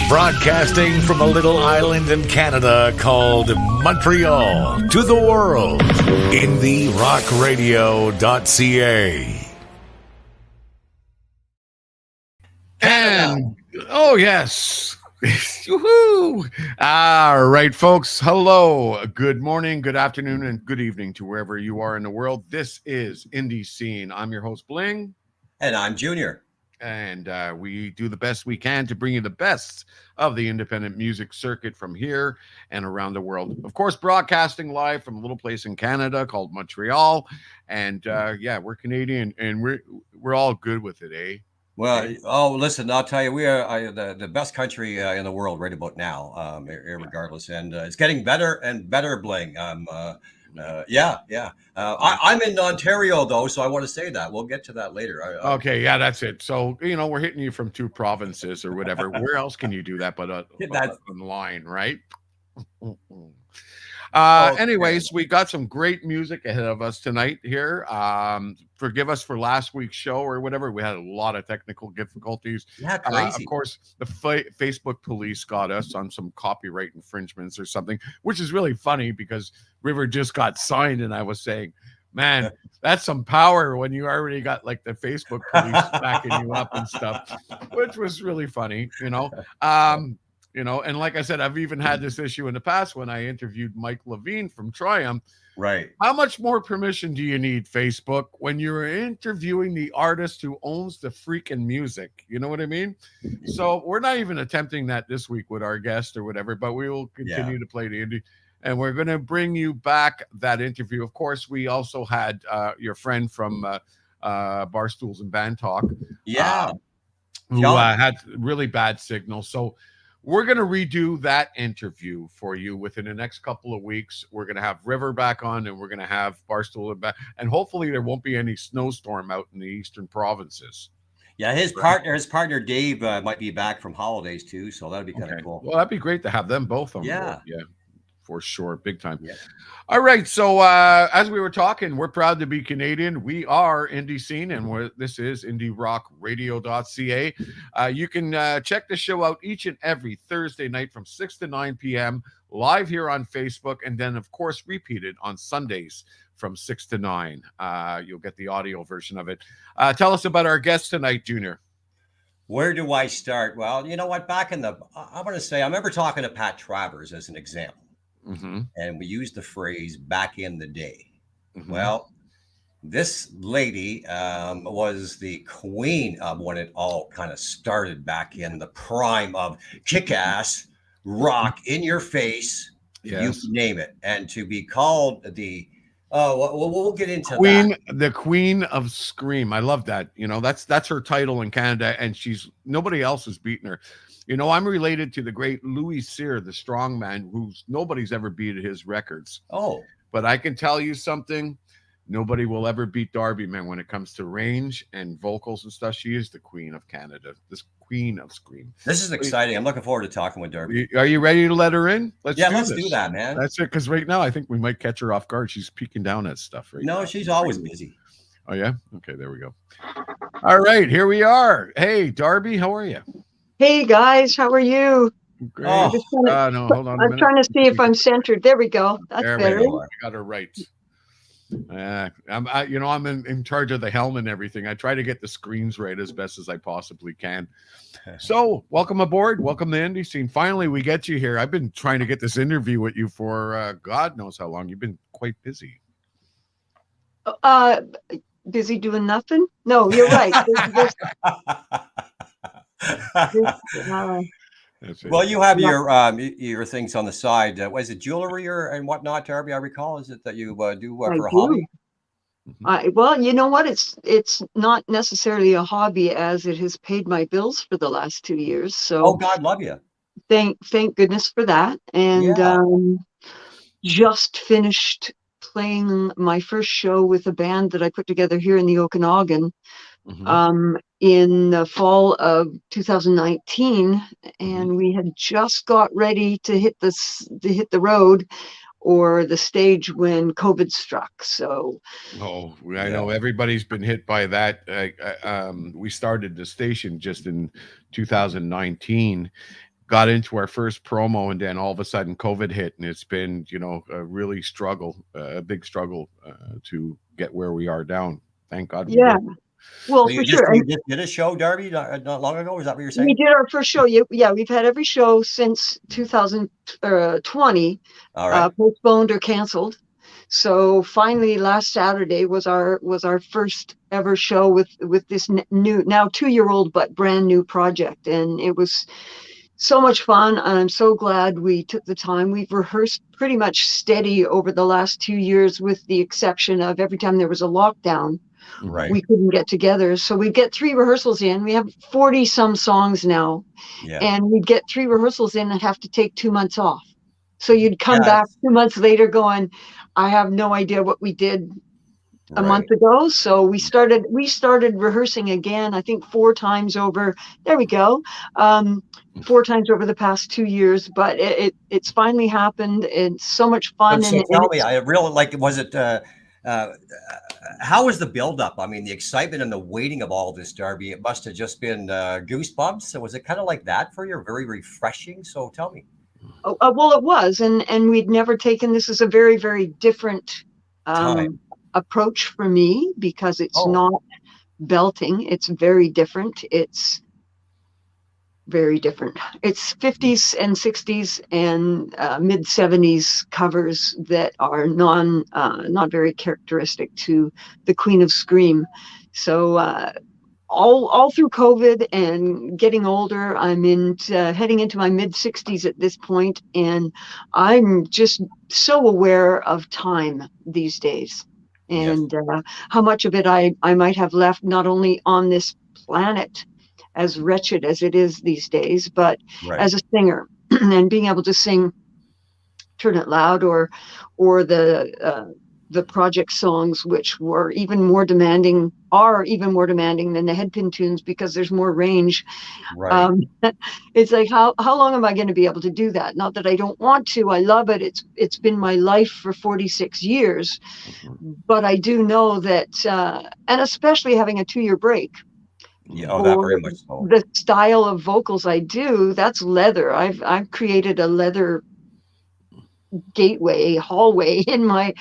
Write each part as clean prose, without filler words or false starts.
Broadcasting from a little island in Canada called Montreal to the world, IndieRockRadio.ca. And, oh yes, woohoo! All right, folks, hello, good morning, good afternoon, and good evening to wherever you are in the world. This is Indie Scene. I'm your host, Bling. And I'm Junior. And we do the best we can to bring you the best of the independent music circuit from here and around the world. Of course, broadcasting live from a little place in Canada called Montreal. And yeah, we're Canadian, and we're all good with it, eh? Well, listen, I'll tell you, we are the best country in the world right about now, regardless. And it's getting better and better, Bling. I'm in Ontario, though, so I want to say that. We'll get to that later. Okay, yeah, that's it. So, we're hitting you from two provinces or whatever. Where else can you do that but online, right? Anyways, we got some great music ahead of us tonight here. Forgive us for last week's show or whatever. We had a lot of technical difficulties. Yeah, crazy. Of course, the Facebook police got us on some copyright infringements or something, which is really funny because River just got signed, and I was saying, man, that's some power when you already got like the Facebook police backing you up and stuff, which was really funny, and like I said, I've even had this issue in the past when I interviewed Mike Levine from Triumph. Right. How much more permission do you need, Facebook, when you're interviewing the artist who owns the freaking music? You know what I mean? So we're not even attempting that this week with our guest or whatever, but we will continue to play the indie. And we're going to bring you back that interview. Of course, we also had your friend from Barstools and Band Talk. Yeah. Who had really bad signal. So we're going to redo that interview for you within the next couple of weeks. We're going to have River back on, and we're going to have Barstool back. And hopefully there won't be any snowstorm out in the eastern provinces. Yeah, his partner Dave might be back from holidays too, so that'd be kind of cool. Well, that'd be great to have them both on board. Yeah. For sure, big time. Yeah. All right, so as we were talking, we're proud to be Canadian. We are Indie Scene, and this is IndieRockRadio.ca. You can check the show out each and every Thursday night from 6 to 9 p.m. live here on Facebook, and then, of course, repeated on Sundays from 6 to 9. You'll get the audio version of it. Tell us about our guest tonight, Junior. Where do I start? Well, you know what? I remember talking to Pat Travers as an example. Mm-hmm. And we used the phrase back in the day. Mm-hmm. Well, this lady was the queen of when it all kind of started back in the prime of kick-ass rock, in your face, you name it. And to be called we'll get into that. The Queen of Scream. I love that. That's her title in Canada, and nobody else has beaten her. I'm related to the great Louis Cyr, the strongman, nobody's ever beat his records. Oh, but I can tell you something. Nobody will ever beat Darby, man, when it comes to range and vocals and stuff. She is the Queen of Canada, this Queen of Scream. This is exciting. I'm looking forward to talking with Darby. Are you ready to let her in? Let's do that, man. That's it, because right now I think we might catch her off guard. She's peeking down at stuff right now. No, she's always busy. Oh, yeah? Okay, there we go. All right, here we are. Hey, Darby, how are you? Hey guys, how are you? Great. Hold on a minute. I'm trying to see if I'm centered. There we go. That's better. I got her right. I'm in charge of the helm and everything. I try to get the screens right as best as I possibly can. So, welcome aboard. Welcome to Indie Scene. Finally, we get you here. I've been trying to get this interview with you for God knows how long. You've been quite busy. Busy doing nothing? No, you're right. Well, you have your things on the side. Was it jewelry and whatnot, Darby? I recall. Is it that you do for a hobby? Well, you know what? It's not necessarily a hobby, as it has paid my bills for the last 2 years. So, God love you. Thank goodness for that. And just finished playing my first show with a band that I put together here in the Okanagan. Mm-hmm. In the fall of 2019, and we had just got ready to hit the road or the stage when COVID struck. So Oh, I know everybody's been hit by that. We started the station just in 2019, got into our first promo, and then all of a sudden COVID hit, and it's been, a really big struggle to get where we are down. Thank God we yeah, did. well, So for sure. you just did a show, Darby, not long ago. Is that what you're We saying? did our first show. Yeah, we've had every show since 2020, All right. postponed or canceled. So finally, last Saturday was our first ever show with this new, now 2-year-old but brand new project, and it was so much fun. And I'm so glad we took the time. We've rehearsed pretty much steady over the last 2 years, with the exception of every time there was a lockdown. Right. We couldn't get together. So we'd get 3 rehearsals in. We have 40 some songs now. Yeah. And we'd get 3 rehearsals in and have to take 2 months off. So you'd come back Yes. 2 months later going, I have no idea what we did a Right. month ago. So we started rehearsing again, I think 4 times over. There we go. 4 times over the past 2 years, but it's finally happened. It's so much fun. So And tell me, I really like, was it, how was the buildup? I mean, the excitement and the waiting of all this, Darby, it must have just been goosebumps. So was it kind of like that for you? Very refreshing. So tell me. well, it was, and we'd never taken this as a very, very different Time. approach for me, because it's not belting. It's very different. It's very different. It's 50s and 60s and mid 70s covers that are not very characteristic to the Queen of Scream. So all through COVID and getting older, I'm heading into my mid 60s at this point, and I'm just so aware of time these days, and how much of it I might have left, not only on this planet, as wretched as it is these days, but as a singer, and being able to sing Turn It Loud, or the project songs, which are even more demanding than the headpin tunes, because there's more range. Right. It's like, how long am I going to be able to do that? Not that I don't want to. I love it. It's been my life for 46 years, but I do know that, and especially having a 2-year break. Yeah, that very much so. The style of vocals I do, that's leather. I've created a leather hallway in my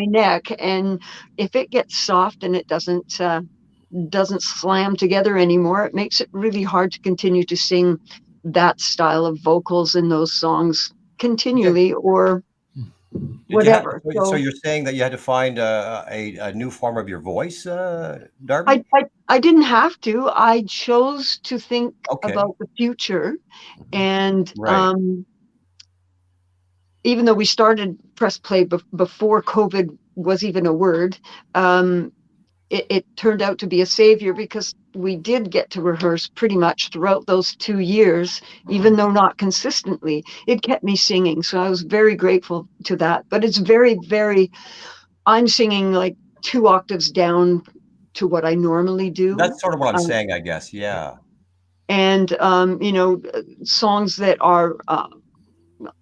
neck, and if it gets soft and it doesn't slam together anymore, it makes it really hard to continue to sing that style of vocals in those songs continually, or whatever. So you're saying that you had to find a new form of your voice, Darby? I didn't have to. I chose to think about the future, and even though we started Press Play before COVID was even a word, it turned out to be a savior, because we did get to rehearse pretty much throughout those 2 years, even though not consistently. It kept me singing, so I was very grateful to that. But it's very, very, I'm singing like 2 octaves down to what I normally do. That's sort of what I'm saying, I guess. Yeah. And songs that are,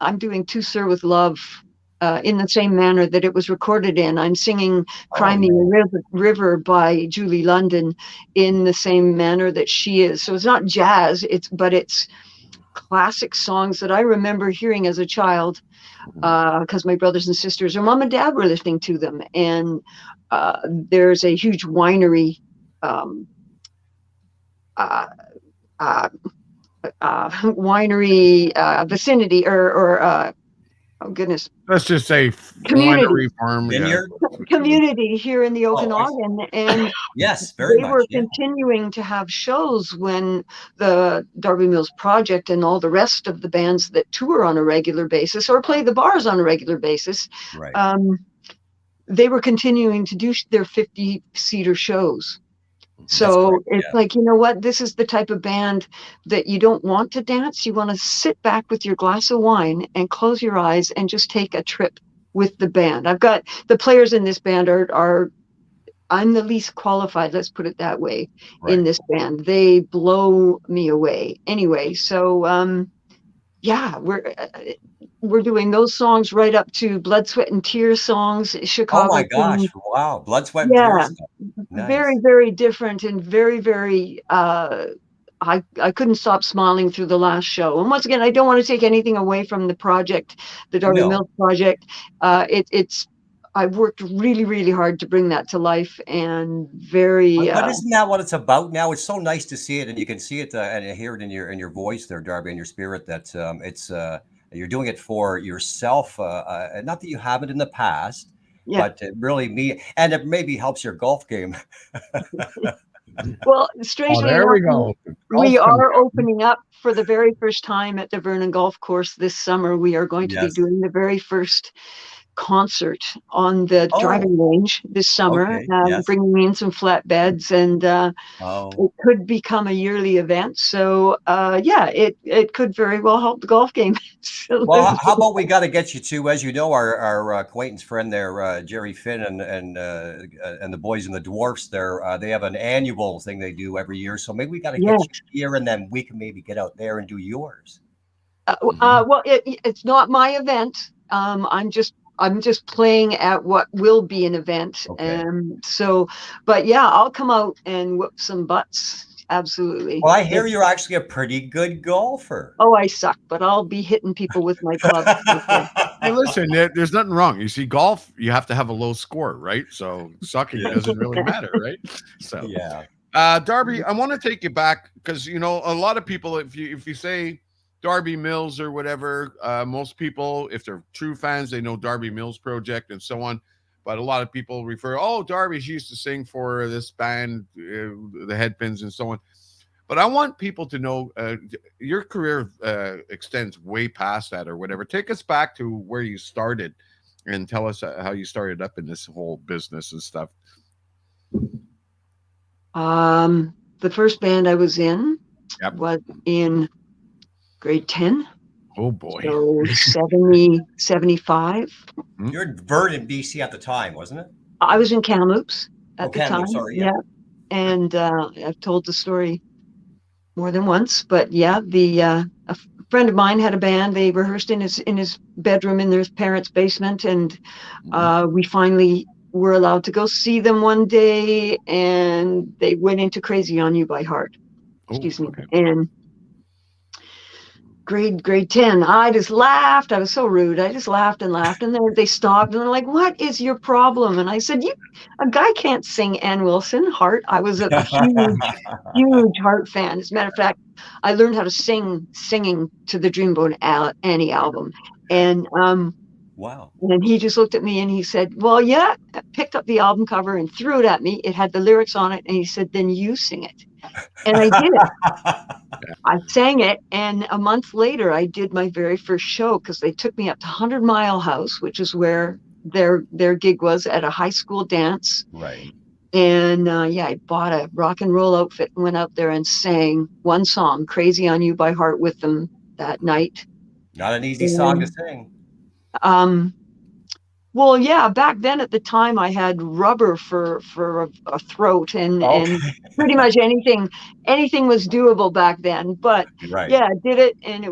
I'm doing To Sir With Love in the same manner that it was recorded in. I'm singing Cry Me a River by Julie London in the same manner that she is. So it's not jazz, but it's classic songs that I remember hearing as a child, because my brothers and sisters or mom and dad were listening to them. And there's a huge winery vicinity, or oh goodness, let's just say community farm, community here in the Okanagan. And yes, very much. They were continuing to have shows when the Darby Mills Project and all the rest of the bands that tour on a regular basis or play the bars on a regular basis, they were continuing to do their 50-seater shows. So it's like, you know what, this is the type of band that you don't want to dance. You want to sit back with your glass of wine and close your eyes and just take a trip with the band. I've got the players in this band are I'm the least qualified, let's put it that way, in this band. They blow me away. Anyway, so yeah, we're doing those songs right up to Blood, Sweat, and Tears songs, Oh Chicago my Queen. gosh! Wow, blood, sweat, and Yeah, tears stuff. very, Nice. very different and very, very. I couldn't stop smiling through the last show. And once again, I don't want to take anything away from the project, the Darby No, Mills project. It's I've worked really, really hard to bring that to life, and very. but isn't that what it's about now? It's so nice to see it, and you can see it and hear it in your voice there, Darby, in your spirit. That it's you're doing it for yourself. Not that you haven't in the past, Yeah. but it really and it maybe helps your golf game. Well, Oh, strangely there enough, we go. we Golf coming are up. opening up for the very first time at the Vernon Golf Course this summer. We are going to be Yes. doing the very first concert on the Oh, driving range this summer, okay. Yes. bringing in some flatbeds, and Oh. it could become a yearly event. So, yeah, it could very well help the golf game. So Well, how about we got to get you to, as you know, our acquaintance friend there, Jerry Finn, and the boys and the dwarfs there. They have an annual thing they do every year, so maybe we got to yeah. get you here, and then we can maybe get out there and do yours. Well, it's not my event. I'm just playing at what will be an event. Okay. So, but yeah, I'll come out and whoop some butts. Absolutely. Well, I hear you're actually a pretty good golfer. Oh, I suck, but I'll be hitting people with my club. Hey, listen, there's nothing wrong. You see, golf, you have to have a low score, right? So sucking Yeah. doesn't really matter, right? So, Yeah. Darby, I want to take you back because a lot of people, if you say Darby Mills or whatever, most people, if they're true fans, they know Darby Mills Project and so on. But a lot of people refer, oh, Darby, she used to sing for this band, the Headpins and so on. But I want people to know your career extends way past that or whatever. Take us back to where you started and tell us how you started up in this whole business and stuff. The first band I was in Yep. was in grade 10. Oh, boy. So 70, 75. You're in Vernon, BC at the time, wasn't it? I was in Kamloops at the Kamloops, time. sorry, yeah. And I've told the story more than once, but yeah, a friend of mine had a band. They rehearsed in his bedroom in their parents' basement, and we finally were allowed to go see them one day, and they went into Crazy on You by Heart. Excuse me. Okay. And grade 10, I just laughed. I was so rude. I just laughed and laughed, and then they stopped and they're like, "What is your problem?" And I said, a guy can't sing Ann Wilson, Heart. I was a huge Heart fan. As a matter of fact, I learned how to singing to the Dreamboat Annie album. And Wow. and he just looked at me and he said, "Well, yeah," picked up the album cover and threw it at me. It had the lyrics on it, and he said, "Then you sing it." And I did it. I sang it, and a month later, I did my very first show because they took me up to 100 Mile House, which is where their gig was, at a high school dance. Right. And yeah, I bought a rock and roll outfit and went out there and sang one song, "Crazy on You" by Heart, with them that night. Not an easy song to sing. Well, yeah, back then at the time I had rubber for a throat, and pretty much anything was doable back then. But Right. yeah, I did it, and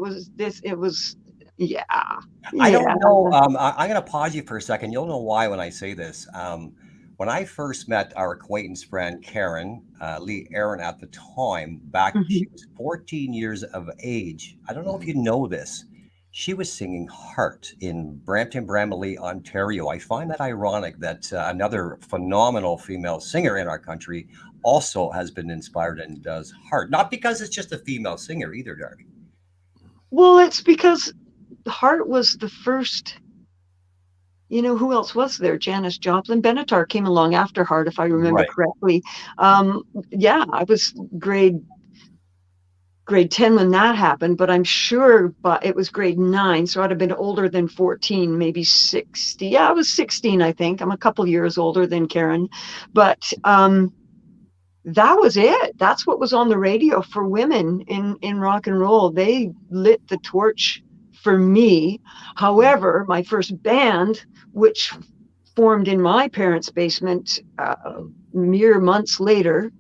yeah. I don't know. I'm going to pause you for a second. You'll know why when I say this. When I first met our acquaintance friend Karen Lee Aaron at the time, she was 14 years of age. I don't know if you know this. She was singing Heart in Brampton, Bramalea, Ontario. I find that ironic that another phenomenal female singer in our country also has been inspired and does Heart. Not because it's just a female singer either, Darby. Well, it's because Heart was the first. Who else was there? Janis Joplin. Benatar came along after Heart, if I remember correctly. Yeah, I was grade 10 when that happened, but I'm sure it was grade 9, so I'd have been older than 14, maybe 60. Yeah, I was 16, I think. I'm a couple years older than Karen, but that was it. That's what was on the radio for women in rock and roll. They lit the torch for me. However, my first band, which formed in my parents' basement mere months later,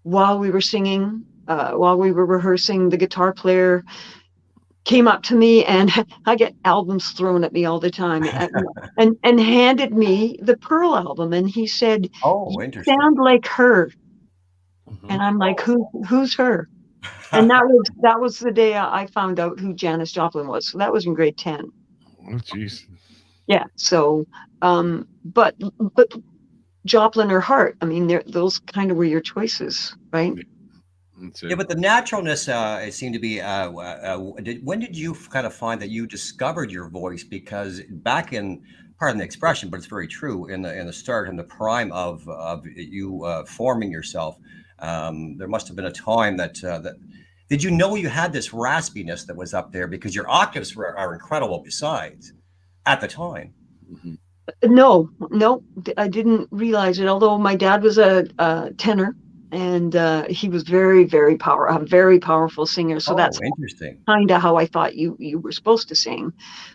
while we were singing while we were rehearsing, the guitar player came up to me, and I get albums thrown at me all the time, and handed me the Pearl album, and he said, Oh, "You interesting. sound like her." Mhm. And I'm like, who's her? And that was the day I found out who Janis Joplin was. So that was in grade 10. Oh, jeez. Yeah. So, but Joplin or Hart, I mean, those kind of were your choices, right? That's Yeah, it. but the naturalness, it seemed to be. When did you kind of find that you discovered your voice? Because back in, pardon the expression, but it's very true. In the start, in the prime of you forming yourself, there must have been a time that. Did you know you had this raspiness that was up there? Because your octaves are incredible. Besides, at the time. Mhm. No, I didn't realize it. Although my dad was a tenor, and he was a very powerful singer. So Oh, that's interesting. kind of how I thought you were supposed to sing.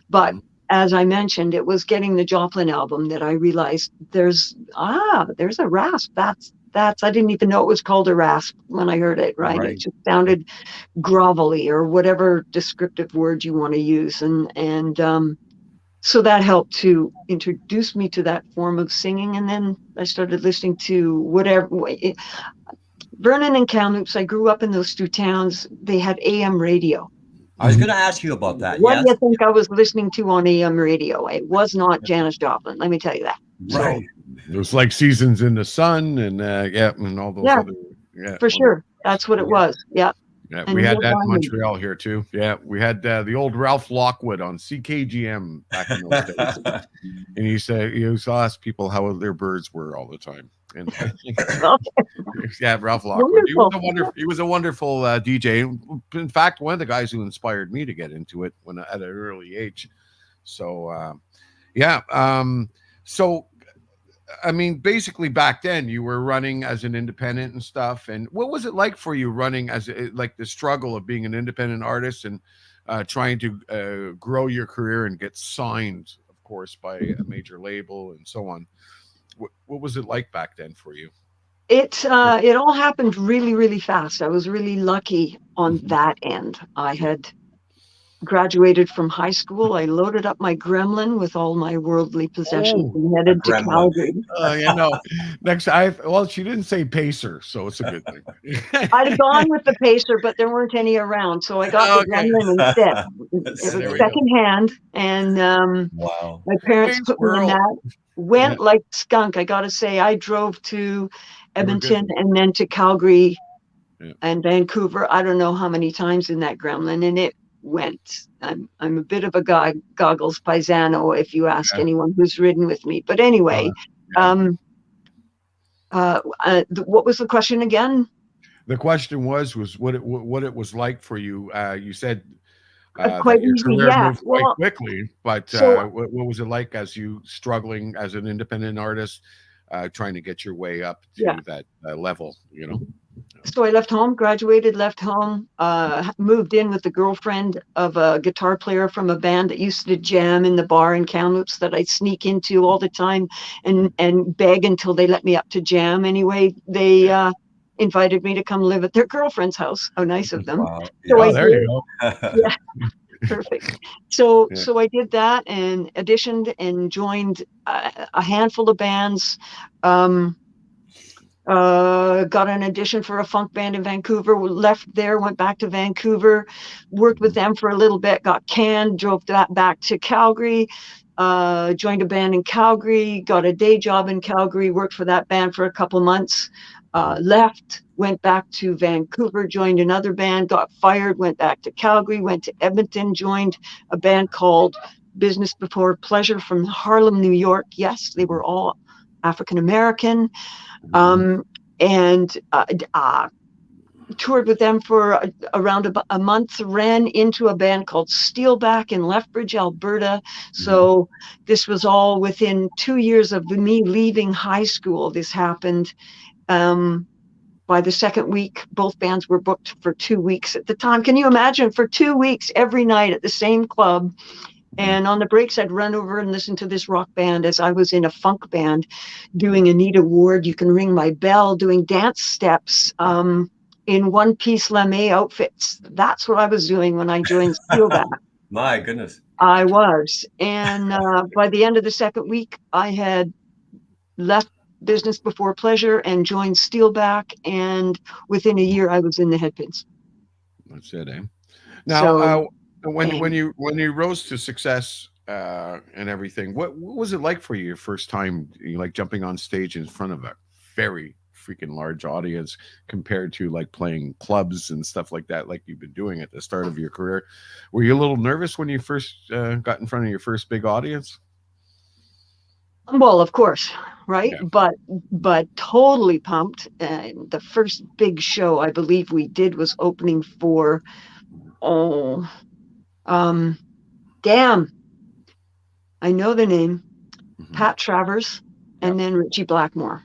But Mhm. as I mentioned, it was getting the Joplin album that I realized there's a rasp. That's I didn't even know it was called a rasp when I heard it, right? It Right. just sounded grovelly, or whatever descriptive word you want to use. And so that helped to introduce me to that form of singing. And then I started listening to whatever. Vernon and Kamloops, I grew up in those two towns. They had AM radio. I was going to ask you about that. What do you Yes. think I was listening to on AM radio? It was not Janis Joplin, let me tell you that. So, Right. It was like Seasons in the Sun, and yeah, and all those yeah, other, yeah, for all the- sure. That's what it was. Yeah. yeah. And We had Neil that in Diamond. Montreal here too. Yeah, we had the old Ralph Lockwood on CKGM back in those days, and he said he used to ask people how their birds were all the time. And Okay, yeah, Ralph Lockwood. wonderful. He was a wonderful DJ. In fact, one of the guys who inspired me to get into it when at an early age. So yeah. So I mean, basically back then you were running as an independent and stuff. And what was it like for you running like the struggle of being an independent artist and trying to grow your career and get signed, of course, by a major label and so on? What was it like back then for you? It all happened really, really fast. I was really lucky on Mhm. that end. I had graduated from high school. I loaded up my Gremlin with all my worldly possessions Oh, and A headed to gremlin. Calgary. you know, next well, she didn't say pacer, so it's a good thing. I'd have gone with the Pacer, but there weren't any around, so I got the Okay, Gremlin instead. It was there we go. secondhand, and Wow. my parents Hey, put me in squirrel. that. Yeah, Went like skunk. I got to say, I drove to you were good. Edmonton and then to Calgary Yeah. and Vancouver. I don't know how many times in that Gremlin, and it went. I'm a bit of a goggles paisano, if you ask Yeah. anyone who's ridden with me. But anyway, Yeah. um, what was the question again? The question was what it was like for you. You said Quite that your easy, career yeah. moved quite Well, quickly, but so what was it like as you struggling as an independent artist, trying to get your way up yeah. to that level? You know. So I left home, graduated, left home, moved in with the girlfriend of a guitar player from a band that used to jam in the bar in Kamloops that I'd sneak into all the time and beg until they let me up to jam. Anyway, they invited me to come live at their girlfriend's house. How nice of them. Wow. So I Oh, Yes. there did. you go. Yeah, perfect. So Yeah. I did that and auditioned and joined a handful of bands. Got an audition for a funk band in Vancouver, left there, went back to Vancouver, worked with them for a little bit, got canned, drove that back to Calgary, joined a band in Calgary, got a day job in Calgary, worked for that band for a couple months, left, went back to Vancouver, joined another band, got fired, went back to Calgary, went to Edmonton, joined a band called Business Before Pleasure from Harlem, New York. Yes, they were all African American. And toured with them for around a month, ran into a band called Steelback in Lethbridge, Alberta. So this was all within 2 years of me leaving high school. This happened. By the second week, both bands were booked for 2 weeks at the time. Can you imagine, for 2 weeks every night at the same club? And on the breaks, I'd run over and listen to this rock band as I was in a funk band doing Anita Ward, You Can Ring My Bell, doing dance steps in in one-piece lame outfits. That's what I was doing when I joined Steelback. My goodness. I was. And by the end of the second week, I had left Business Before Pleasure and joined Steelback. And within a year, I was in the Headpins. That's it, eh? So, Now, when you rose to success and everything, what was it like for you your first time, like jumping on stage in front of a very freaking large audience compared to like playing clubs and stuff like that, like you've been doing at the start of your career? Were you a little nervous when you first got in front of your first big audience? well, of course, right? Yeah. But totally pumped. The first big show I believe we did was opening for, damn, I know the name, Pat Travers, and then Richie Blackmore.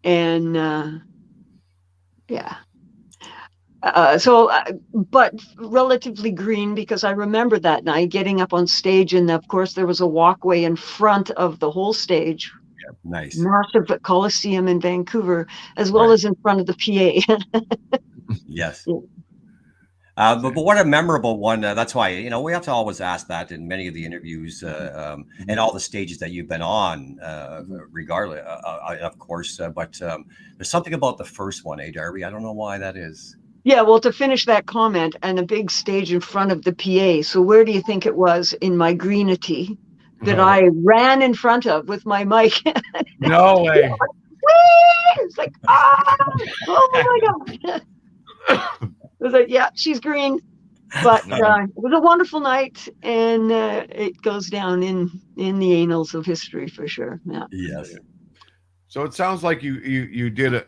And yeah. But relatively green, because I remember that night getting up on stage, and of course there was a walkway in front of the whole stage. Yeah, nice. Massive Coliseum in Vancouver, as well as in front of the PA. Yes. Yeah. But what a memorable one. That's why, we have to always ask that in many of the interviews and all the stages that you've been on, regardless, of course. But there's something about the first one, Darby? I don't know why that is. Yeah, well, to finish that comment, and a big stage in front of the PA. So where do you think it was in my greenity that I ran in front of with my mic? No way. It's like, oh my God. It was like, yeah, she's green. But it was a wonderful night, and it goes down in the annals of history for sure. Yeah. Yes. So it sounds like you did.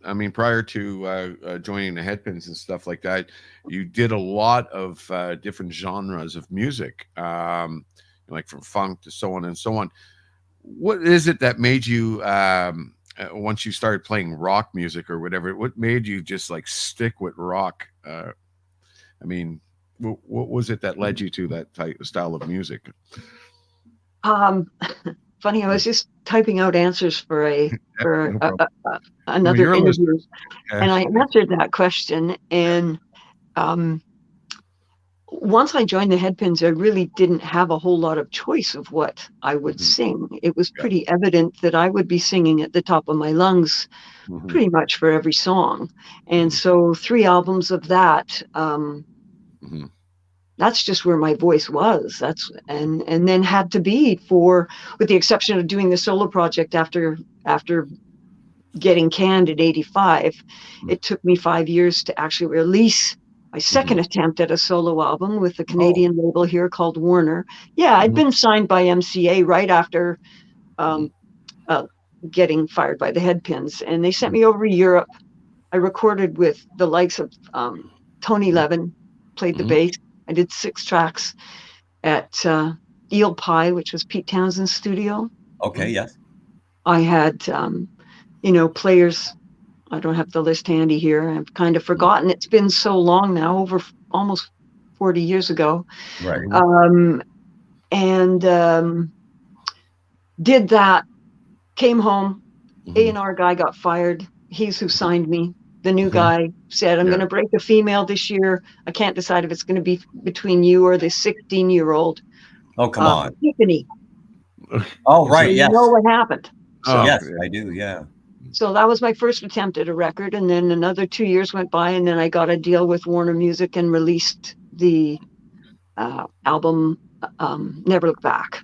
I mean, prior to joining the Headpins and stuff like that, you did a lot of different genres of music, like from funk to so on and so on. What is it that made you, once you started playing rock music or whatever, what made you just like stick with rock? I mean, what was it that led you to that type of style of music? Funny, I was just typing out answers for another Well, interview, and I answered that question. And once I joined the Headpins, I really didn't have a whole lot of choice of what I would sing. It was pretty evident that I would be singing at the top of my lungs pretty much for every song. And so 3 albums of that, that's just where my voice was. And then had to be with the exception of doing the solo project after getting canned in 85, it took me 5 years to actually release my second attempt at a solo album with a Canadian label here called Warner. Yeah, I'd been signed by MCA right after getting fired by the Headpins, and they sent me over to Europe. I recorded with the likes of Tony Levin, played the bass. I did 6 tracks at Eel Pie, which was Pete Townsend's studio. Okay, yes. I had, players. I don't have the list handy here. I've kind of forgotten. It's been so long now, over almost 40 years ago. Right. Did that, came home. A&R guy got fired. He's who signed me. The new guy said, I'm going to break a female this year. I can't decide if it's going to be between you or this 16-year-old. Oh, come on. Tiffany. Oh, right. So yes. You know what happened. So, yes, I do. Yeah. So that was my first attempt at a record. And then another 2 years went by, and then I got a deal with Warner Music and released the album Never Look Back.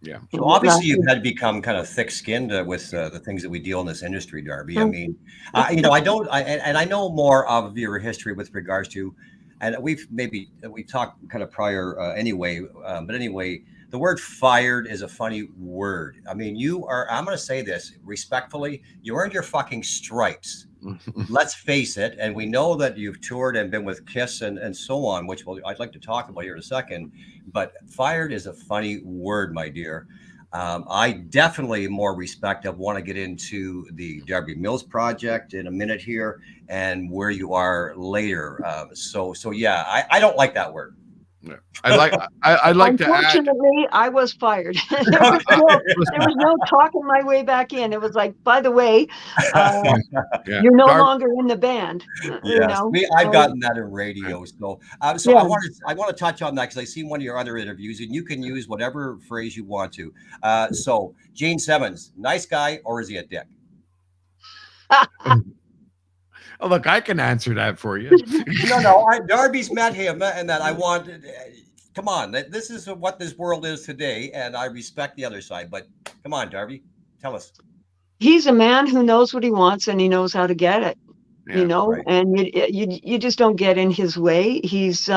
Yeah. So obviously you've had to become kind of thick-skinned with the things that we deal in this industry, Darby. I mean, I know more of your history with regards to, and we talked kind of prior anyway. But anyway, the word "fired" is a funny word. I mean, I'm going to say this respectfully. You earned your fucking stripes. Let's face it. And we know that you've toured and been with Kiss and so on, which I'd like to talk about here in a second. But fired is a funny word, my dear. I definitely more respective want to get into the Darby Mills project in a minute here and where you are later. So yeah, I don't like that word. I like to add. Unfortunately, I was fired. There was no talking my way back in. It was like, by the way, Yeah. you're no longer in the band. You Yes, know. I've gotten that in radio. So, so Yeah. I want to touch on that because I seen one of your other interviews, and you can use whatever phrase you want to. So, Gene Simmons, nice guy, or is he a dick? Oh, look, I can answer that for you. No. Darby's met him, and that I want. Come on, this is what this world is today, and I respect the other side. But come on, Darby, tell us. He's a man who knows what he wants and he knows how to get it. Yeah, You know, right. and you just don't get in his way. He's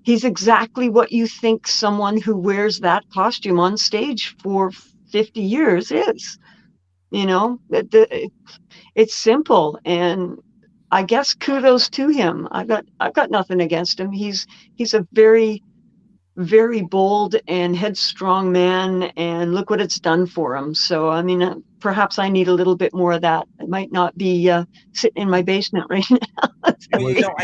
exactly what you think someone who wears that costume on stage for 50 years is. You know, it's simple, and I guess kudos to him. I've got nothing against him. He's a very, very bold and headstrong man, and look what it's done for him. So, I mean, perhaps I need a little bit more of that. I might not be sitting in my basement right now. You know,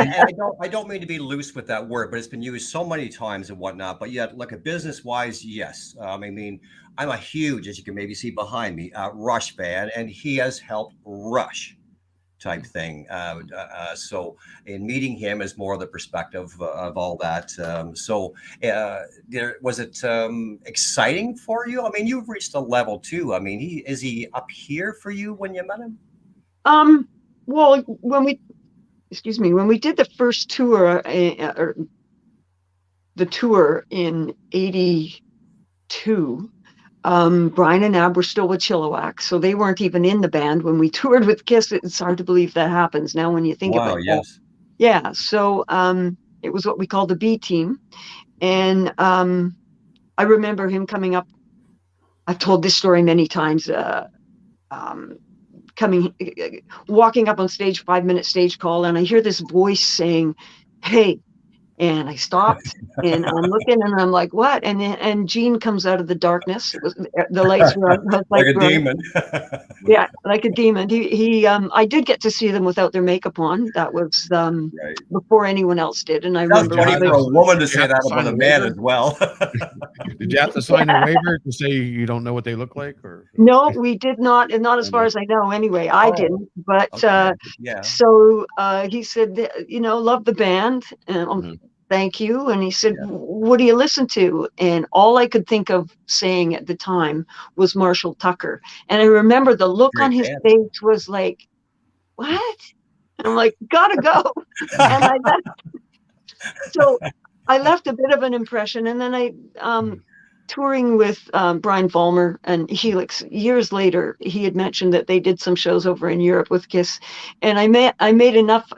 I don't mean to be loose with that word, but it's been used so many times and whatnot. But yet, look at business wise, yes. I mean, I'm a huge, as you can maybe see behind me, Rush fan, and he has helped Rush type thing. So in meeting him is more the perspective of all that. Was it exciting for you? I mean, you've reached a level too. I mean, is he up here for you when you met him? Well, when we did the first tour, or the tour in '82, Brian and Ab were still with Chilliwack, so they weren't even in the band when we toured with Kiss. It's hard to believe that happens now when you think about it. Yes. Yeah, so it was what we call the B team, and I remember him coming up. I've told this story many times. Walking up on stage, 5-minute stage call, and I hear this voice saying, "Hey." And I stopped and I'm looking and I'm like, what? And Gene comes out of the darkness. It was the lights were on. Like a demon. Yeah, like a demon. I did get to see them without their makeup on. That was right. before anyone else did. And I That's remember funny for a woman to say that about a man as well. Did you have to sign a waiver to say you don't know what they look like? Or no, we did not, and not as far as I know. Anyway, I didn't. But yeah. So he said, love the band. And thank you. And he said, what do you listen to? And all I could think of saying at the time was Marshall Tucker. And I remember the look on his face was like, what? And I'm like, gotta go. And I left. So I left a bit of an impression. And then I, touring with Brian Vollmer and Helix years later, he had mentioned that they did some shows over in Europe with Kiss, and I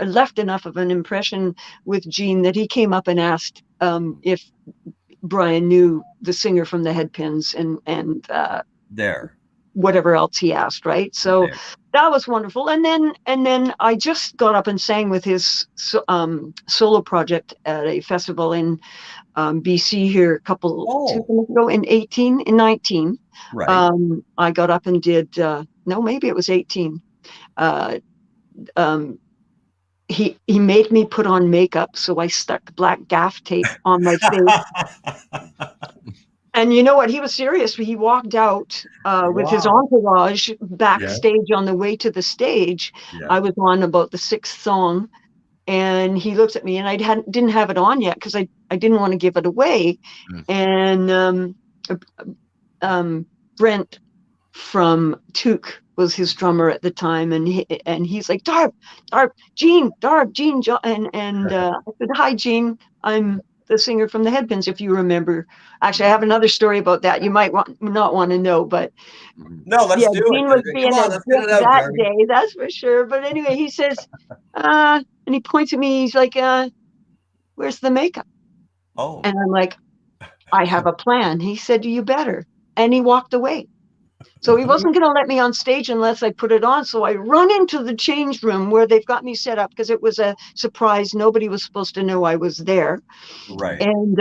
left enough of an impression with Gene that he came up and asked if Brian knew the singer from the Headpins and whatever else he asked, right? So that was wonderful. And then I just got up and sang with his solo project at a festival in BC here a couple 2 months ago in 19. Right. I got up and did maybe it was 18. He made me put on makeup, so I stuck black gaff tape on my face. And you know what? He was serious. He walked out with his entourage backstage on the way to the stage. Yeah. I was on about the 6th song. And he looks at me, and I didn't have it on yet because I didn't want to give it away. And Brent from Took was his drummer at the time, and he's like, Darb, Gene, John. And I said, hi, Gene. I'm the singer from the Headpins, if you remember. Actually, I have another story about that. You might not want to know, but no, let's do Gene it. was being that day, that's for sure. But anyway, he says, and he points at me. He's like, "Where's the makeup?" Oh, and I'm like, "I have a plan." He said, "You better," and he walked away. So he wasn't going to let me on stage unless I put it on. So I run into the change room where they've got me set up because it was a surprise. Nobody was supposed to know I was there. Right. And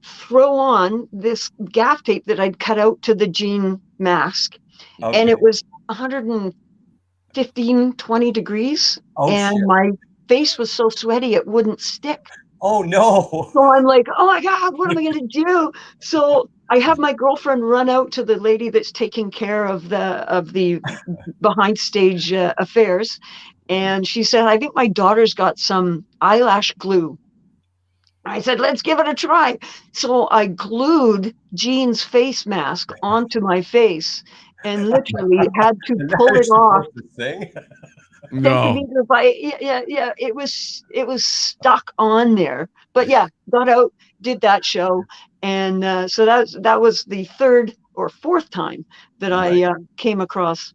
throw on this gaff tape that I'd cut out to the Gene mask. Okay. And it was 115, 20 degrees. And my face was so sweaty it wouldn't stick. Oh no. So I'm like, oh my God, what am I going to do? So I have my girlfriend run out to the lady that's taking care of the behind stage affairs. And she said, I think my daughter's got some eyelash glue. I said, let's give it a try. So I glued Jean's face mask onto my face and literally had to And now pull you're it off supposed to sing. No. centimeters by, yeah. It was stuck on there. But yeah, got out, did that show. And so that was the third or fourth time that Right. I came across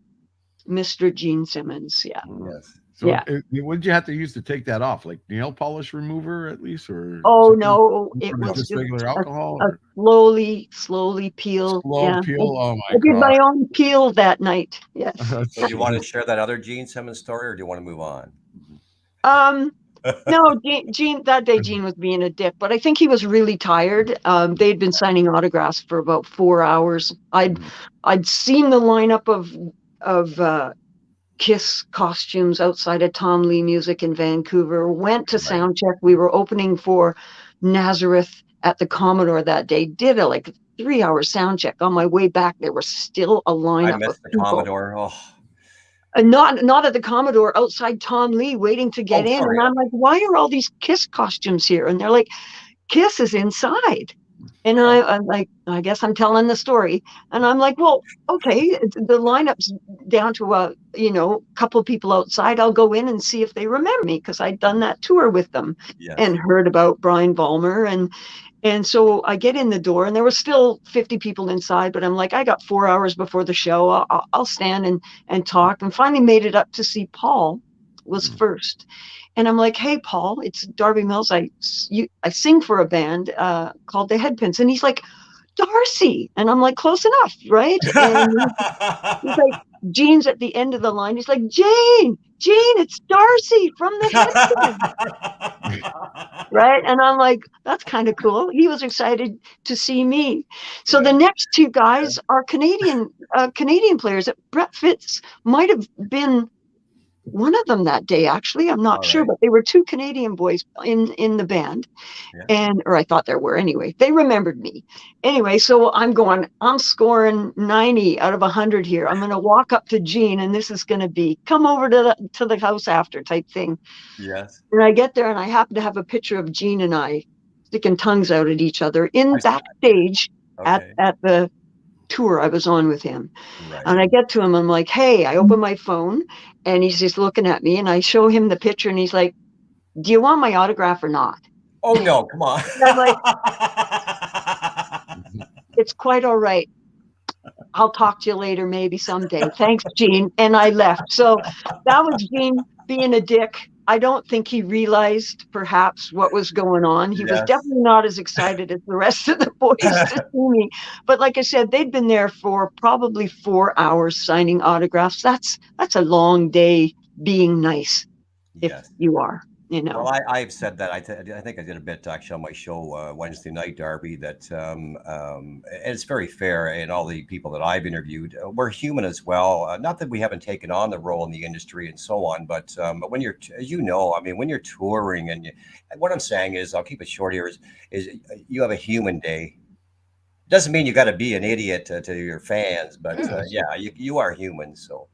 Mr. Gene Simmons. Yeah. Yes. So Yeah. what did you have to use to take that off? Like nail polish remover at least, or Oh something? no, it Or was just just regular a, alcohol, a or slowly peel. slow Yeah. peel? Oh I my did god. my own peel that night. Yes. So do you want to share that other Gene Simmons story, or do you want to move on? Um, no, Gene, that day Gene was being a dick, but I think he was really tired. They'd been signing autographs for about 4 hours. I'd seen the lineup of Kiss costumes outside of Tom Lee Music in Vancouver, went to Right. sound check. We were opening for Nazareth at the Commodore that day, did a like 3 hour sound check. On my way back, there was still a I lineup of missed the people. Commodore. Oh, And not at the Commodore, outside Tom Lee waiting to get oh, in. sorry. And I'm like, why are all these Kiss costumes here? And they're like, Kiss is inside. And I'm like, I guess I'm telling the story. And I'm like, well, okay, the lineup's down to couple of people outside. I'll go in and see if they remember me, because I'd done that tour with them and Yes. heard about Brian Vollmer. And so I get in the door, and there were still 50 people inside, but I'm like, I got 4 hours before the show. I'll stand and talk. And finally made it up to see Paul was first. And I'm like, hey, Paul, it's Darby Mills. I sing for a band called the Headpins. And he's like, Darcy. And I'm like, close enough, right? And he's like, Gene's at the end of the line. He's like, Jane, it's Darcy from the Headpins, right? And I'm like, that's kind of cool. He was excited to see me. So the next two guys are Canadian players. Brett Fitz might have been one of them that day, actually. I'm not sure, Right. but they were two Canadian boys in the band. Yeah. Or I thought there were anyway. They remembered me. Anyway, so I'm scoring 90 out of 100 here. I'm going to walk up to Gene, and this is going to be come over to the house after type thing. Yes. And I get there, and I happen to have a picture of Gene and I sticking tongues out at each other in backstage Okay. at the tour I was on with him. Right. And I get to him, I'm like, hey, I open my phone, and he's just looking at me, and I show him the picture, and he's like, do you want my autograph or not? Oh no, come on. And I'm like, it's quite all right. I'll talk to you later, maybe someday. Thanks, Gene. And I left. So that was Gene being a dick. I don't think he realized perhaps what was going on. He was definitely not as excited as the rest of the boys to see me. But like I said, they'd been there for probably 4 hours signing autographs. That's a long day being nice, if you are. Well, I've said that. I think I did a bit actually on my show Wednesday night, Darby, that and it's very fair. And all the people that I've interviewed, we're human as well. Not that we haven't taken on the role in the industry and so on, but when you're, as you know, I mean, when you're touring, and what I'm saying is, I'll keep it short here, is you have a human day. Doesn't mean you got to be an idiot to your fans, but you are human. So,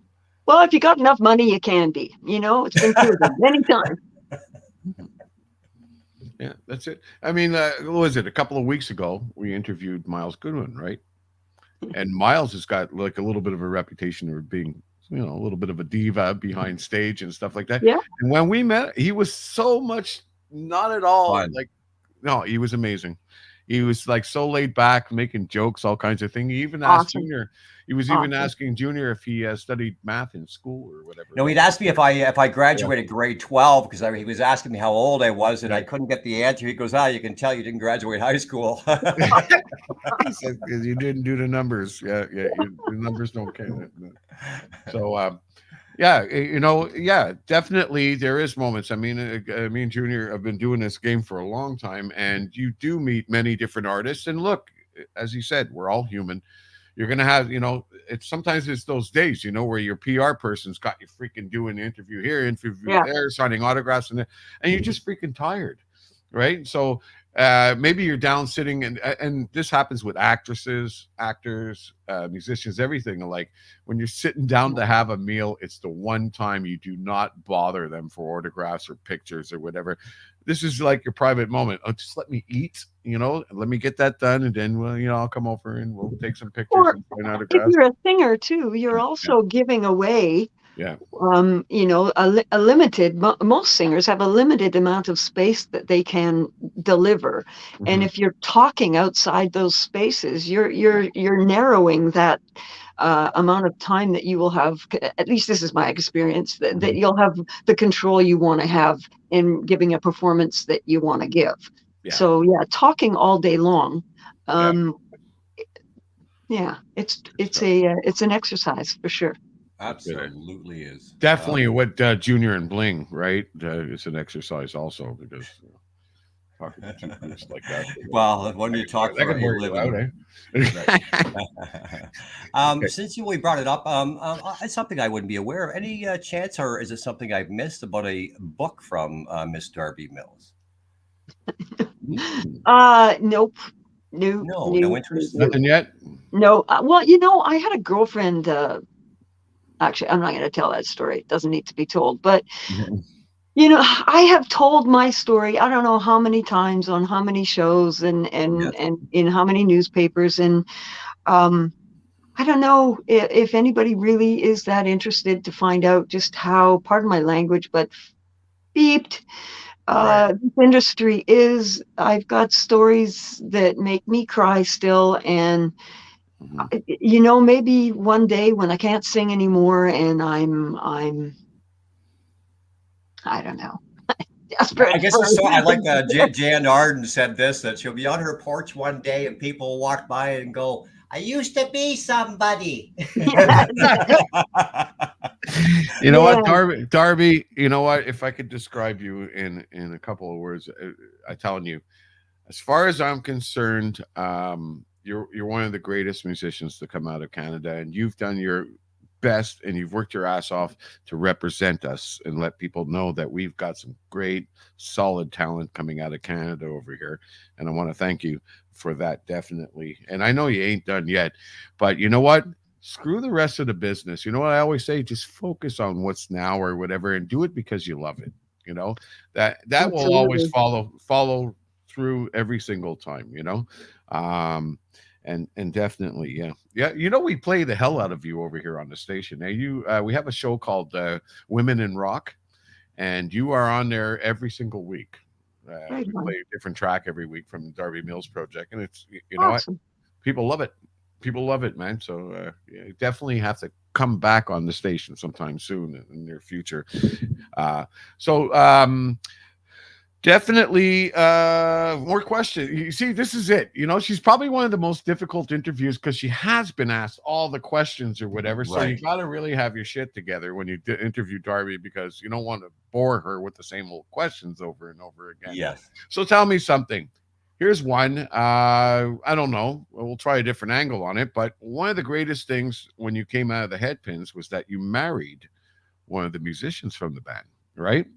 well, if you got enough money, you can be. It's been proven many times. Yeah, that's it. I mean, what was it? A couple of weeks ago, we interviewed Miles Goodwin, right? And Miles has got like a little bit of a reputation of being, a little bit of a diva behind stage and stuff like that. Yeah. And when we met, he was so much not at all fun. No, he was amazing. He was like so laid back, making jokes, all kinds of things. He even asked Junior. He was even asking Junior if he studied math in school or whatever. No, he'd asked me if I graduated grade 12, because he was asking me how old I was, and I couldn't get the answer. He goes, you can tell you didn't graduate high school. He said, because you didn't do the numbers. Yeah, the numbers don't count. So, definitely there is moments. I mean, me and Junior have been doing this game for a long time, and you do meet many different artists. And look, as he said, we're all human. You're gonna have, sometimes it's those days, where your PR person's got you freaking doing the interview here, interview there, signing autographs, and you're just freaking tired. right? So maybe you're down sitting, and this happens with actresses, actors, musicians, everything. Like when you're sitting down to have a meal, it's the one time you do not bother them for autographs or pictures or whatever. This is like your private moment. Oh, just let me eat, let me get that done, and then I'll come over and we'll take some pictures Or and sign if autographs. you're a singer too, you're Yeah, also giving away, yeah. a limited, most singers have a limited amount of space that they can deliver. And Mhm. if you're talking outside those spaces, you're narrowing that amount of time that you will have. At least this is my experience, that Mhm. you'll have the control you want to have in giving a performance that you want to give. Yeah, So yeah, talking all day long. yeah. Um, yeah, So it's an exercise for sure. that's good. Absolutely is. Definitely what Junior and Bling, right? It's an exercise also because talking to two groups like that, Well, when you talk that for can a wear you out, living, right. eh? Okay. Since we brought it up, it's something I wouldn't be aware of. Any chance, or is it something I've missed about a book from Miss Darby Mills? Mm. Nope. No, No, no no, no, interest. no. Nothing yet. No. Well, I had a girlfriend. Actually, I'm not going to tell that story. It doesn't need to be told. But Mhm. I have told my story. I don't know how many times on how many shows and Yes. in how many newspapers. And um, I don't know if anybody really is that interested to find out just how, pardon my language, but beeped Right. this industry is. I've got stories that make me cry still. And Mhm. maybe one day when I can't sing anymore and I don't know, I desperate guess for it's so. I like Jan Arden said this, that she'll be on her porch one day and people will walk by and go, "I used to be somebody." yeah, You know what, yeah, Darby? You know what? If I could describe you in a couple of words, I telling you, as far as I'm concerned, you're one of the greatest musicians to come out of Canada, and you've done your best and you've worked your ass off to represent us and let people know that we've got some great, solid talent coming out of Canada over here. And I want to thank you for that, definitely. And I know you ain't done yet, but you know what? Screw the rest of the business. You know what I always say? Just focus on what's now or whatever, and do it because you love it. You know that will always absolutely. follow through every single time. Um, and definitely, yeah. We play the hell out of you over here on the station. Now we have a show called Women in Rock, and you are on there every single week. Right We play on. a different track every week from the Darby Mills project, and it's you know what Awesome. people love it. People love it, man. So you definitely have to come back on the station sometime soon in the near future. Uh, so definitely more questions. You see, this is it. She's probably one of the most difficult interviews because she has been asked all the questions or whatever. So you Right. got to really have your shit together when you interview Darby because you don't want to bore her with the same old questions over and over again. Yes. So tell me something. Here's one. I don't know. We'll try a different angle on it. But one of the greatest things when you came out of the Headpins was that you married one of the musicians from the band, right?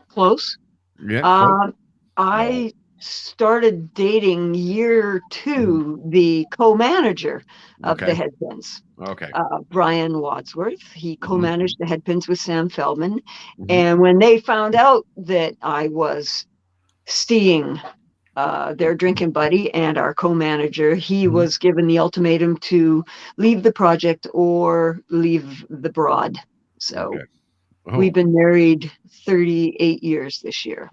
Close. Yeah, close. Um, No. I started dating year Mhm. two the co-manager of the Okay. Headpins, Okay. Brian Wadsworth. He Mhm. co-managed the Headpins with Sam Feldman. Mhm. And when they found out that I was seeing their drinking buddy and our co-manager, he Mhm. was given the ultimatum to leave the project or leave the broad. So Okay. Oh, we've been married 38 years this year.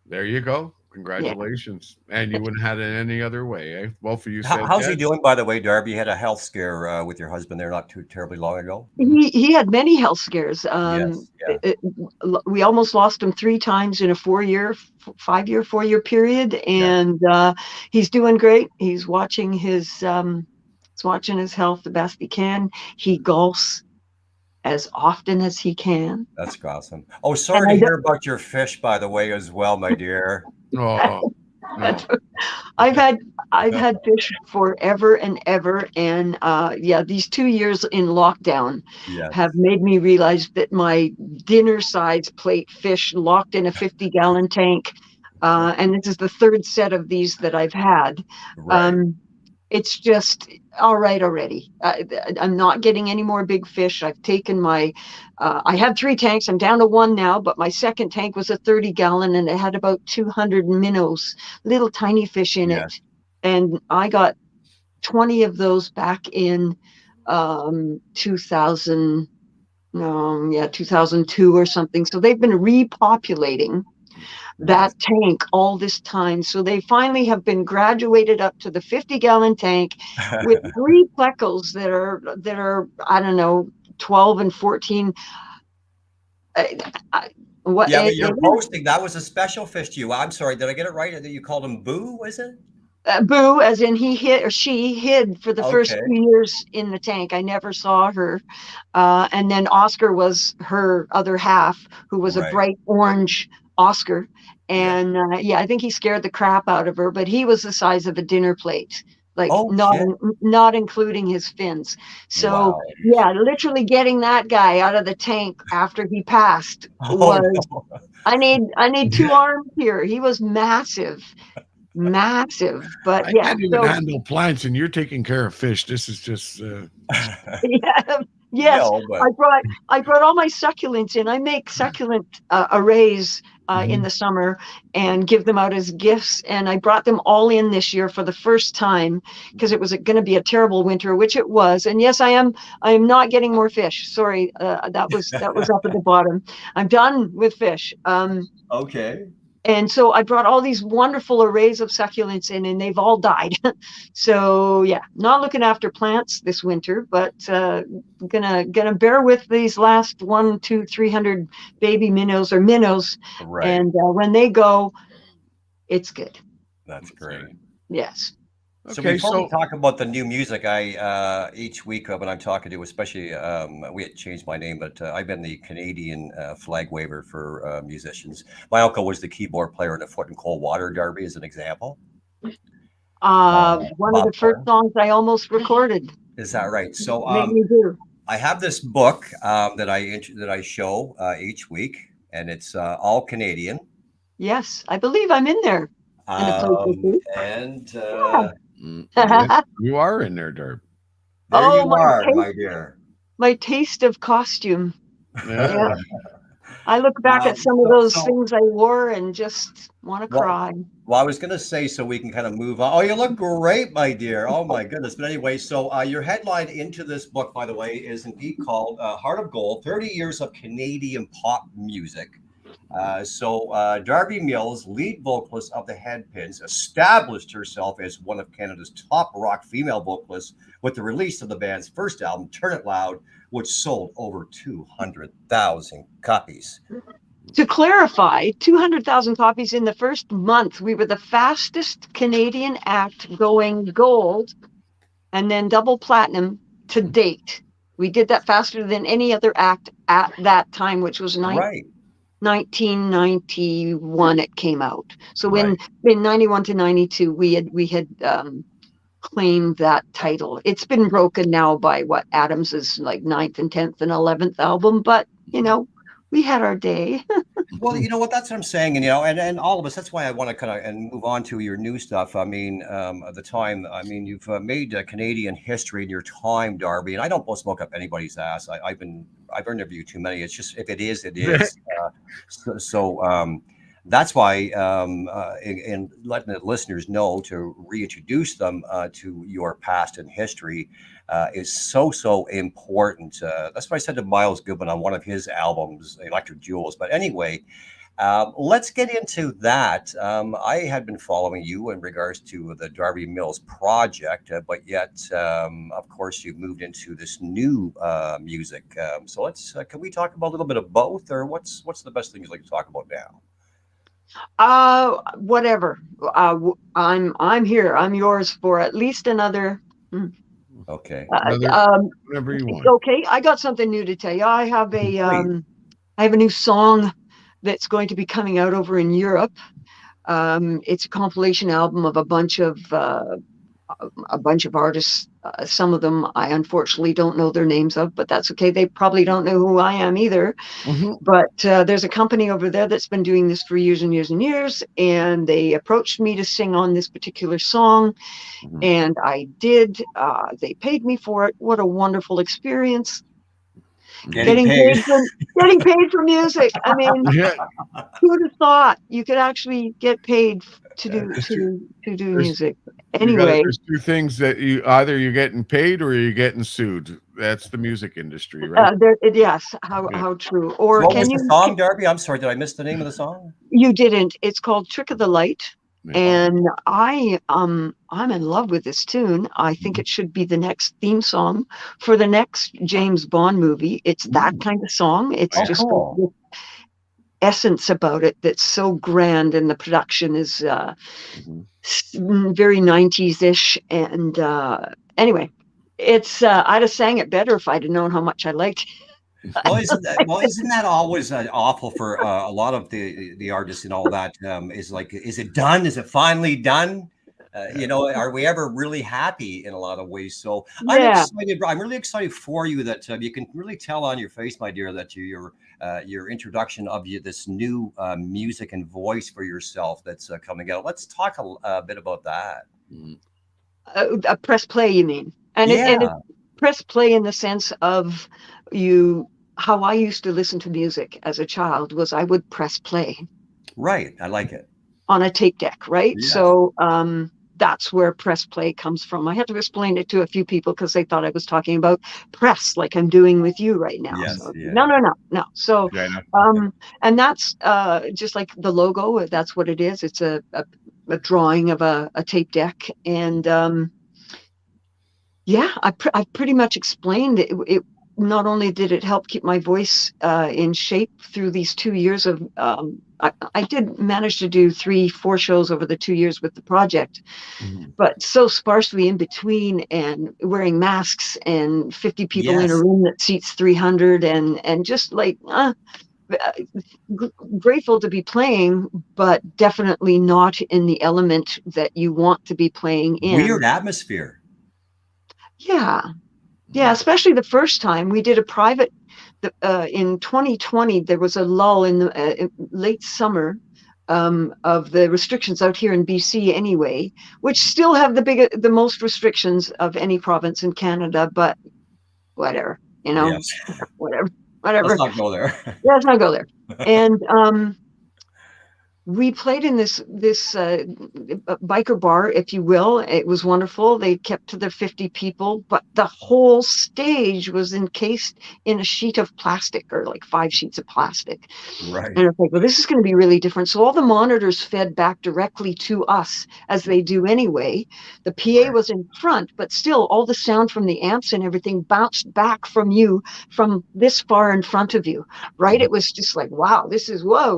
there you go. Yeah. Congratulations. And you wouldn't have had it any other way, eh? Both of you How, said how's he yes. doing, by the way, Darby? You had a health scare with your husband there not too terribly long ago. Mhm. He had many health scares. Yes. Yeah. We almost lost him three times in a 5-year, 4-year period, Yes. and he's doing great. He's watching his health the best he can. He golfs as often as he can, That's awesome. Oh, and sorry to hear about your fish, by the way, as well, my dear. Oh, no. I've had I've had fish forever and ever, and yeah, these 2 years in lockdown have Yes. made me realize that my dinner size plate fish locked in a 50-gallon tank And this is the third set of these that I've had. Right. It's just all right already. I'm not getting any more big fish. I've taken my, I had 3 tanks. I'm down to 1 now, but my second tank was a 30-gallon and it had about 200 minnows, little tiny fish in Yeah. it. And I got 20 of those back in 2000, 2002 or something. So they've been repopulating that tank all this time. So they finally have been graduated up to the 50-gallon tank with 3 plecos that are I don't know, 12 and 14. What Yeah, but you're posting. That was a special fish to you. I'm sorry. Did I get it right? That you called him Boo, was it? Boo, as in he hid or she hid for the first Okay. 2 years in the tank. I never saw her. And then Oscar was her other half, who was a Right. bright orange Oscar. Yeah. And I think he scared the crap out of her, but he was the size of a dinner plate, like Oh, shit. not including his fins. So Wow. yeah, literally getting that guy out of the tank after he passed Oh, was, no. I need 2 arms here. He was massive. But I yeah, can't even so handle plants, and you're taking care of fish. This is just yeah, yes, No, but I brought all my succulents in. I make succulent arrays in Mhm. the summer and give them out as gifts. And I brought them all in this year for the first time because it was going to be a terrible winter, which it was. And yes, I am not getting more fish. Sorry, that was up at the bottom. I'm done with fish. okay. And so I brought all these wonderful arrays of succulents in, and they've all died. So yeah, not looking after plants this winter, but gonna bear with these last 300 baby minnows. Right. And when they go, it's good. That's great. Yes. So Okay, before we so talk about the new music, I each week when I'm talking to, especially we had changed my name, but I've been the Canadian flag waver for musicians. My uncle was the keyboard player in the Foot and Cold Water Darby, as an example. One of Bob the first Thorne. songs I almost recorded. Is that right? So Made me do. I have this book that I show each week, and it's all Canadian. Yes, I believe I'm in there in a place or two. And yes, you are in there, Darb. there Oh, you are, my dear. my taste of costume. Yeah. Yeah. I look back at some of those So, things I wore and just want to cry. well, I was going to say, so we can kind of move on. Oh, you look great, my dear. Oh, my goodness. But anyway, so your headline into this book, by the way, is indeed called Heart of Gold, 30 Years of Canadian Pop Music. Darby Mills, lead vocalist of the Headpins, established herself as one of Canada's top rock female vocalists with the release of the band's first album, Turn It Loud, which sold over 200,000 copies. To clarify, 200,000 copies in the first month. We were the fastest Canadian act going gold and then double platinum to date. We did that faster than any other act at that time, which was Right. 1991 it came out. So Right. in 91 to 92 we had claimed that title. It's been broken now by what Adams's like 9th and 10th and 11th album, but we had our day. Well, you know what? That's what I'm saying, and all of us. That's why I want to kind of and move on to your new stuff. I mean, at the time, I mean, you've made Canadian history in your time, Darby, and I don't blow smoke up anybody's ass. I've interviewed too many. It's just if it is, it is. That's why, and letting the listeners know to reintroduce them to your past and history is so important. That's what I said to Miles Goodman on one of his albums, Electric Jewels. But anyway, let's get into that. I had been following you in regards to the Darby Mills project, but yet, of course, you moved into this new music. So let's can we talk about a little bit of both, or what's the best thing you'd like to talk about now? Whatever. I'm here. I'm yours for at least another. Okay. Whatever you want. Okay, I got something new to tell you. I have a new song that's going to be coming out over in Europe. It's a compilation album of a bunch of a bunch of artists. Some of them I unfortunately don't know their names of, but that's okay. They probably don't know who I am either. Mhm. But there's a company over there that's been doing this for years and years and years, and they approached me to sing on this particular song, Mhm. and I did. They paid me for it. What a wonderful experience! Getting paid. Getting paid for music. I mean, Yeah, who would have thought you could actually get paid to do there's two, to do there's music? you got it. Anyway, There's two things that you're getting paid or you're getting sued. That's the music industry, right? yes, Yeah. how true. Or What was can the you? song, Darby? I'm sorry, did I miss the name of the song? You didn't. It's called Trick of the Light. Yeah. And I'm in love with this tune. I think it should be the next theme song for the next James Bond movie. It's that kind of song. It's Oh, just cool. the essence about it that's so grand, and the production is very 90s-ish. And anyway, it's I'd have sang it better if I'd have known how much I liked it. Well, isn't that always awful for a lot of the artists and all that? Is like, is it done? Is it finally done? Are we ever really happy in a lot of ways? So I'm Yeah. excited. I'm really excited for you that you can really tell on your face, my dear, that your introduction of this new music and voice for yourself that's coming out. Let's talk a bit about that. Press play, you mean? And it's press play in the sense of how I used to listen to music as a child was I would press play. Right. I like it. On a tape deck, right? Yes. So that's where press play comes from. I had to explain it to a few people because they thought I was talking about press like I'm doing with you right now. Yes, So, yeah. No. So, and that's just like the logo. That's what it is. It's a drawing of a tape deck. And I've pretty much explained it. Not only did it help keep my voice in shape through these 2 years of, I did manage to do 3-4 shows over the 2 years with the project, but so sparsely in between, and wearing masks and 50 people in a room that seats 300, and just like grateful to be playing, but definitely not in the element that you want to be playing in. Weird atmosphere. Yeah, especially the first time we did a private. In 2020, there was a lull in the late summer of the restrictions out here in BC anyway, which still have the most restrictions of any province in Canada. But whatever, Yes. whatever. Let's not go there. Yeah, let's not go there. And we played in this biker bar, if you will. It was wonderful. They kept to their 50 people, but the whole stage was encased in a sheet of plastic, or like 5 sheets of plastic. Right. And it's like, well, this is going to be really different. So all the monitors fed back directly to us, as they do anyway. The PA was in front, but still all the sound from the amps and everything bounced back from you from this far in front of you, right? It was just like, wow, this is whoa,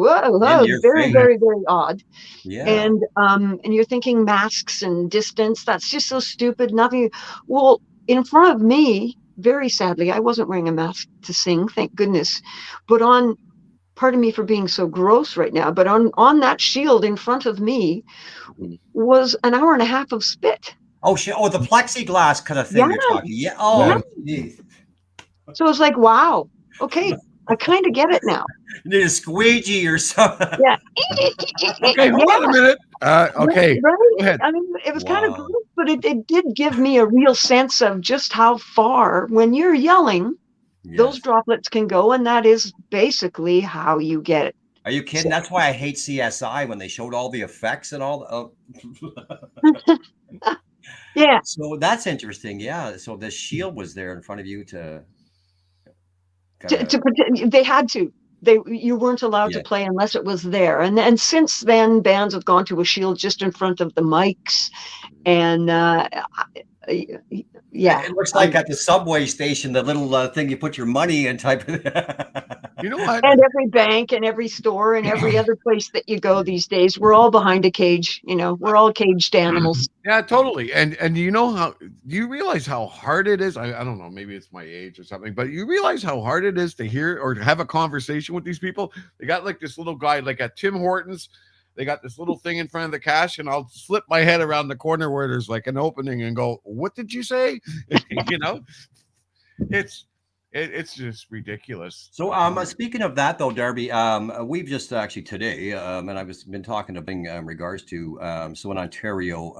very, very, very odd. Yeah. And you're thinking masks and distance, that's just so stupid. Nothing. Well, in front of me, very sadly, I wasn't wearing a mask to sing, thank goodness. But pardon me for being so gross right now, but on that shield in front of me was an hour and a half of spit. Oh shit! Oh, the plexiglass kind of thing you're talking. Yeah. Oh. Yeah. So it's like, wow. Okay, I kind of get it now. You need a squeegee or something. Yeah. Okay, hold on a minute. Okay. Right? Go ahead. I mean, it was kind of gross, but it did give me a real sense of just how far, when you're yelling, those droplets can go, and that is basically how you get it. Are you kidding? That's why I hate CSI, when they showed all the effects and all. Yeah. So that's interesting. Yeah. So the shield was there in front of you to they had to. You weren't allowed to play unless it was there. And since then, bands have gone to a shield just in front of the mics. And it looks like at the subway station, the little thing you put your money in type of. You know what? And every bank and every store and every other place that you go these days, we're all behind a cage. We're all caged animals. Yeah, totally. And do you realize how hard it is? I don't know, maybe it's my age or something, but you realize how hard it is to hear or to have a conversation with these people? They got like this little guy, like at Tim Hortons. they got this little thing in front of the cash, and I'll slip my head around the corner where there's like an opening and go, "What did you say?" You know, it's it's just ridiculous. So, speaking of that, though, Darby, we've just actually today, and I've been talking to Bing in regards to, so in Ontario,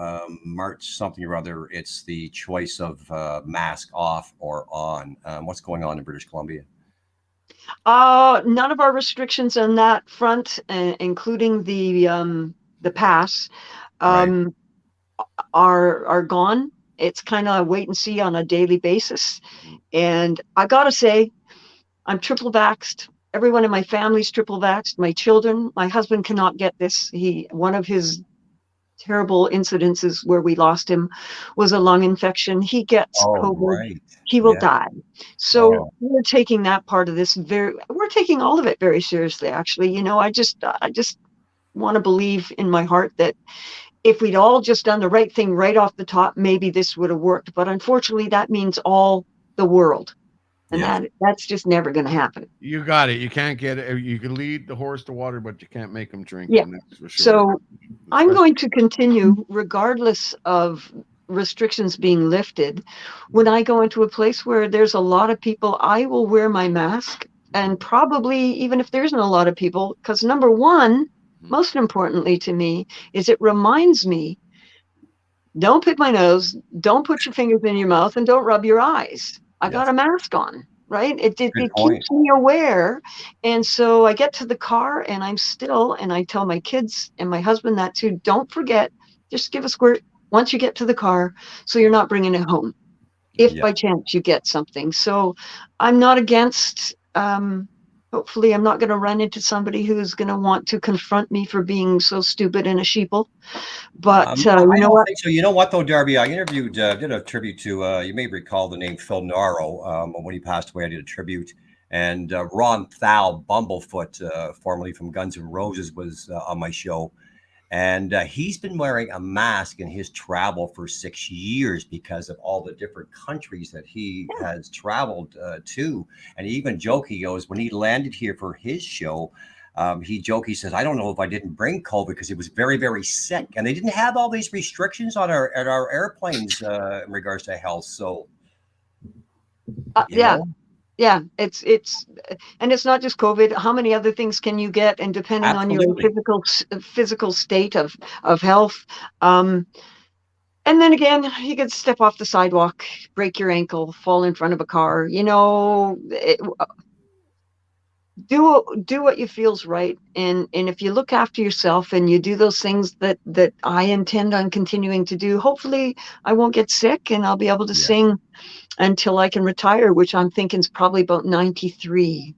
March something or other, it's the choice of mask off or on. What's going on in British Columbia? None of our restrictions on that front, including the pass, Right. are gone. It's kind of wait and see on a daily basis. And I gotta say, I'm triple vaxxed. Everyone in my family's triple vaxxed. My children, my husband cannot get this. One of his terrible incidences where we lost him was a lung infection. He gets Oh, COVID. right. He will Yeah. die. So Oh, we're taking that part of this we're taking all of it very seriously, actually. I just want to believe in my heart that if we'd all just done the right thing right off the top, maybe this would have worked. But unfortunately, that means all the world. And yes. that's just never going to happen. You got it. You can't get it. You can lead the horse to water, but you can't make him drink. Yeah. And that's for sure. So I'm going to continue, regardless of restrictions being lifted. When I go into a place where there's a lot of people, I will wear my mask. And probably even if there isn't a lot of people, because number one, most importantly to me, is it reminds me, don't pick my nose, don't put your fingers in your mouth, and don't rub your eyes. I got Yes. a mask on, right? It Good point. keeps me aware. And so I get to the car and I'm still, and I tell my kids and my husband that too, don't forget, just give a squirt once you get to the car so you're not bringing it home if Yeah. by chance you get something. So I'm not against, hopefully I'm not going to run into somebody who's going to want to confront me for being so stupid and a sheeple. But I you know don't what? think so. You know what, though, Darby? I interviewed, did a tribute to, you may recall the name Phil Naro. When he passed away, I did a tribute. And Ron Thal, Bumblefoot, formerly from Guns N' Roses, was on my show. And he's been wearing a mask in his travel for 6 years because of all the different countries that he has traveled to. And he even joked, he goes, when he landed here for his show, he says, I don't know if I didn't bring COVID because he was very, very sick. And they didn't have all these restrictions on our airplanes in regards to health. So, Yeah. Yeah, it's and it's not just COVID. How many other things can you get? And depending on your absolutely. physical state of health, and then again, you could step off the sidewalk, break your ankle, fall in front of a car. Do what you feels right, and if you look after yourself and you do those things that I intend on continuing to do, hopefully I won't get sick and I'll be able to Yeah. sing until I can retire, which I'm thinking is probably about 93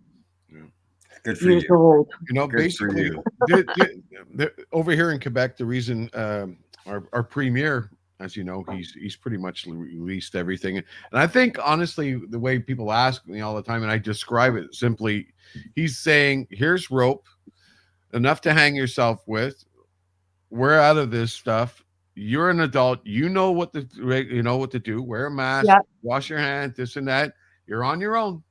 Good for years you. old. Good for Basically, you. over here in Quebec, the reason our premier, as you know, he's pretty much released everything. And I think, honestly, the way people ask me all the time, and I describe it simply, he's saying, here's rope, enough to hang yourself with. We're out of this stuff. You're an adult. You know what to do. Wear a mask, Yeah. wash your hands, this and that. You're on your own.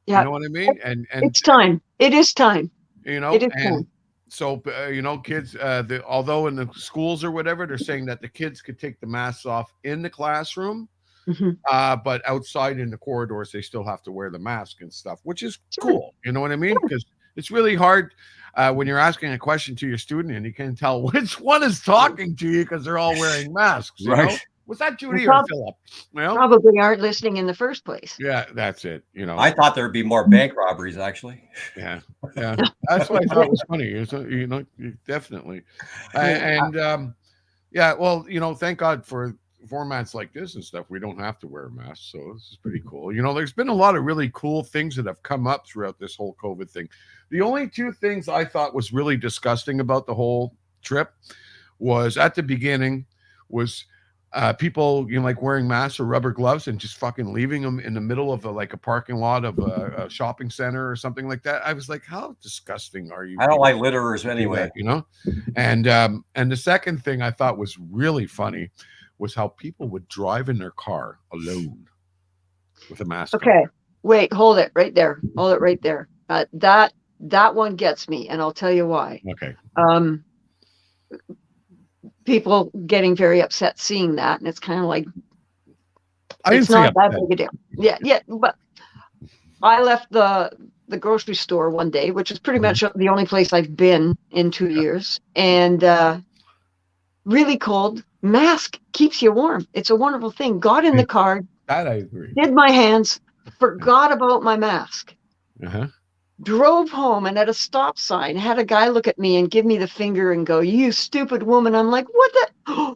Yeah. You know what I mean? And It's time. It is time. It is and time. so kids, although in the schools or whatever, they're saying that the kids could take the masks off in the classroom, Mhm. but outside in the corridors, they still have to wear the mask and stuff, which is Sure. cool. You know what I mean? Because it's really hard when you're asking a question to your student and you can't tell which one is talking to you because they're all wearing masks. You know? Right. Was that Judy Prob- or Philip? Well, Probably aren't listening in the first place. yeah, that's it. I thought there'd be more bank robberies, actually. Yeah, that's what I thought was funny. Definitely, and yeah. Well, thank God for formats like this and stuff. We don't have to wear a mask, so this is pretty cool. There's been a lot of really cool things that have come up throughout this whole COVID thing. The only two things I thought was really disgusting about the whole trip was at the beginning was people like wearing masks or rubber gloves and just fucking leaving them in the middle of a parking lot of a shopping center or something like that. I was like, how disgusting are you? I don't like litterers anyway. And the second thing I thought was really funny was how people would drive in their car alone with a mask on. Okay, wait, hold it right there. Hold it right there. That one gets me, and I'll tell you why. Okay. people getting very upset seeing that, and it's kind of like I didn't it's say not that upset. big a deal. Yeah, but I left the grocery store one day, which is pretty much the only place I've been in 2 years, and really cold. Mask keeps you warm. It's a wonderful thing. Got in the car, That I agree. did my hands, forgot about my mask. Uh-huh. Drove home, and at a stop sign had a guy look at me and give me the finger and go, "You stupid woman." I'm like, what the?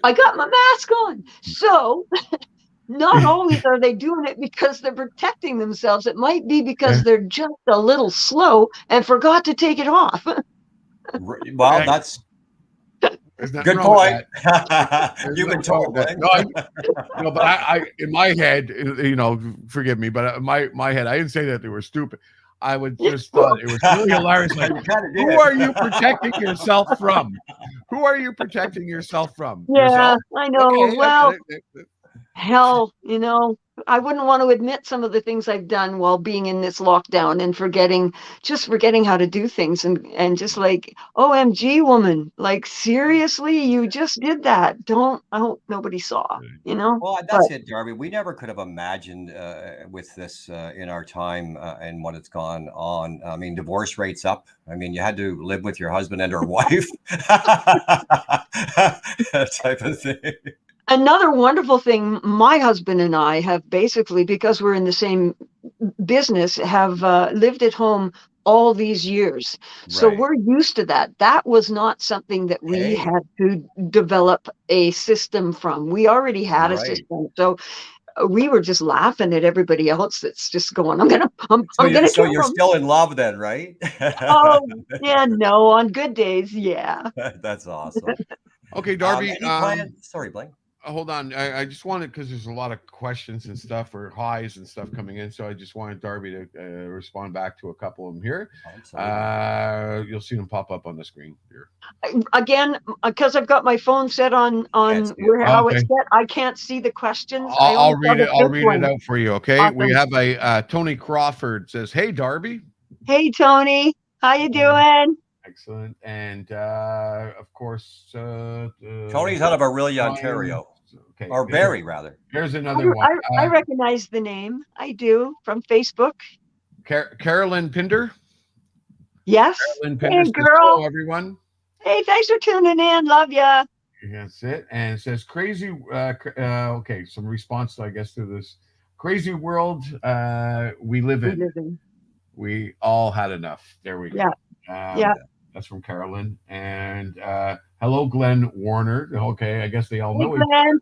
I got my mask on. So not always are they doing it because they're protecting themselves. It might be because they're just a little slow and forgot to take it off. Well, that's good point. You've been told, Bling. No, but I in my head, forgive me, but my head, I didn't say that they were stupid. I would just thought it was really hilarious. Like, who are you protecting yourself from? Who are you protecting yourself from? Yeah, Yourself? I know. Okay, Well, hell, I wouldn't want to admit some of the things I've done while being in this lockdown and forgetting how to do things, and just like, OMG, woman, like, seriously, you just did that. I hope nobody saw, Well, that's it, Darby. We never could have imagined with this in our time and what it's gone on. I mean, divorce rates up. I mean, you had to live with your husband and or wife. That type of thing. Another wonderful thing, my husband and I have basically, because we're in the same business, have lived at home all these years. So Right. we're used to that. That was not something that we had to develop a system from. We already had a system. So we were just laughing at everybody else that's just going, I'm gonna So kill you're them. still in love then, right? Oh, yeah, no, on good days, yeah. That's awesome. Okay, Darby. Any plan? Sorry, Bling. Hold on. I just wanted, because there's a lot of questions and stuff, or highs and stuff coming in. So I just wanted Darby to respond back to a couple of them here. You'll see them pop up on the screen here. Again, because I've got my phone set on how it's set, I can't see the questions. I'll read it. I'll read it out for you. Okay. Awesome. We have a Tony Crawford says, "Hey, Darby." Hey, Tony. How you doing? Excellent. And of course, Tony's out of Orillia, Ontario. Okay. Or Barrie, rather. Here's another one. I recognize the name. I do, from Facebook. Carolyn Pinder. Yes. Carolyn Pinder hey, girl. Hello, everyone. Hey, thanks for tuning in. Love ya. That's it. And it says crazy. Okay, some response, I guess, to this crazy world we live in. We all had enough. There we go. Yeah. That's from Carolyn. And hello, Glenn Warner. Okay, I guess they all know Glenn.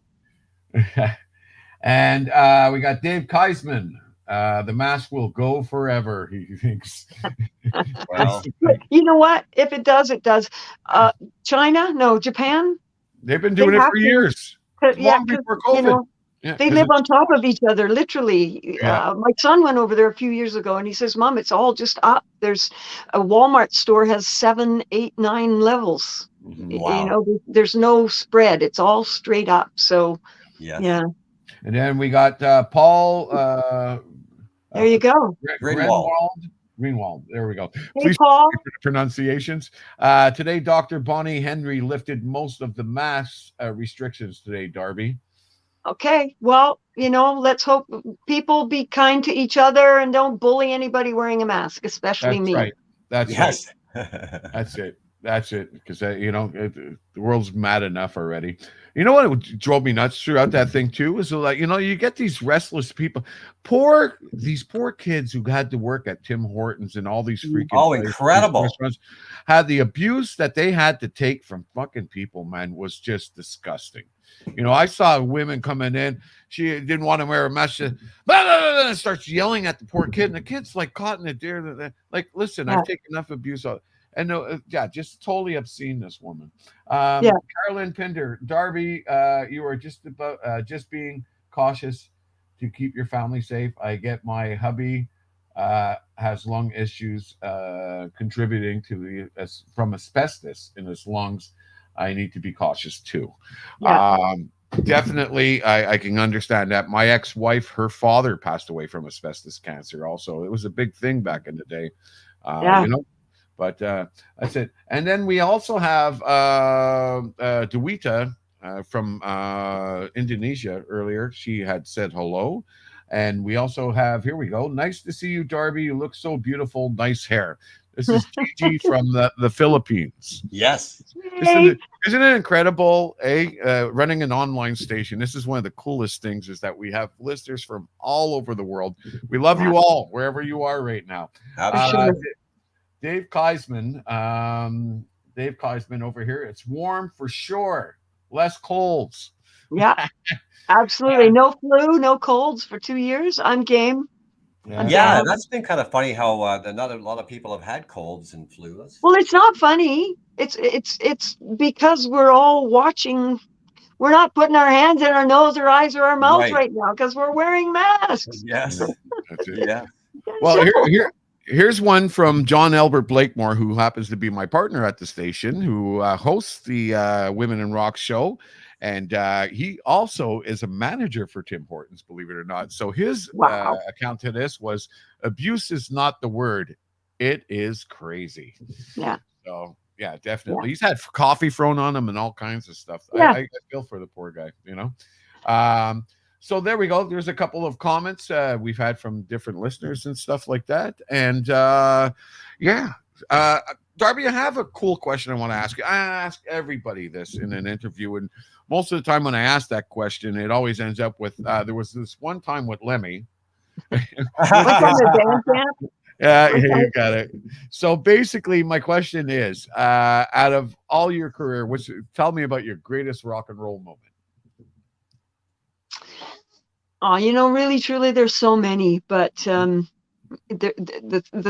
And we got Dave Keisman. The mask will go forever, he thinks. Well, you know what? If it does, it does. Japan. They've been doing it for years. Long before COVID. They live on top of each other, literally. My son went over there a few years ago, and he says, "Mom, it's all just up. There's a Walmart store has 7, 8, 9 levels. Wow. There's no spread. It's all straight up." So, yeah. And then we got Paul. There you go. Greenwald. There we go. Hey, please Paul. for the pronunciations. Today, Dr. Bonnie Henry lifted most of the mask restrictions today, Darby. Okay, well, let's hope people be kind to each other and don't bully anybody wearing a mask, especially me. Right. That's right. That's it. Because, the world's mad enough already. You know what drove me nuts throughout that thing, too? Is like, you get these restless people. These poor kids who had to work at Tim Hortons and all these freaking incredible restaurants had the abuse that they had to take from fucking people, man, was just disgusting. I saw women coming in. She didn't want to wear a mask. She starts yelling at the poor kid, and the kid's like caught in a deer. Like, listen, I've taken enough abuse. And just totally obscene, this woman. Carolyn Pinder, Darby, you are just being cautious to keep your family safe. I get my hubby has lung issues contributing to from asbestos in his lungs. I need to be cautious too. Definitely, I can understand that. My ex-wife, her father passed away from asbestos cancer also. It was a big thing back in the day. But that's it. And then we also have Dewita from Indonesia earlier. She had said hello. And we also have, here we go. Nice to see you, Darby. You look so beautiful. Nice hair. This is Gigi from the Philippines. Yes. Isn't it incredible, running an online station? This is one of the coolest things, is that we have listeners from all over the world. We love you all, wherever you are right now. Dave Keisman, over here. It's warm for sure. Less colds. Yeah, absolutely. No flu, no colds for 2 years. I'm game. Yeah, that's been kind of funny how not a lot of people have had colds and flu. Well, it's not funny. It's because we're all watching. We're not putting our hands in our nose or eyes or our mouths right now because we're wearing masks. Yes. That's it. Yeah. Well, here's one from John Albert Blakemore, who happens to be my partner at the station, who hosts the Women in Rock show. And he also is a manager for Tim Hortons, believe it or not. So his account to this was, abuse is not the word. It is crazy. Yeah. So, yeah, definitely. Yeah. He's had coffee thrown on him and all kinds of stuff. Yeah. I feel for the poor guy, you know. So there we go. There's a couple of comments we've had from different listeners and stuff like that. And Darby, I have a cool question I want to ask you. I ask everybody this in an interview, and most of the time when I ask that question, it always ends up with, there was this one time with Lemmy. Yeah, you got it. So basically, my question is, out of all your career, tell me about your greatest rock and roll moment. Oh, really, truly, there's so many, but the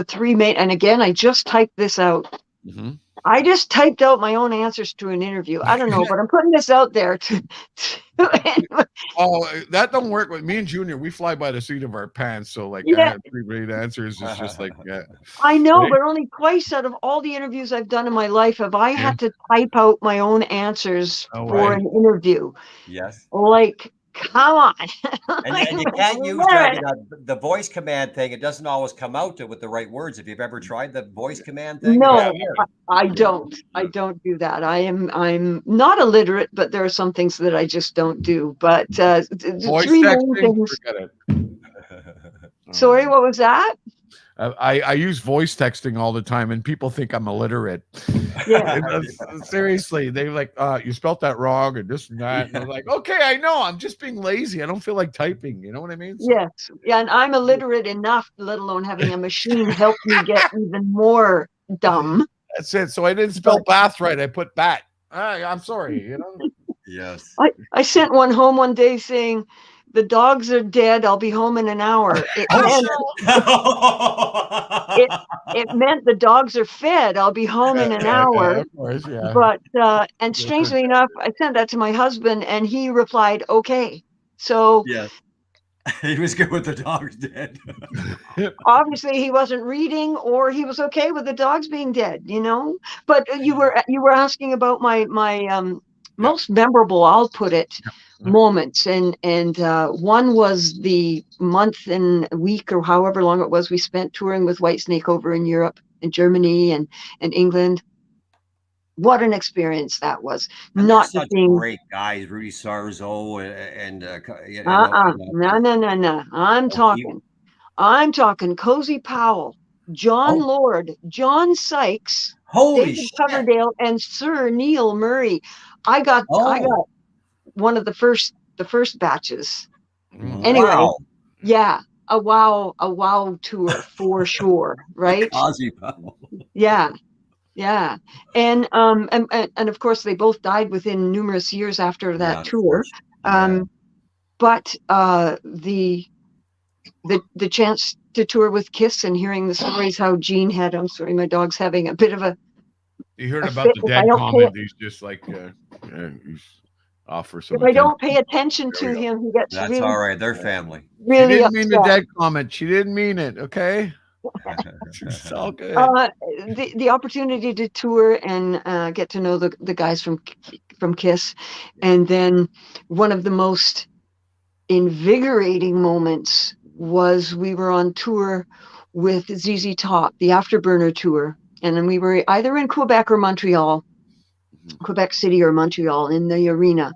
three main, and again, I just typed this out. Mm-hmm. I just typed out my own answers to an interview. I don't know, but I'm putting this out there to Oh, that don't work with me and Junior. We fly by the seat of our pants. So like, three answers is just like, I know, but only twice out of all the interviews I've done in my life have I had to type out my own answers for an interview. Yes. Like, come on. And you can't use the voice command thing. It doesn't always come out with the right words. If you've ever tried the voice command thing. No, I don't. I don't do that. I'm not illiterate, but there are some things that I just don't do. But voice texting, forget it. Sorry, what was that? I use voice texting all the time, and people think I'm illiterate. Yeah. Seriously, they're like, you spelt that wrong, and this and that. And I'm like, okay, I know. I'm just being lazy. I don't feel like typing. You know what I mean? So, yes. Yeah, and I'm illiterate enough, let alone having a machine help me get even more dumb. That's it. So I didn't spell bath right. I put bat. I'm sorry. Yes. I sent one home one day saying, "The dogs are dead. I'll be home in an hour." It meant the dogs are fed. I'll be home in an hour. Of course, yeah. But and strangely enough, I sent that to my husband, and he replied, "Okay." So yes, he was good with the dogs dead. Obviously, he wasn't reading, or he was okay with the dogs being dead. But you were asking about my most memorable, I'll put it, moments, and one was the month and week or however long it was we spent touring with Whitesnake over in Europe and Germany and England. What an experience that was! And not such great guys, Rudy Sarzo and no. I'm talking Cozy Powell, John Lord, John Sykes, David Coverdale, and Sir Neil Murray. I got one of the first batches. Anyway, yeah, a wow tour for sure, right? Cozy Powell. Yeah. And of course they both died within numerous years after that tour. But the chance to tour with Kiss and hearing the stories how Gene had, I'm sorry, my dog's having a bit of a. You heard about the dead comment. He's just like he's off for some. If I don't pay attention to him, he gets. That's all right. They're family. Really, she didn't mean the dead comment. She didn't mean it. Okay. It's all good. The opportunity to tour and get to know the guys from Kiss, and then one of the most invigorating moments was we were on tour with ZZ Top, the Afterburner tour, And then we were either in Quebec or Montreal, Quebec City or Montreal, in the arena.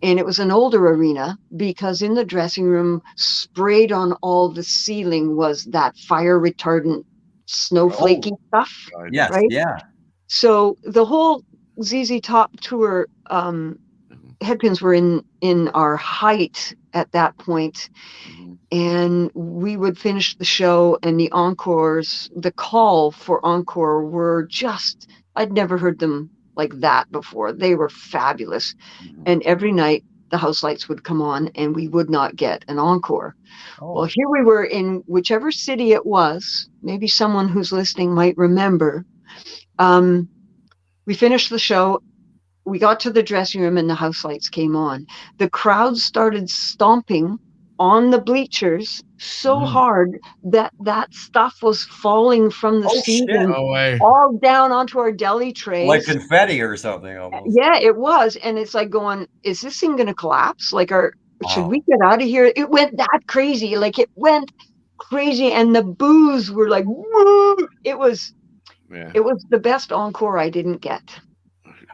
And it was an older arena because in the dressing room, sprayed on all the ceiling was that fire retardant snowflakey stuff. Yes, right? yeah. So the whole ZZ Top tour, Headpins were in our height at that point. And we would finish the show, and the encores, the call for encore were just, I'd never heard them like that before. They were fabulous. And every night the house lights would come on and we would not get an encore. Well, here we were in whichever city it was. Maybe someone who's listening might remember. We finished the show. We got to the dressing room and the house lights came on. The crowd started stomping on the bleachers so hard that stuff was falling from the ceiling all down onto our deli trays. Like confetti or something almost. Yeah, it was. And it's like going, is this thing going to collapse? Like, should we get out of here? It went that crazy. Like, it went crazy. And the boos were like, woo! It was the best encore I didn't get.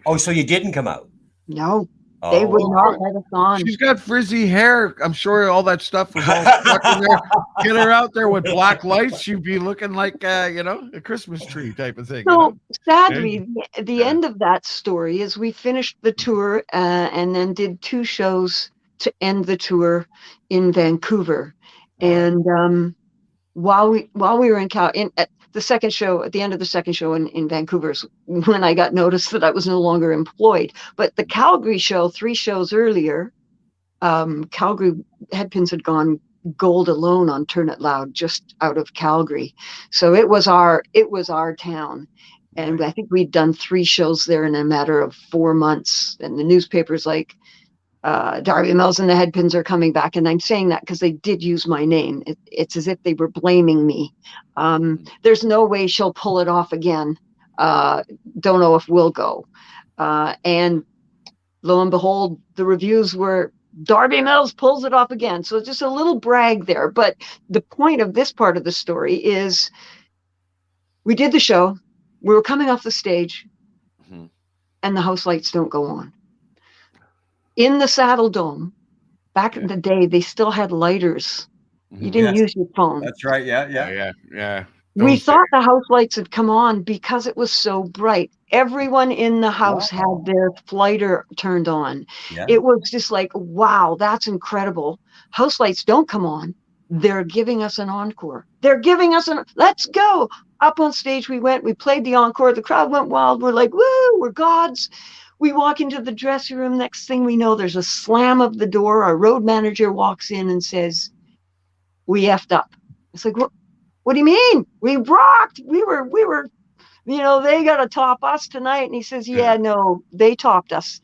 Oh, so you didn't come out? No. They would not let us on. She's got frizzy hair. I'm sure all that stuff was all stuck in there. Get her out there with black lights. She'd be looking like, a Christmas tree type of thing. So sadly, the end of that story is we finished the tour and then did 2 shows to end the tour in Vancouver. And while we were at the second show, at the end of the second show in Vancouver, when I got noticed that I was no longer employed. But the Calgary show, 3 shows earlier, Calgary Headpins had gone gold alone on Turn It Loud, just out of Calgary. So it was our town. And I think we'd done 3 shows there in a matter of 4 months. And the newspaper's like, Darby Mills and the Headpins are coming back. And I'm saying that because they did use my name. It's as if they were blaming me. There's no way she'll pull it off again. Don't know if we'll go. And lo and behold, the reviews were Darby Mills pulls it off again. So just a little brag there. But the point of this part of the story is we did the show. We were coming off the stage and the house lights don't go on. In the Saddle Dome, back in the day, they still had lighters. You didn't use your phone. That's right. Yeah. We thought the house lights had come on because it was so bright. Everyone in the house had their flighter turned on. Yeah. It was just like, wow, that's incredible. House lights don't come on. They're giving us an encore. Let's go. Up on stage we went. We played the encore. The crowd went wild. We're like, woo, we're gods. We walk into the dressing room. Next thing we know, there's a slam of the door. Our road manager walks in and says, we effed up. It's like, what do you mean? We rocked. We were, they got to top us tonight. And he says, no, they topped us.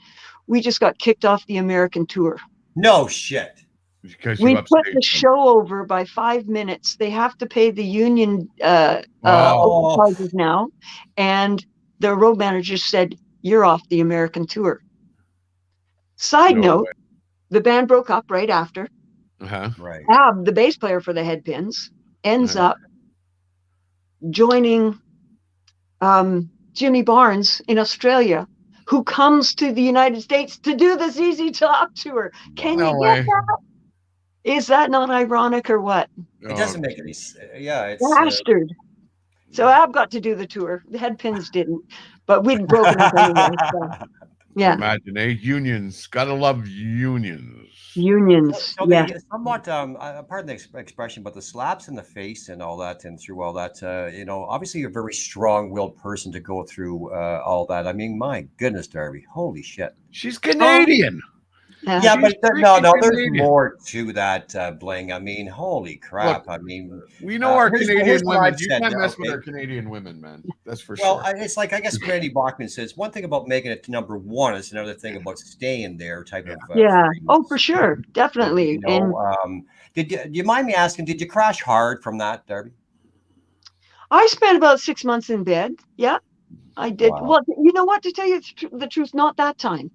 We just got kicked off the American tour. No shit. Because we put the show over by 5 minutes. They have to pay the union charges now. And the road manager said, you're off the American tour. Side note, the band broke up right after. Right. Ab, the bass player for the Headpins, ends up joining Jimmy Barnes in Australia, who comes to the United States to do the ZZ Top tour. Can you get that? Is that not ironic or what? It doesn't make any sense. Yeah, it's bastard. So Ab got to do the tour. The Headpins didn't, but we'd broken up anyway. So, yeah. Imagine, unions. Gotta love unions. Unions. So yeah. Somewhat, pardon the expression, but the slaps in the face and all that, and through all that, obviously you're a very strong-willed person to go through all that. I mean, my goodness, Darby, holy shit. She's Canadian. Yeah, but no, there's more to that, Bling. I mean, holy crap. Look, I mean, we know our Canadian women. You can't mess with our Canadian women, man. That's for sure. Well, it's like, I guess Randy Bachman says, one thing about making it to number 1 is another thing about staying there type of. Oh, for sure. Definitely. Do you mind me asking, did you crash hard from that, Darby? I spent about 6 months in bed. Yeah. I did. Wow. Well, you know what, to tell you the truth, not that time,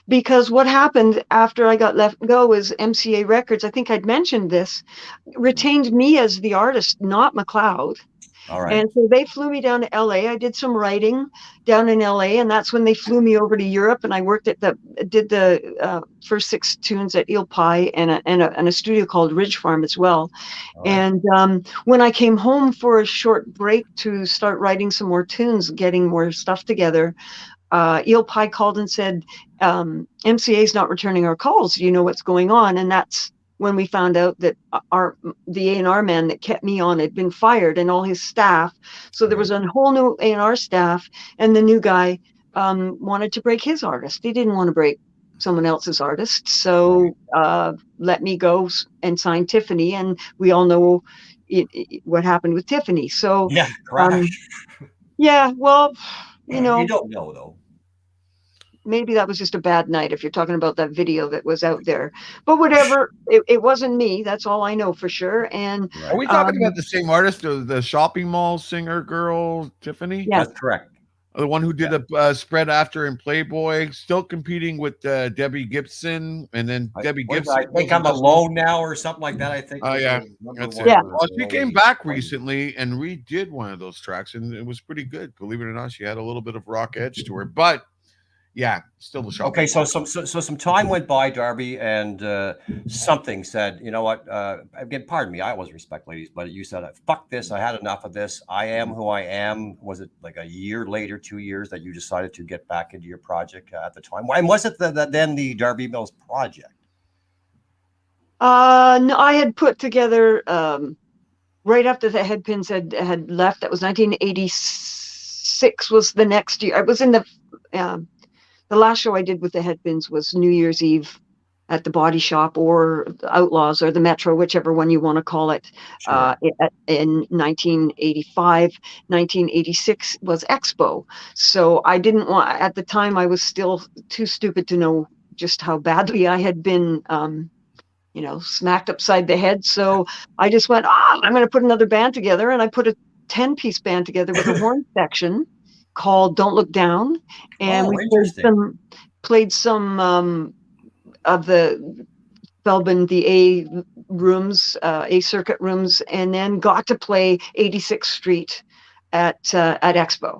because what happened after I got let go is MCA Records, I think I'd mentioned this, retained me as the artist, not McLeod. All right. And so they flew me down to LA. I did some writing down in LA, and that's when they flew me over to Europe. And I did the first 6 tunes at Eel Pie and a studio called Ridge Farm as well. All right. And when I came home for a short break to start writing some more tunes, getting more stuff together, Eel Pie called and said, MCA is not returning our calls. Do you know what's going on? And that's when we found out that the A&R man that kept me on had been fired, and all his staff. So there was a whole new A&R staff, and the new guy wanted to break his artist. He didn't want to break someone else's artist. So let me go and sign Tiffany. And we all know what happened with Tiffany. So yeah, crash. Yeah, well, you know, you don't know though. Maybe that was just a bad night if you're talking about that video that was out there. But whatever, it wasn't me. That's all I know for sure. And Are we talking about the same artist, the shopping mall singer girl, Tiffany? Yeah. That's correct. The one who did a spread after in Playboy, still competing with Debbie Gibson, and then Debbie Gibson. I think I'm alone now, or something like that. I think. Oh yeah, that's it. Yeah. Well, she came back recently and redid one of those tracks, and it was pretty good. Believe it or not, she had a little bit of rock edge to her, but yeah, still the show. Okay, so some time went by, Darby, and something said, you know what? Again, pardon me, I always respect ladies, but you said, "Fuck this! I had enough of this. I am who I am." Was it like a year later, 2 years, that you decided to get back into your project at the time? And was it then the Darby Mills project? No, I had put together right after the Headpins had left. That was 1986. Was the next year. I was in the last show I did with the Headpins was New Year's Eve at the Body Shop or the Outlaws or the Metro, whichever one you want to call it. Sure. In 1985, 1986 was Expo. So I didn't want, at the time I was still too stupid to know just how badly I had been, smacked upside the head. So I just went, I'm going to put another band together. And I put a 10-piece band together with a horn section called Don't Look Down. And we played some of the Felbin, the A rooms, A circuit rooms, and then got to play 86th Street at Expo.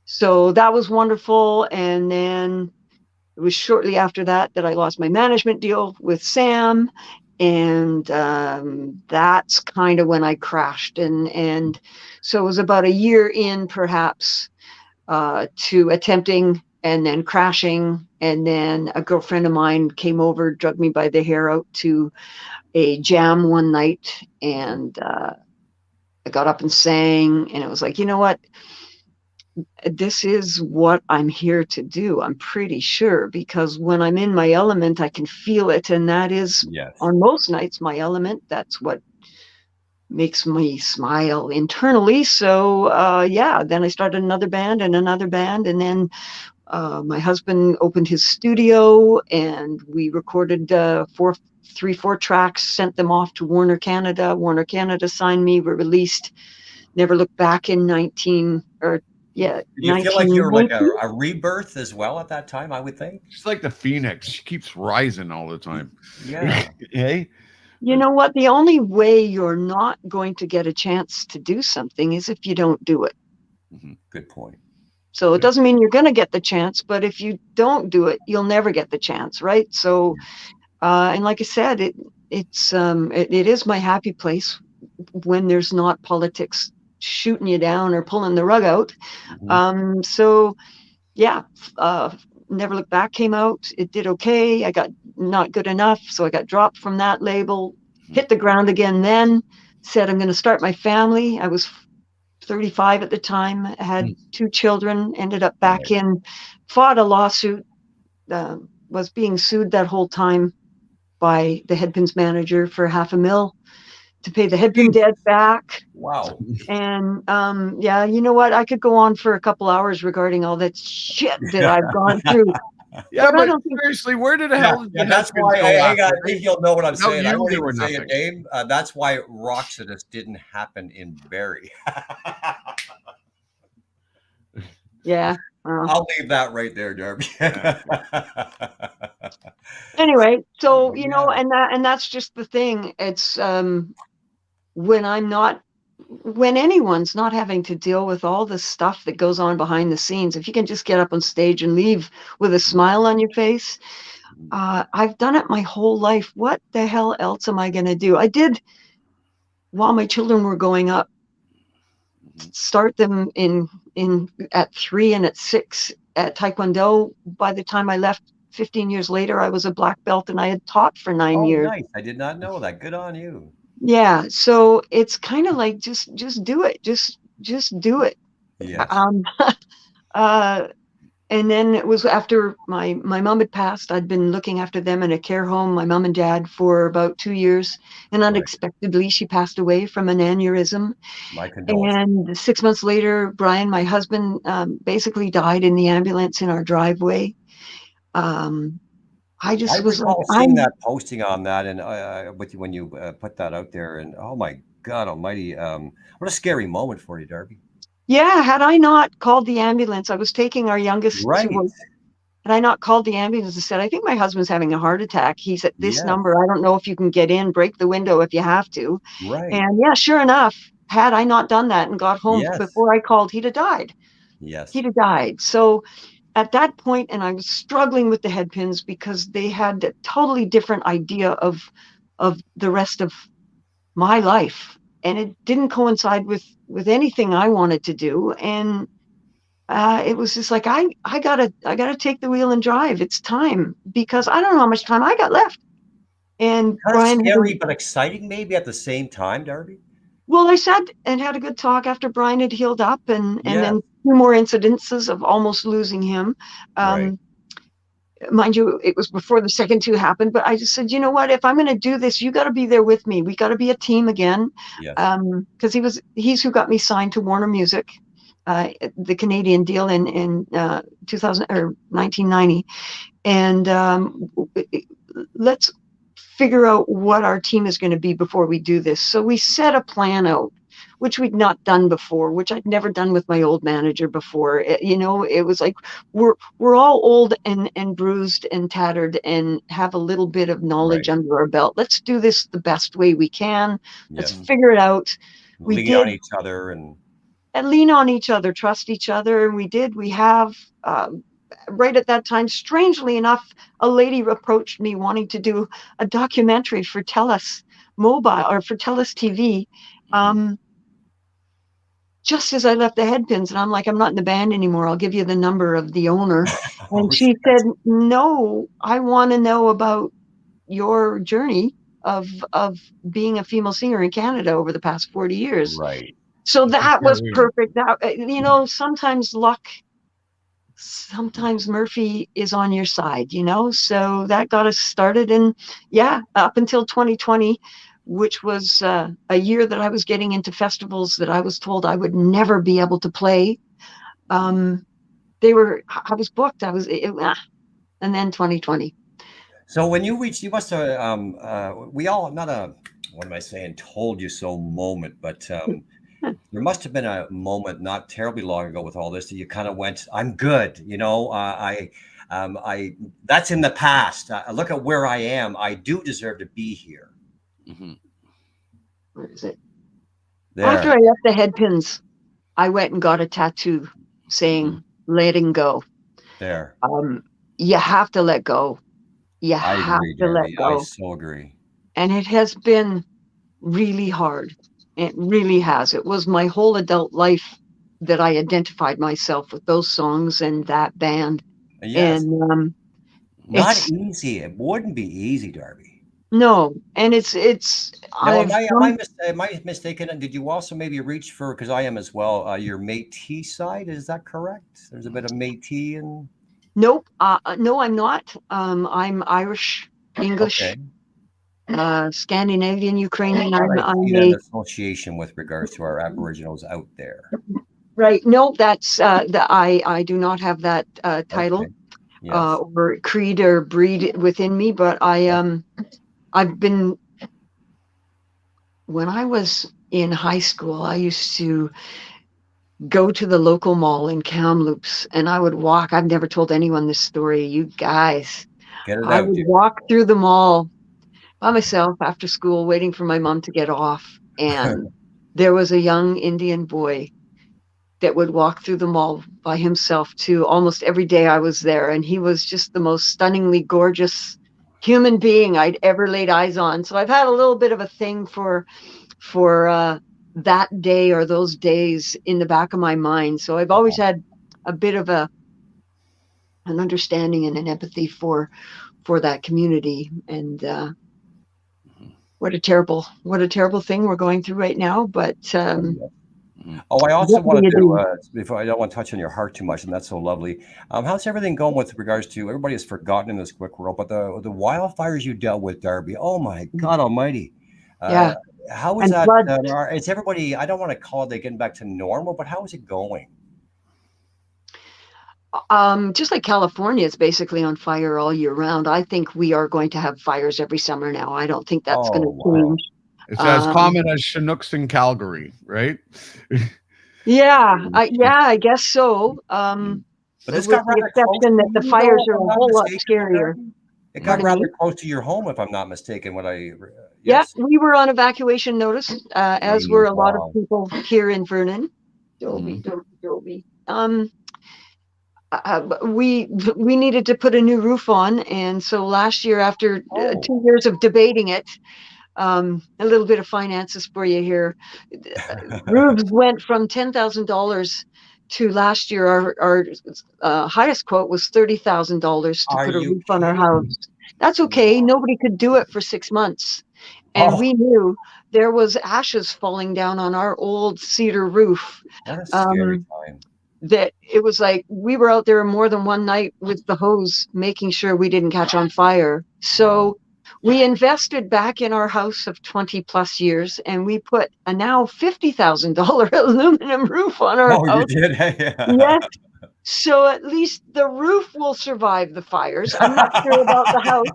So that was wonderful. And then it was shortly after that I lost my management deal with Sam. And that's kind of when I crashed. And so it was about a year in, perhaps, to attempting and then crashing. And then a girlfriend of mine came over, drugged me by the hair out to a jam one night. And I got up and sang. And it was like, you know what? This is what I'm here to do. I'm pretty sure, because when I'm in my element, I can feel it. And that is on most nights, my element. That's what makes me smile internally. So, then I started another band. And then my husband opened his studio and we recorded 4 tracks, sent them off to Warner Canada. Warner Canada signed me. We released Never Look Back in Did you feel like you were like a rebirth as well at that time, I would think? She's like the phoenix. She keeps rising all the time. Yeah. Hey? You know what? The only way you're not going to get a chance to do something is if you don't do it. Mm-hmm. Good point. So it doesn't mean you're going to get the chance, but if you don't do it, you'll never get the chance, right? So, and like I said, it is my happy place when there's not politics shooting you down or pulling the rug out. Mm-hmm. Never Look Back came out. It did okay. I got Not Good Enough, so I got dropped from that label. Hit the ground again then. Said I'm going to start my family. I was 35 at the time. I had 2 children. Ended up back in. Fought a lawsuit. Was being sued that whole time by the Headpins manager for $500,000 to pay the Headpin debt back. Wow. And you know what? I could go on for a couple hours regarding all that shit that I've gone through. Yeah, but seriously, where did the hell? Yeah, that's why I think you'll know what I'm saying. I won't even say a name. That's why Roxodus didn't happen in Barrie. Yeah. I'll leave that right there, Darby. Anyway, so and that's just the thing. It's when I'm not when anyone's not having to deal with all the stuff that goes on behind the scenes, if you can just get up on stage and leave with a smile on your face, I've done it my whole life. What the hell else am I going to do? I did, while my children were growing up, start them in at 3 and at 6 at Taekwondo. By the time I left 15 years later, I was a black belt and I had taught for 9 Oh, years. nice. I did not know that. Good on you. Yeah, so it's kind of like just do it. Just do it. Yes. And then it was after my mom had passed. I'd been looking after them in a care home, my mom and dad, for about 2 years, and unexpectedly she passed away from an aneurysm. My condolences. And 6 months later, Brian, my husband, basically died in the ambulance in our driveway. I just was like, recall seeing that posting on that, and with you when you put that out there, and oh my God Almighty, what a scary moment for you, Darby. yeah, had I not called the ambulance, I was taking our youngest to work. Had I not called the ambulance and said, I think my husband's having a heart attack. He's at this Yes. number. I don't know if you can get in, break the window if you have to. Right. And yeah, sure enough, had I not done that and got home Yes. before I called, he'd have died. Yes. He'd have died. So at that point, and I was struggling with the head pins because they had a totally different idea of the rest of my life. And it didn't coincide with anything I wanted to do. And it was just like, I gotta take the wheel and drive. It's time, because I don't know how much time I got left. And Kind of Brian, scary but exciting, maybe at the same time, Darby. well, I sat and had a good talk after Brian had healed up, and Yes. then 2 more incidences of almost losing him. Right. Mind you, it was before the second 2 happened, but I just said, you know what, if I'm going to do this, you got to be there with me. We got to be a team again. Yes. Because he's who got me signed to Warner Music, the Canadian deal in 2000 or 1990. And let's figure out what our team is going to be before we do this. So we set a plan out, which we'd not done before, which I'd never done with my old manager before. It was like, we're all old and bruised and tattered and have a little bit of knowledge under our belt. Let's do this the best way we can. Let's figure it out. We Lean did on each other and lean on each other, trust each other. And we did. We have, right at that time, strangely enough, a lady approached me wanting to do a documentary for TELUS Mobile or for TELUS TV. Just as I left the Headpins, and I'm like, I'm not in the band anymore. I'll give you the number of the owner. And she said, no, I want to know about your journey of being a female singer in Canada over the past 40 years. Right. So that was perfect. That, sometimes Murphy is on your side, so that got us started. And yeah, up until 2020, which was a year that I was getting into festivals that I was told I would never be able to play. I was booked. And then 2020. So when you reached, you must have, we all, not a, what am I saying, told you so moment, but there must have been a moment not terribly long ago with all this that you kind of went, I'm good. That's in the past. Look at where I am. I do deserve to be here. Where is it? There. After I left the Headpins, I went and got a tattoo saying, letting go. There. You have to let go. You have to let go. I so agree. And it has been really hard. It really has. It was my whole adult life that I identified myself with those songs and that band. Yes. And not easy. It wouldn't be easy, Darby. No, and it's. No, am I mistaken? And did you also maybe reach for, because I am as well, your Métis side? Is that correct? There's a bit of Métis in. Nope. No, I'm not. I'm Irish, English, Scandinavian, Ukrainian. I'm an association with regards to our Aboriginals out there. Right. No, that's I do not have that title. Okay. Yes. Or creed or breed within me, but I've been, when I was in high school, I used to go to the local mall in Kamloops, and I would walk. I've never told anyone this story, you guys. I would walk through the mall by myself after school, waiting for my mom to get off. And there was a young Indian boy that would walk through the mall by himself too. Almost every day I was there, and he was just the most stunningly gorgeous human being I'd ever laid eyes on. So I've had a little bit of a thing for that day or those days in the back of my mind. So I've always had a bit of an understanding and an empathy for that community. And what a terrible thing we're going through right now. But I also what do wanted you to, do? before I don't want to touch on your heart too much, and that's so lovely. How's everything going with regards to everybody has forgotten in this quick world, but the wildfires you dealt with, Darby? Oh my God Almighty! Yeah, How is and that? floods. It's everybody. I don't want to call it getting back to normal, but how is it going? Just like California is basically on fire all year round. I think we are going to have fires every summer now. I don't think that's going Oh to wow! change. It's as Um, common as Chinooks in Calgary, right? yeah, I guess so. But this With got the rather close exception to that the you, though, fires if are I'm a not whole lot mistaken, though, scarier. Darby. It got Pardon me? rather close to your home, if I'm not mistaken. Yeah, Yes. we were on evacuation notice, as were a lot of Wow. people here in Vernon. Mhm. Dobie. We needed to put a new roof on, and so last year, after Oh. 2 years of debating it, a little bit of finances for you here. Roofs went from $10,000 to last year. Our highest quote was $30,000 to Are put a you roof on our kidding? house. That's okay. Nobody could do it for 6 months. And Oh, we knew there was ashes falling down on our old cedar roof. what a scary Um, time. that it was like we were out there more than one night with the hose, making sure we didn't catch on fire. Wow. So we invested back in our house of 20 plus years, and we put a now $50,000 aluminum roof on our Oh, you house. did? Yes. So at least the roof will survive the fires. I'm not sure about the house,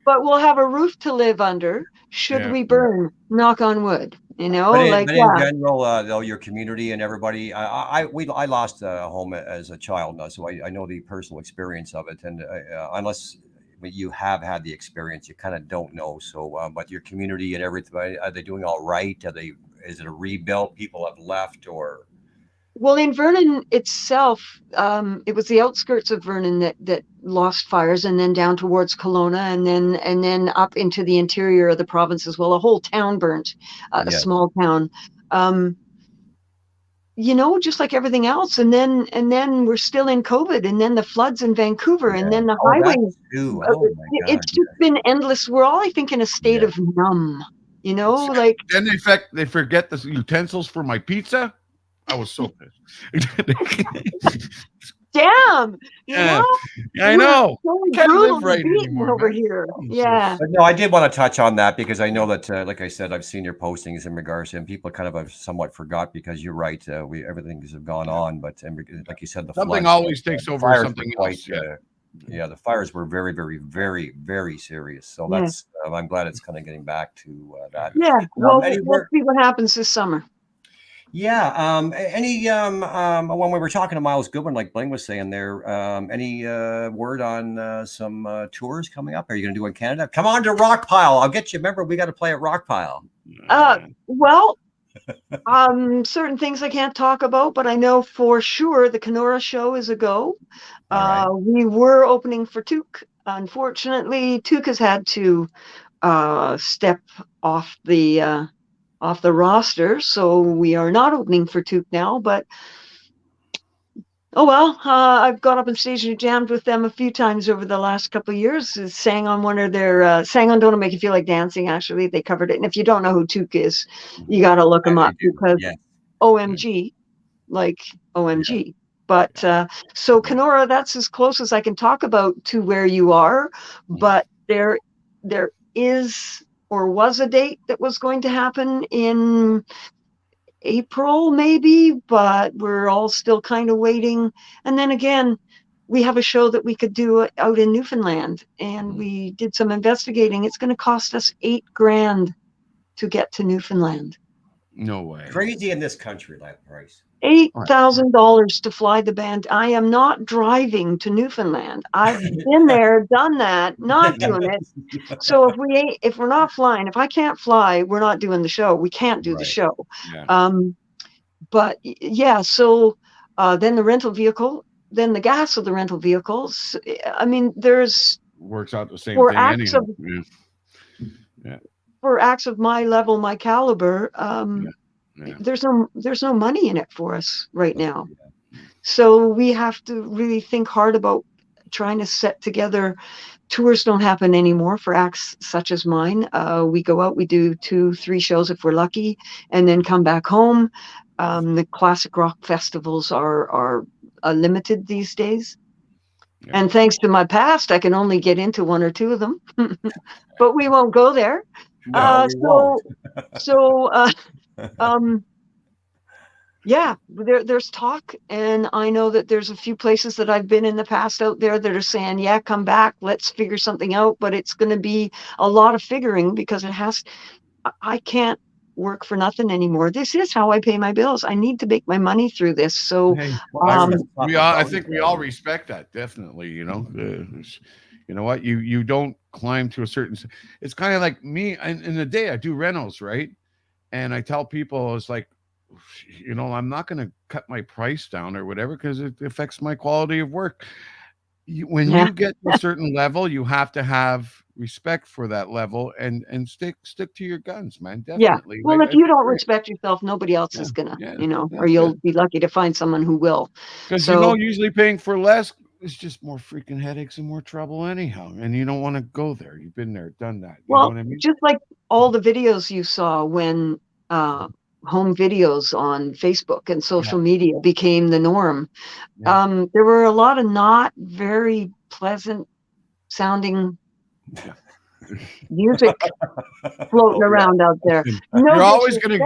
but we'll have a roof to live under should Yeah. we burn, knock on wood, But like, in yeah. general, though, your community and everybody, I lost a home as a child, so I know the personal experience of it. And unless you have had the experience, you kind of don't know. So, but your community and everything, are they doing all right? Is it a rebuild? People have left, or Well, in Vernon itself, it was the outskirts of Vernon that lost fires, and then down towards Kelowna, and then up into the interior of the province as well. A whole town burnt, a yes? small town. Um, just like everything else. And then we're still in COVID, and then the floods in Vancouver, and Yeah. then the Oh, that highways. too. Oh my It's God. just been endless. We're all, I think, in a state Yeah. of numb. Like. Then they forget the utensils for my pizza. I was so pissed. Damn, Yeah, I we're know. so Can't live brutally right beaten anymore, over man. here. Jesus. Yeah. But no, I did want to touch on that because I know that, like I said, I've seen your postings in regards to, and people kind of have somewhat forgot because you're right. Everything's gone on, but like you said, the Something floods, always takes the over fires were something quite, else. Yeah. yeah, the fires were very, very, very, very serious. So Yeah. that's, I'm glad it's kind of getting back to that. Yeah. Well, we'll Anywhere, see what happens this summer. yeah. When we were talking to Miles Goodwin, like Bling was saying there, any word on some tours coming up? Are you going to do in Canada? Come on to Rockpile. I'll get you. Remember, we got to play at Rockpile. Well, certain things I can't talk about, but I know for sure the Kenora show is a go. All right. We were opening for Took. Unfortunately, Took has had to step off the roster, so we are not opening for Took now. But oh well, I've gone up on stage and jammed with them a few times over the last couple of years. Sang on one of their sang on "Don't Make You Feel Like Dancing." Actually, they covered it. And if you don't know who Took is, you got to look them I up do. because Yes. OMG, like OMG. But so Kenora, that's as close as I can talk about to where you are. But there is or was a date that was going to happen in April, maybe, but we're all still kind of waiting. And then again, we have a show that we could do out in Newfoundland, and we did some investigating. It's going to cost us $8,000 to get to Newfoundland. No way. Crazy in this country, that price. $8,000 to fly the band. I am not driving to Newfoundland. I've been there, done that, not doing it. So if we're not flying, if I can't fly, we're not doing the show. We can't do the show. Yeah. But yeah, so then the rental vehicle, then the gas of the rental vehicles. I mean, there's Works out the same for thing acts anyhow. of Yeah. for acts of my level, my caliber, Yeah. there's no money in it for us right now. So we have to really think hard about trying to set together. Tours don't happen anymore for acts such as mine. We go out, we do 2-3 shows if we're lucky, and then come back home. The classic rock festivals are limited these days. Yeah. And thanks to my past, I can only get into 1 or 2 of them. But we won't go there. No, we won't. Yeah, there's talk, and I know that there's a few places that I've been in the past out there that are saying, yeah, come back, let's figure something out. But it's going to be a lot of figuring, because I can't work for nothing anymore. This is how I pay my bills. I need to make my money through this. So Hey, I I think we all respect that, definitely. You know what? You don't climb to a certain. It's kind of like me. In the day, I do rentals, right? And I tell people, it's like, I'm not going to cut my price down or whatever, because it affects my quality of work. When you get to a certain level, you have to have respect for that level and stick to your guns, man. Definitely. Yeah. Well, if you don't respect yourself, nobody else is gonna, or you'll be lucky to find someone who will. Because usually paying for less is just more freaking headaches and more trouble anyhow, and you don't want to go there. You've been there, done that. You know what I mean? Just like all the videos you saw when home videos on Facebook and social media became the norm. There were a lot of not very pleasant sounding music floating around out there. You're always gonna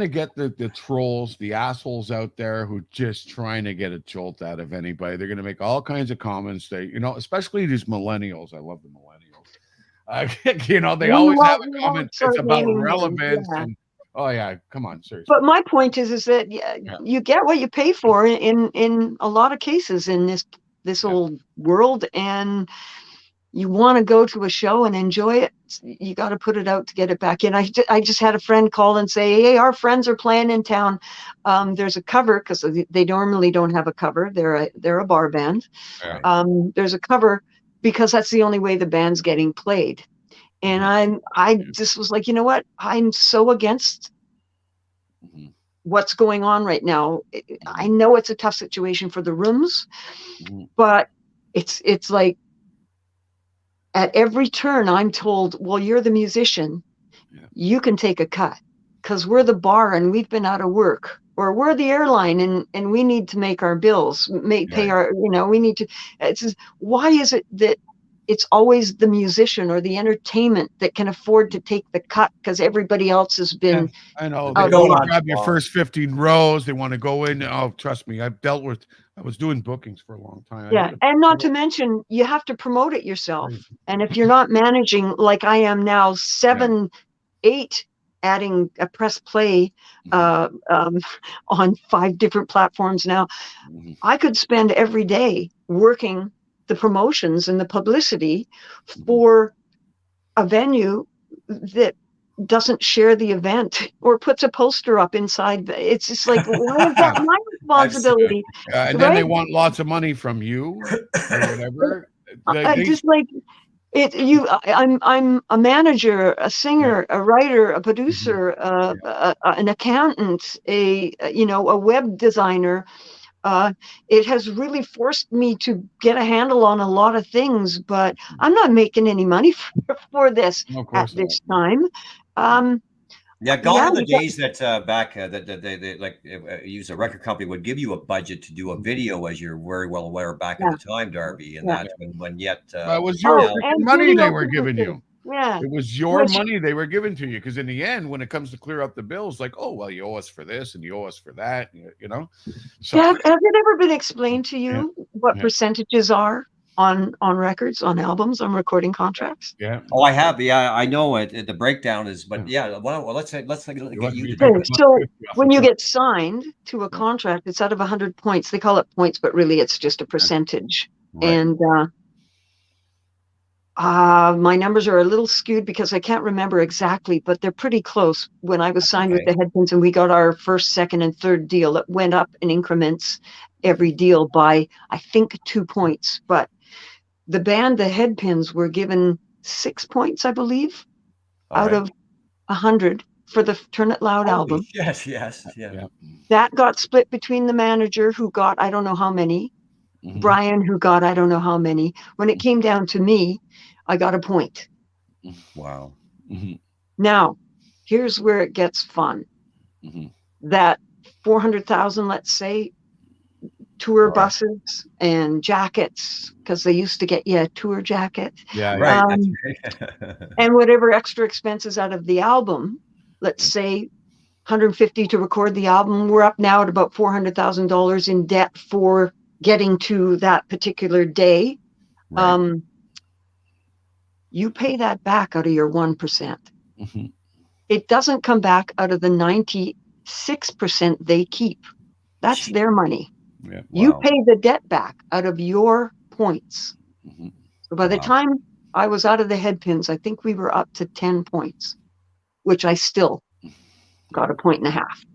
get the trolls, the assholes out there who just trying to get a jolt out of anybody. They're gonna make all kinds of comments that, especially these millennials. I love the millennials. They always have a comment. It's about relevance and oh yeah, come on, seriously. But my point is that you get what you pay for in a lot of cases in this old world, and you want to go to a show and enjoy it. You got to put it out to get it back in. I just had a friend call and say, hey, our friends are playing in town. There's a cover, because they normally don't have a cover. They're a bar band. There's a cover because that's the only way the band's getting played. And I just was like, you know what? I'm so against what's going on right now. I know it's a tough situation for the rooms, but it's like at every turn I'm told, well, you're the musician. You can take a cut because we're the bar and we've been out of work, or we're the airline and we need to make our bills, pay our, we need to. It's just, why is it that it's always the musician or the entertainment that can afford to take the cut, because everybody else has been. I know they want to grab your first 15 rows. They want to go in. Oh, trust me, I was doing bookings for a long time. And not to mention, you have to promote it yourself. And if you're not managing, like I am now, 7, 8, adding a press play on 5 different platforms now, I could spend every day working the promotions and the publicity for a venue that doesn't share the event or puts a poster up inside. It's just like, why is that my responsibility? And then they want lots of money from you or whatever. Just like it, I'm a manager, a singer, a writer, a producer, an accountant, a web designer. It has really forced me to get a handle on a lot of things, but I'm not making any money for this at this time. Gone are the days that back that they like use a record company would give you a budget to do a video, as you're very well aware back at the time, Darby, and that's when yet it was your money they were giving you. Yeah, it was your money they were giving to you, because in the end, when it comes to clear up the bills, like, oh well, you owe us for this and you owe us for that, So has it ever been explained to you what percentages are on records, on albums, on recording contracts. Yeah. Oh, I have. Yeah, I know it. The breakdown is, but yeah. Well, let's get you to. Okay, so when you get signed to a contract, it's out of 100 points. They call it points, but really it's just a percentage. Right. And my numbers are a little skewed because I can't remember exactly, but they're pretty close. When I was signed with the Headpins and we got our first, second, and third deal, it went up in increments every deal by, I think, 2 points. But the band, the Headpins, were given 6 points, I believe, out of 100 for the Turn It Loud album. Yes. That got split between the manager, who got I don't know how many, Brian, who got I don't know how many. When it came down to me, I got a point. Wow. Now, here's where it gets fun. That 400,000, let's say, tour buses and jackets, because they used to get you a tour jacket. Yeah, right. And whatever extra expenses out of the album, let's say 150 to record the album. We're up now at about $400,000 in debt for getting to that particular day. Right. You pay that back out of your 1%. It doesn't come back out of the 96% they keep. That's their money. Yeah. You pay the debt back out of your points. So by the time I was out of the Headpins, I think we were up to 10 points, which I still got 1.5 points.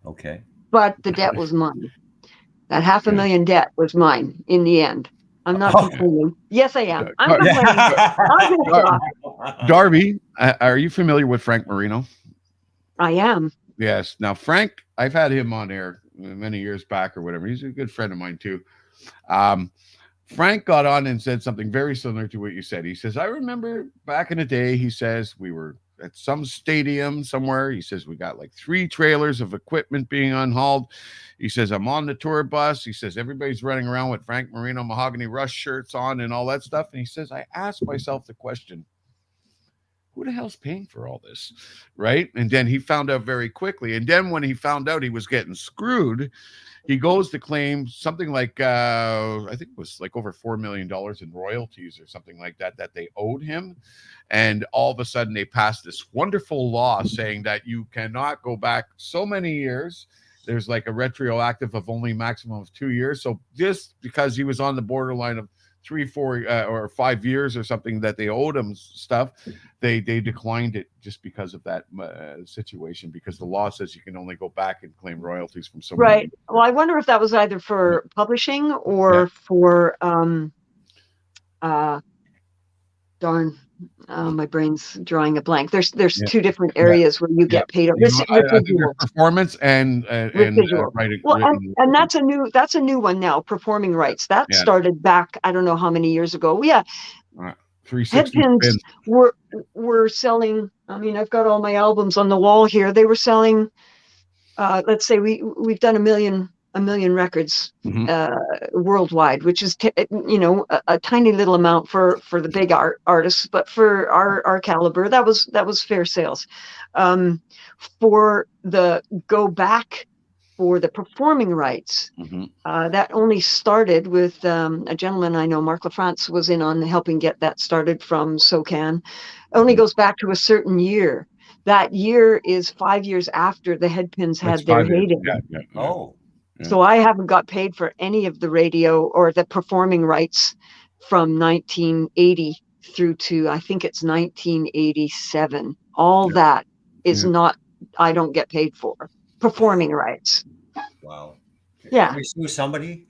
Okay. But the debt was mine. That $500,000 debt was mine in the end. I'm not complaining. Yes, I am. I'm complaining. Darby, are you familiar with Frank Marino? I am. Yes. Now, Frank, I've had him on air many years back or whatever. He's a good friend of mine too. Frank got on and said something very similar to what you said. He says, I remember back in the day, he says, we were at some stadium somewhere. He says, we got like 3 trailers of equipment being unhauled. He says, I'm on the tour bus. He says, everybody's running around with Frank Marino Mahogany Rush shirts on and all that stuff. And he says, I asked myself the question, who the hell's paying for all this? Right. And then he found out very quickly. And then when he found out he was getting screwed, he goes to claim something like, I think it was like over $4 million in royalties or something like that, that they owed him. And all of a sudden they passed this wonderful law saying that you cannot go back so many years. There's like a retroactive of only maximum of 2 years. So just because he was on the borderline of 3, 4, or 5 years or something that they owed him stuff, they declined it just because of that situation, because the law says you can only go back and claim royalties from someone. Right. Well, I wonder if that was either for publishing or for my brain's drawing a blank. There's 2 different areas where you get paid. Performance and writing. Well, and that's a new one now. Performing rights that started back I don't know how many years ago. Yeah, 360 Headpins were selling. I mean, I've got all my albums on the wall here. They were selling. Let's say we've done a million records worldwide, which is a tiny little amount for the big artists, but for our caliber, that was fair sales. For the go back for the performing rights, that only started with a gentleman I know, Mark LaFrance, was in on helping get that started from SOCAN. Only goes back to a certain year. That year is 5 years after the Headpins had their heyday. Oh. Yeah. So I haven't got paid for any of the radio or the performing rights from 1980 through to, I think it's 1987. All that is not, I don't get paid for performing rights. Wow. Yeah. Can we sue somebody?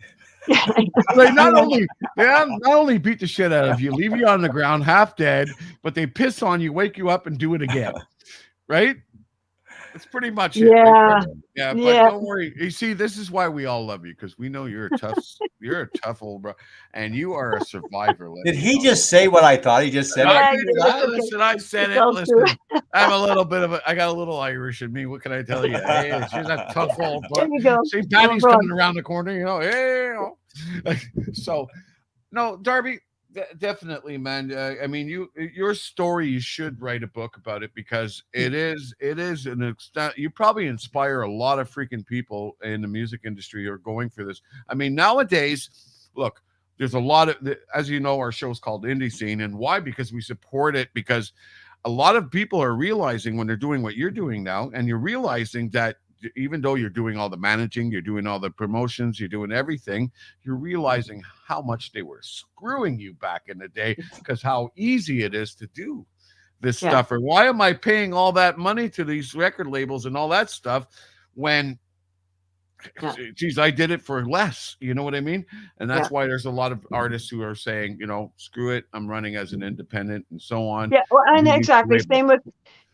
They not only beat the shit out of you, leave you on the ground half dead, but they piss on you, wake you up and do it again. Right? That's pretty much it. Yeah. But don't worry. You see, this is why we all love you, because we know you're a tough old bro, and you are a survivor. Did he just say what I thought he just said? Listen, I said it. Listen, I got a little Irish in me. What can I tell you? Hey, she's a tough old bro. St. Patty's coming around the corner, Hey, so no, Darby. Definitely, man. I mean, your story, you should write a book about it, because it is an extent. You probably inspire a lot of freaking people in the music industry who are going for this. I mean, nowadays, look, there's a lot of, as you know, our show's called Indie Scene. And why? Because we support it, because a lot of people are realizing when they're doing what you're doing now, and you're realizing that even though you're doing all the managing, you're doing all the promotions, you're doing everything, you're realizing how much they were screwing you back in the day, because how easy it is to do this stuff. Or why am I paying all that money to these record labels and all that stuff when, geez, I did it for less? You know what I mean? And that's why there's a lot of artists who are saying, you know, screw it, I'm running as an independent and so on. Yeah, well, and exactly.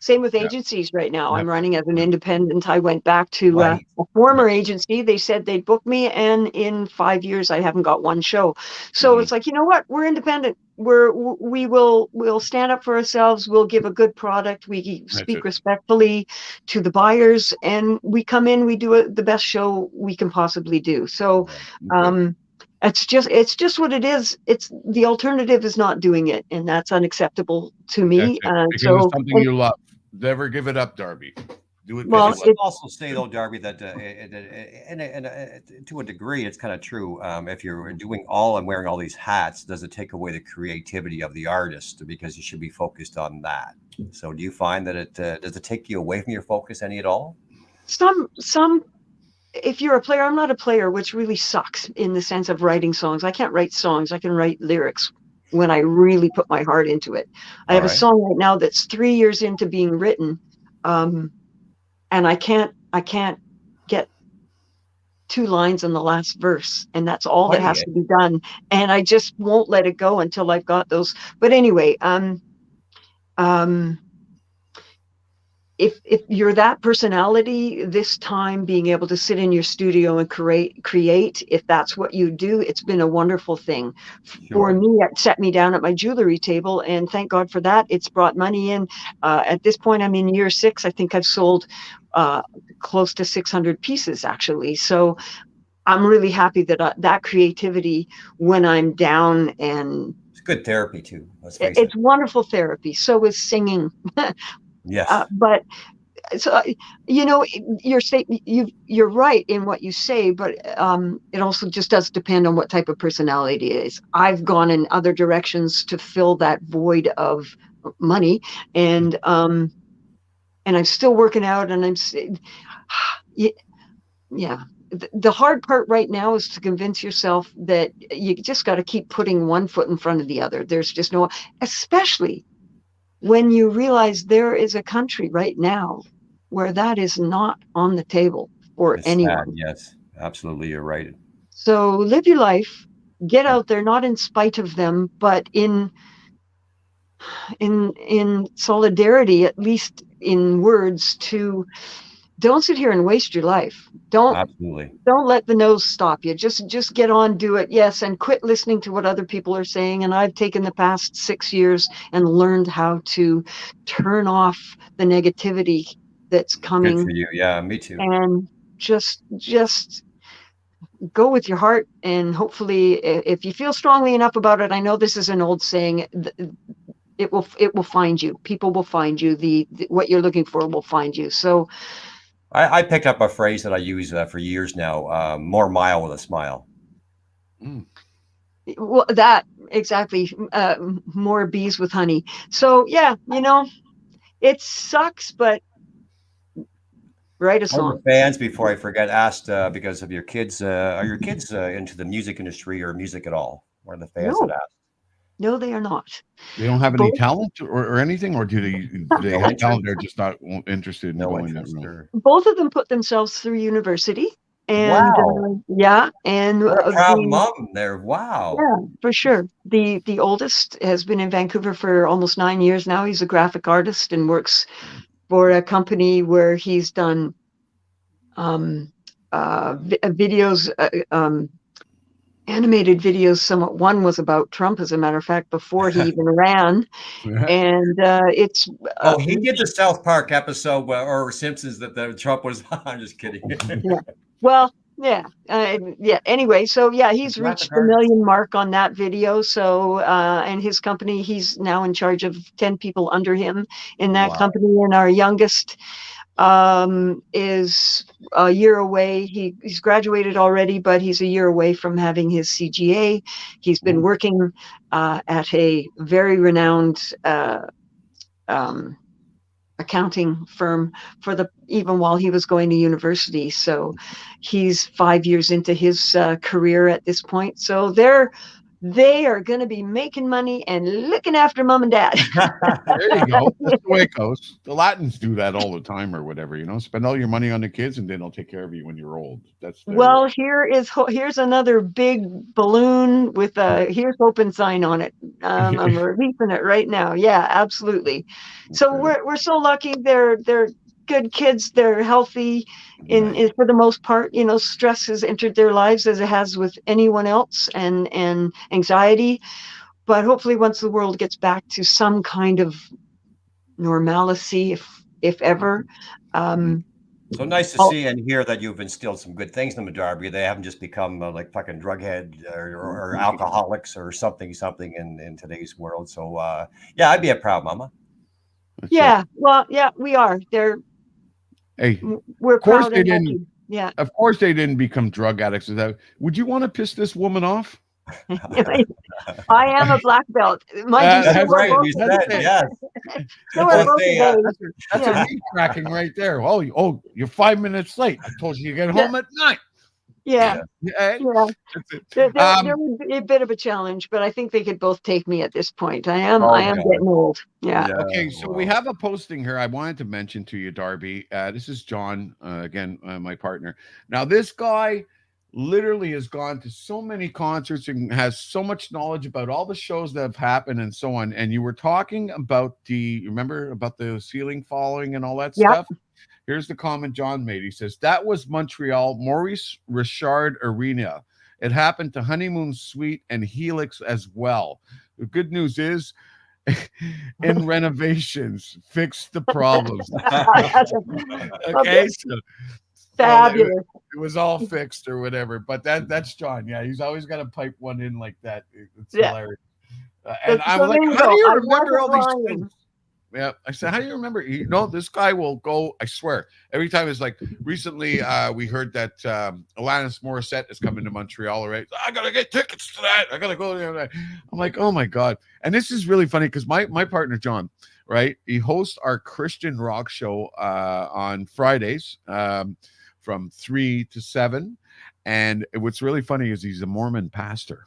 Same with agencies right now. I'm running as an independent. I went back to a former agency. They said they'd book me, and in 5 years I haven't got one show. So it's like, you know what? We're independent. We'll stand up for ourselves. We'll give a good product. We speak respectfully to the buyers, and we come in. We do the best show we can possibly do. So, it's just what it is. It's the alternative is not doing it, and that's unacceptable to me. Because it's something you love. Never give it up, Darby. Do it. Well, I would also say though, Darby, that to a degree, it's kind of true. If you're doing all and wearing all these hats, does it take away the creativity of the artist? Because you should be focused on that. So, do you find that it does it take you away from your focus any at all? Some. If you're a player, I'm not a player, which really sucks in the sense of writing songs. I can't write songs. I can write lyrics when I really put my heart into it. I have a song right now that's 3 years into being written, and I can't get 2 lines in the last verse, and that's all that has to be done. And I just won't let it go until I've got those. But anyway, if you're that personality, this time being able to sit in your studio and create, if that's what you do, it's been a wonderful thing. For me. It set me down at my jewelry table, and thank God for that. It's brought money in. At this point, I'm in year 6. I think I've sold close to 600 pieces actually. So I'm really happy that that creativity when I'm down, and it's good therapy too. It's wonderful therapy. So is singing. Yes. But so you know, you're right in what you say, but it also just does depend on what type of personality it is. I've gone in other directions to fill that void of money, and I'm still working out, and the hard part right now is to convince yourself that you just got to keep putting one foot in front of the other. There's just no, especially when you realize there is a country right now where that is not on the table for anyone. Sad. Yes, absolutely. You're right. So live your life, get out there, not in spite of them, but in solidarity, at least in words, to don't sit here and waste your life. Don't let the nose stop you. Just get on, do it. Yes. And quit listening to what other people are saying. And I've taken the past 6 years and learned how to turn off the negativity that's coming. Good for you. Yeah, me too. And just go with your heart. And hopefully if you feel strongly enough about it, I know this is an old saying, it will find you. People will find you. What you're looking for will find you. So I picked up a phrase that I use for years now, more mile with a smile. Well, that exactly, more bees with honey. So yeah, you know, it sucks, but write a song. Fans, before I forget, asked because of your kids, are your kids into the music industry or music at all? One of the fans that asked. No, they are not. They don't have any talent or anything, or do they have talent? They're just not interested in going that route. Both of them put themselves through university, and and what a proud mom there. Wow. Yeah, for sure. The oldest has been in Vancouver for almost 9 years now. He's a graphic artist and works for a company where he's done videos. Animated videos. Somewhat. One was about Trump, as a matter of fact, before he even ran. And it's he did the South Park episode or Simpsons that Trump was. I'm just kidding. Well, anyway, so he's reached the 1 million mark on that video. So and his company, he's now in charge of 10 people under him in that company. And our youngest is a year away. He's graduated already, but he's a year away from having his CGA. He's been working at a very renowned accounting firm even while he was going to university. So he's 5 years into his career at this point. So they are going to be making money and looking after mom and dad. There you go. That's the way it goes. The Latins do that all the time, or whatever. Spend all your money on the kids, and then they'll take care of you when you're old. That's well. Here's another big balloon with a "Here's Open" sign on it. I'm releasing it right now. Yeah, absolutely. So we're so lucky. They're good kids. They're healthy. In for the most part, stress has entered their lives as it has with anyone else, and anxiety. But hopefully, once the world gets back to some kind of normalcy, if ever. So nice to see and hear that you've instilled some good things in them, Darby. They haven't just become like fucking drug head or alcoholics or something in today's world. So yeah, I'd be a proud mama. Yeah, well, yeah, we are. We're proud and happy. Yeah. Of course, they didn't become drug addicts. Would you want to piss this woman off? I am a black belt. That's right. You said yes. That's a meat cracking right there. Oh, you're 5 minutes late. I told you get home at 9. Yeah. They're a bit of a challenge, but I think they could both take me at this point. I am getting old. Yeah. Okay, so we have a posting here I wanted to mention to you, Darby. This is John, again, my partner. Now, this guy literally has gone to so many concerts and has so much knowledge about all the shows that have happened and so on. And you were talking about remember about the ceiling falling and all that stuff? Here's the comment John made. He says, that was Montreal, Maurice Richard Arena. It happened to Honeymoon Suite and Helix as well. The good news is, in renovations, fix the problems. Okay, so fabulous. It was all fixed or whatever, but that's John. Yeah, he's always got to pipe one in like that. It's hilarious. And I'm like, how do you remember all these things? Yeah, I said, how do you remember? This guy will go. I swear, every time it's like recently. We heard that Alanis Morissette is coming to Montreal. Right, I gotta get tickets to that. I gotta go there. I'm like, oh my god! And this is really funny because my partner John, right? He hosts our Christian rock show on Fridays from 3 to 7, and what's really funny is he's a Mormon pastor.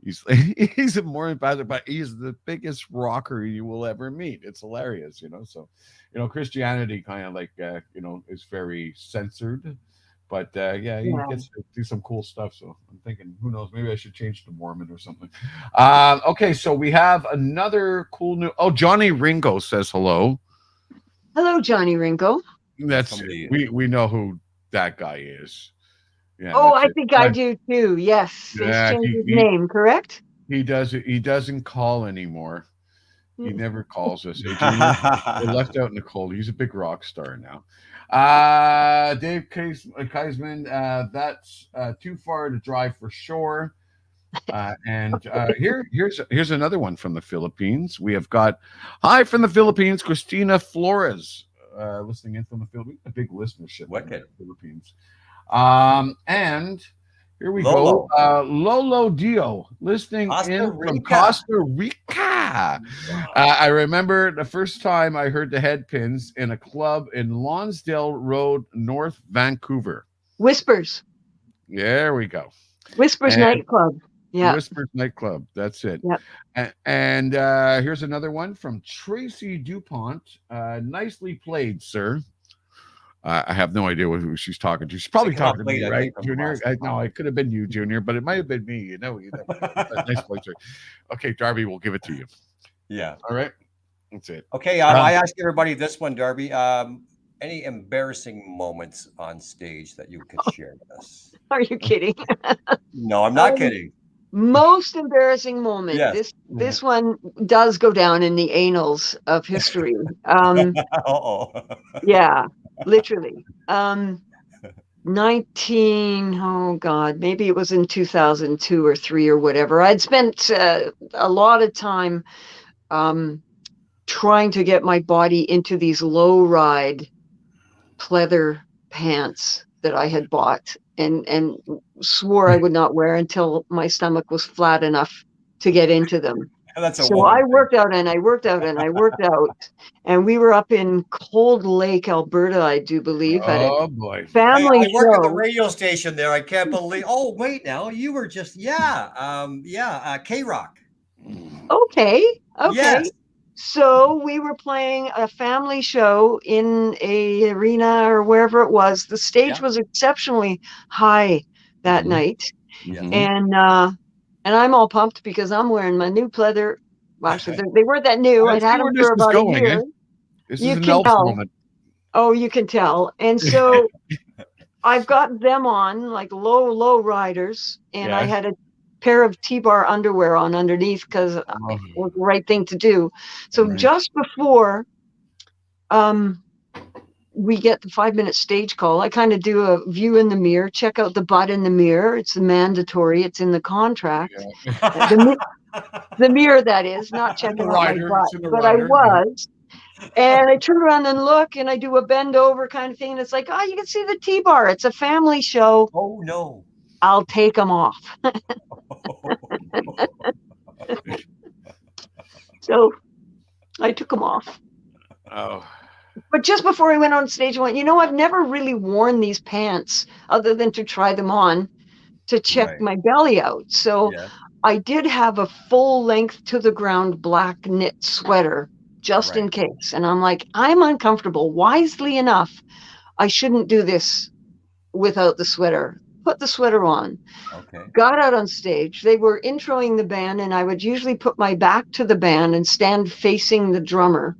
He's a Mormon pastor, but he's the biggest rocker you will ever meet. It's hilarious, So, Christianity kind of like, is very censored, but he gets to do some cool stuff. So I'm thinking, who knows? Maybe I should change to Mormon or something. Okay, so we have another cool new. Oh, Johnny Ringo says hello. Hello, Johnny Ringo. That's we know who that guy is. Yeah, I think I do too. Yes. He's changed his name, correct? He does. He doesn't call anymore. He never calls us. Hey, we're left out in the cold. He's a big rock star now. Dave Keisman, that's too far to drive for sure. And here's another one from the Philippines. We have got hi from the Philippines, Christina Flores, listening in from the Philippines. A big listenership in the Philippines. And here we go. Lolo Dio, listening from Costa Rica. I remember the first time I heard the Headpins in a club in Lonsdale Road, North Vancouver. Whispers. There we go. Whispers nightclub. Yeah. Whispers nightclub. That's it. Yep. And here's another one from Tracy DuPont. Nicely played, sir. I have no idea who she's talking to. She's probably talking to me, right, Junior? No, it could have been you, Junior, but it might have been me. Nice place. Okay, Darby, we'll give it to you. Yeah. All right. That's it. Okay, I ask everybody this one, Darby. Any embarrassing moments on stage that you can share with us? Are you kidding? No, I'm not kidding. Most embarrassing moment. Yes. This one does go down in the annals of history. Yeah. Literally. Maybe it was in 2002 or 3 or whatever. I'd spent a lot of time trying to get my body into these low ride pleather pants that I had bought and swore I would not wear until my stomach was flat enough to get into them. That's a So woman I thing. worked out and I worked out and I worked out, and we were up in Cold Lake, Alberta, I do believe, at a Oh boy. family I work at the show. radio station there. I can't believe. Oh, wait, now you were just K-Rock. Okay, okay. Yes. So we were playing a family show in a arena or wherever it was. The stage was exceptionally high that night, and I'm all pumped because I'm wearing my new pleather. Well, actually, they weren't that new. I I'd see had where them this for is about a going, year. eh? This You is an can elf tell. moment. Oh, you can tell. And so I've got them on like low riders, and I Yeah. had a pair of T-bar underwear on underneath because it was the right thing to do. So Right. just before we get the 5-minute stage call, I kind of do a view in the mirror, check out the butt in the mirror. It's mandatory. It's in the contract. The mirror, that is, not checking out my butt, but I was. And I turn around and look, and I do a bend over kind of thing. And it's like, oh, you can see the T-bar. It's a family show. Oh, no. I'll take them off. So I took them off. Oh. But just before I went on stage, I went, I've never really worn these pants other than to try them on to check my belly out. So I did have a full length to the ground black knit sweater just in case. And I'm like, I'm uncomfortable. Wisely enough, I shouldn't do this without the sweater. Put the sweater on. Okay. Got out on stage. They were introing the band, and I would usually put my back to the band and stand facing the drummer.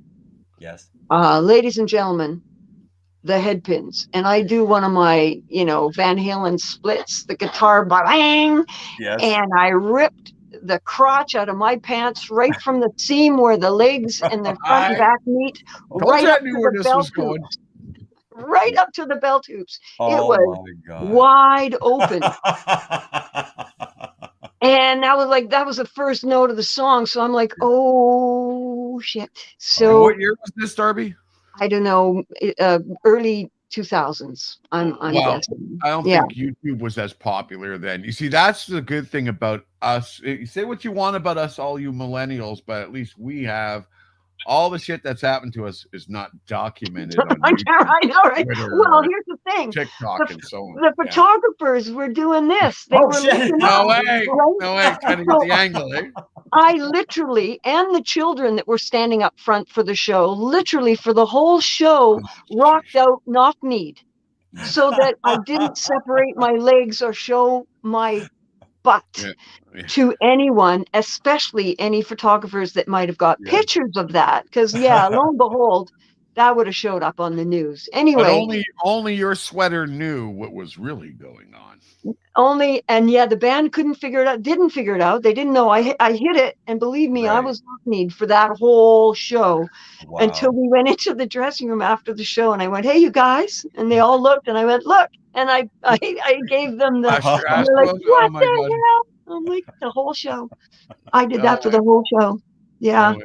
Yes. Ladies and gentlemen, the headpins. And I do one of my, Van Halen splits, the guitar bang. Yes. And I ripped the crotch out of my pants right from the seam where the legs and the front and back meet, right up to the belt hoops. Right up to the belt hoops. It was wide open. And that was the first note of the song. So I'm like, oh shit. So what year was this, Darby? I don't know, early 2000s. I'm guessing. I don't think YouTube was as popular then. You see, that's the good thing about us. You say what you want about us, all you millennials, but at least we have all the shit that's happened to us is not documented on YouTube, I know, right? Twitter, well, here's the thing. TikTok and so on. The photographers were doing this. They were looking No way. Trying to get the angle, eh? I literally, and the children that were standing up front for the show, literally for the whole show, rocked out knock-kneed so that I didn't separate my legs or show my butt to anyone, especially any photographers that might have got pictures of that. Because, lo and behold, that would have showed up on the news. Anyway. But only your sweater knew what was really going on. The band didn't figure it out. They didn't know I hit it. And believe me, I was knock-kneed for that whole show until we went into the dressing room after the show. And I went, hey, you guys. And they all looked, and I went, look. And I gave them the, and they're like, what the hell? I'm like, the whole show. I did that for the whole show. Yeah.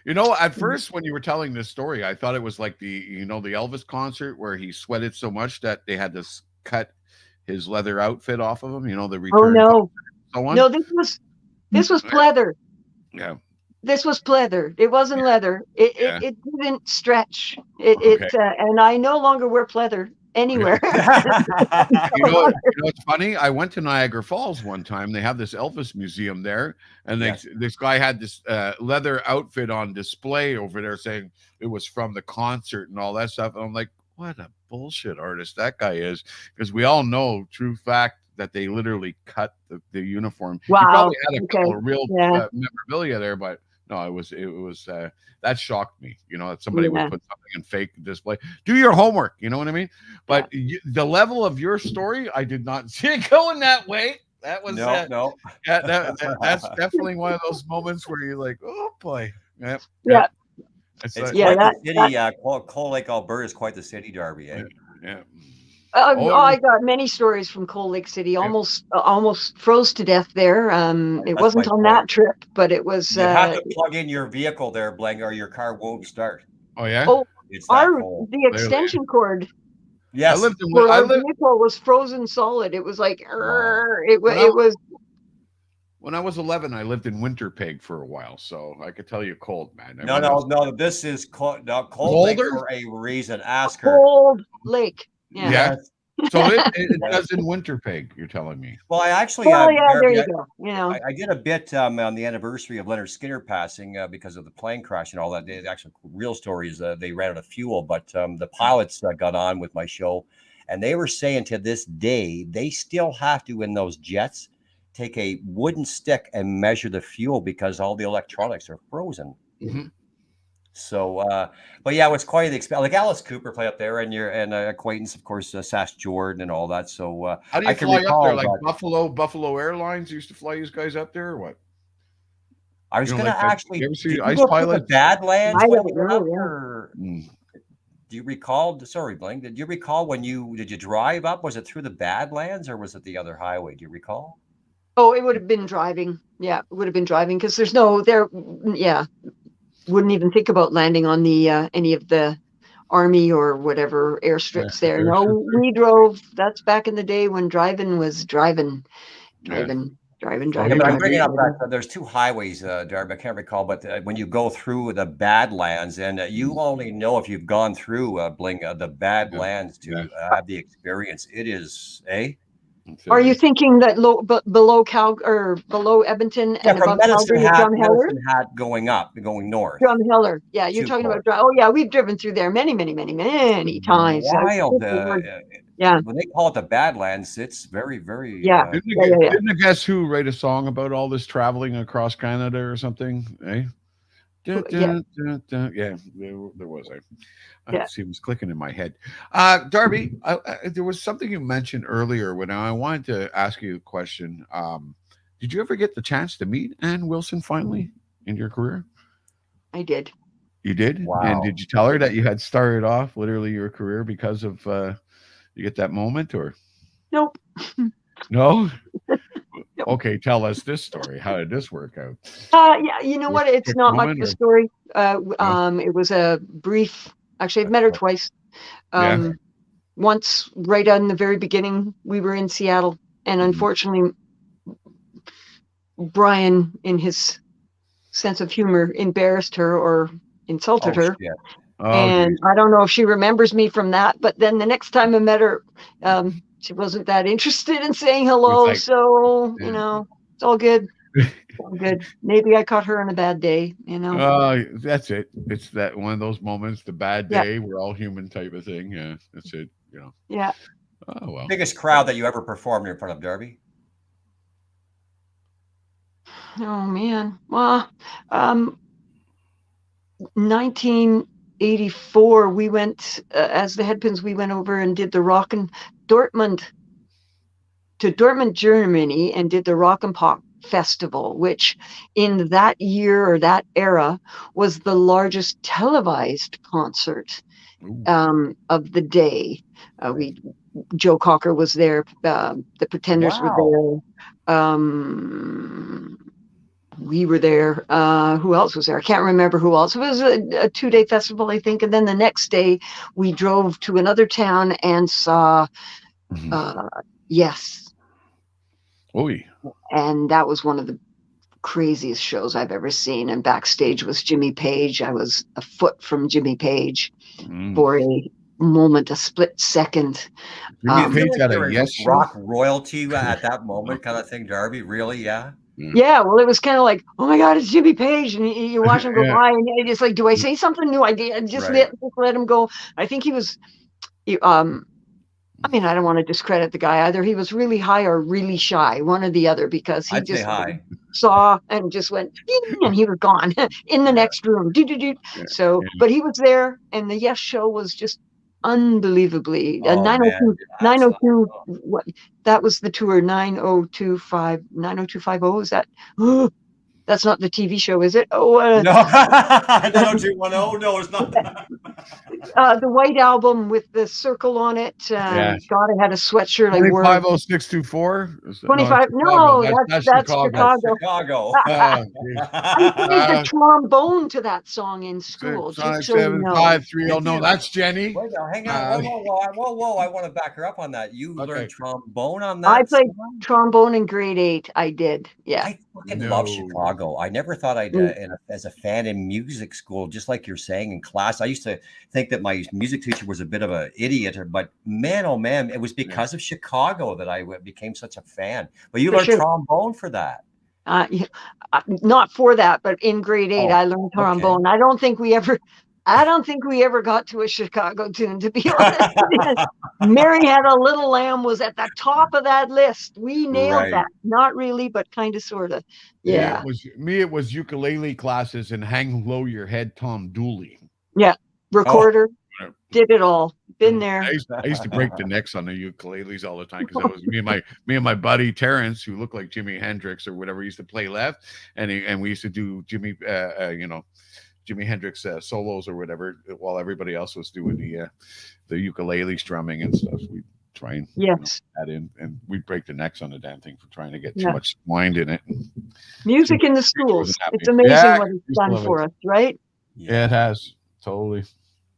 At first when you were telling this story, I thought it was like the Elvis concert where he sweated so much that they had to cut his leather outfit off of him. The return. Oh no, so on. No, this was pleather. Yeah. This was pleather. It wasn't leather. It didn't stretch. And I no longer wear pleather anywhere. It's funny. I went to Niagara Falls one time. They have this Elvis museum there, and this guy had this leather outfit on display over there, saying it was from the concert and all that stuff. And I'm like, what a bullshit artist that guy is, because we all know true fact that they literally cut the uniform. Wow. He probably had a couple of real memorabilia there, but no, it was that shocked me. That somebody would put something in fake display. Do your homework. You know what I mean? But the level of your story, I did not see it going that way. That was no. That's definitely one of those moments where you're like, oh boy, yeah. It's quite the city. Cold Lake, Alberta is quite the city, Darby. Eh? Yeah. I got many stories from Cold Lake City. Almost froze to death there. It wasn't on that trip, but it was. You have to plug in your vehicle there, Bling, or your car won't start. Oh yeah. Oh, the extension cord I Yes. lived in. Where I our lived vehicle was frozen solid. It was like, Wow. it was. when I was 11. I lived in Winterpeg for a while, so I could tell you cold, man. I No, mean, no, no. This is no, Cold Lake colder. for a reason. Ask her. Cold Lake. Yeah. Yeah. Yes. So it Yes. does in Winterpeg. You're telling me. Well, I actually, Oh yeah, there Darby, you go. You know. I did a bit on the anniversary of Leonard Skinner passing because of the plane crash and all that. The actual real story is they ran out of fuel, but the pilots got on with my show, and they were saying to this day they still have to in those jets take a wooden stick and measure the fuel because all the electronics are frozen. Mhm. So, but yeah, it was quite the experience. Like Alice Cooper play up there, and your and acquaintance, of course, Sash Jordan and all that. So How do I you can fly up there? recall, Like but Buffalo Airlines used to fly these guys up there, or what? I was gonna You actually. ever see Did you Ice go through the Pilots? Badlands I when you don't went know. up, Yeah. or Mm. do you recall? Sorry, Bling. Did you recall when did you drive up? Was it through the Badlands or was it the other highway? Do you recall? Oh, it would have been driving. Yeah, it would have been driving because there's no there. Yeah, wouldn't even think about landing on the any of the army or whatever airstrips there. No, we drove. That's back in the day when driving was driving, Yeah. driving, So Yeah, he but I'm went. bringing up driving. that there's two highways, Darby. I can't recall, but when you go through the Badlands, and you only know if you've gone through Bling the Yeah. Badlands Yeah. to have the experience. It is, eh? Are you thinking that below Cal or below Edmonton Yeah, and from above Calgary is Medicine Hat going up, going north. Drumheller. Yeah, you're Too talking cold. about. Oh yeah, we've driven through there many, many, many, many times. Wild. Yeah, When they call it the Badlands, it's very, very. yeah, yeah. Didn't the Guess Who write a song about all this traveling across Canada or something? Eh? Dun, Yeah, dun, dun, dun. Yeah, there was. I yeah. see it was clicking in my head. Darby, there was something you mentioned earlier when I wanted to ask you a question. Did you ever get the chance to meet Ann Wilson finally in your career? I did. You did? And Wow. did you tell her that you had started off literally your career because of you get that moment or Nope. no? Nope. Okay, tell us this story. How did this work out? Yeah, you know Was what? it a It's quick not much moment of a or story. no? It was a brief. Actually, I've met her twice. Yeah. Once right on the very beginning, we were in Seattle, and Mhm. unfortunately, Brian, in his sense of humor, embarrassed her or insulted Oh her. shit. Oh, geez. And I don't know if she remembers me from that, but then the next time I met her, she wasn't that interested in saying It was hello. like, So, yeah. it's all good. All good. Maybe I caught her on a bad day, That's it. It's that one of those moments, the bad Yeah. day, we're all human type of thing. Yeah, that's it. Yeah. Oh well. Biggest crowd that you ever performed in front of, Darby? Oh man. Well, 1984, we went as the Headpins. We went over and did the Dortmund to Dortmund, Germany, and did the Rock and Pop Festival, which in that year or that era was the largest televised concert of the day. Joe Cocker was there. The Pretenders were Wow. there. We were there. Who else was there? I can't remember who else. It was a 2-day festival, I think. And then the next day, we drove to another town and saw Yes. Oh, And that was one of the craziest shows I've ever seen. And backstage was Jimmy Page. I was a foot from Jimmy Page for a moment, a split second. Do you feel Page like had a you're Yes show? rock royalty at that moment, kind of thing, Darby? Really? Yeah. Yeah, well, it was kind of like, oh my God, it's Jimmy Page, and you watch him go Yeah. by, and it's like, do I say something new? I just Right. let him go. I think he was, I mean, I don't want to discredit the guy either. He was really high or really shy, one or the other, because he I'd say just hi. saw and just went, ding, and he was gone in the next room. Yeah. So, but he was there, and the Yes Show was just unbelievably Oh man, 902. What that was the tour 90250. Is that That's not the TV show, is it? Oh, No, 90210. No, it's not that. the white album with the circle on it. Yeah. God, I had a sweatshirt I wore. 250624. 25. No, No, that's that's Chicago. Chicago. Chicago. Oh, I played the trombone to that song in geez. school. Sonic Just so you know. 7530. No, that's Jenny. Wait, now, hang on. Whoa. I want to back her up on that. You learned trombone on that? I played song? trombone in grade 8. I did. Yeah. I fucking love Chicago. I never thought I'd, as a fan in music school, just like you're saying in class, I used to think that my music teacher was a bit of an idiot, but man, oh man, it was because of Chicago that I became such a fan. But you learned trombone for that. Not for that, but in grade 8, I learned trombone. Okay. I don't think we ever got to a Chicago tune, to be honest. Mary Had a Little Lamb was at the top of that list. We nailed that. Not really, but kind of, sort of. Yeah. It was ukulele classes and Hang Low Your Head, Tom Dooley. Yeah. Recorder. Did it all. Been there. I used to break the necks on the ukuleles all the time because that was me and my buddy Terrence, who looked like Jimi Hendrix or whatever, used to play left, and we used to do Jimi Hendrix solos or whatever while everybody else was doing the ukulele strumming and stuff. We try and add in, and we'd break the necks on the damn thing for trying to get too much wind in it. Music in the schools. It's amazing what it's done for us, right? Yeah, it has. Totally.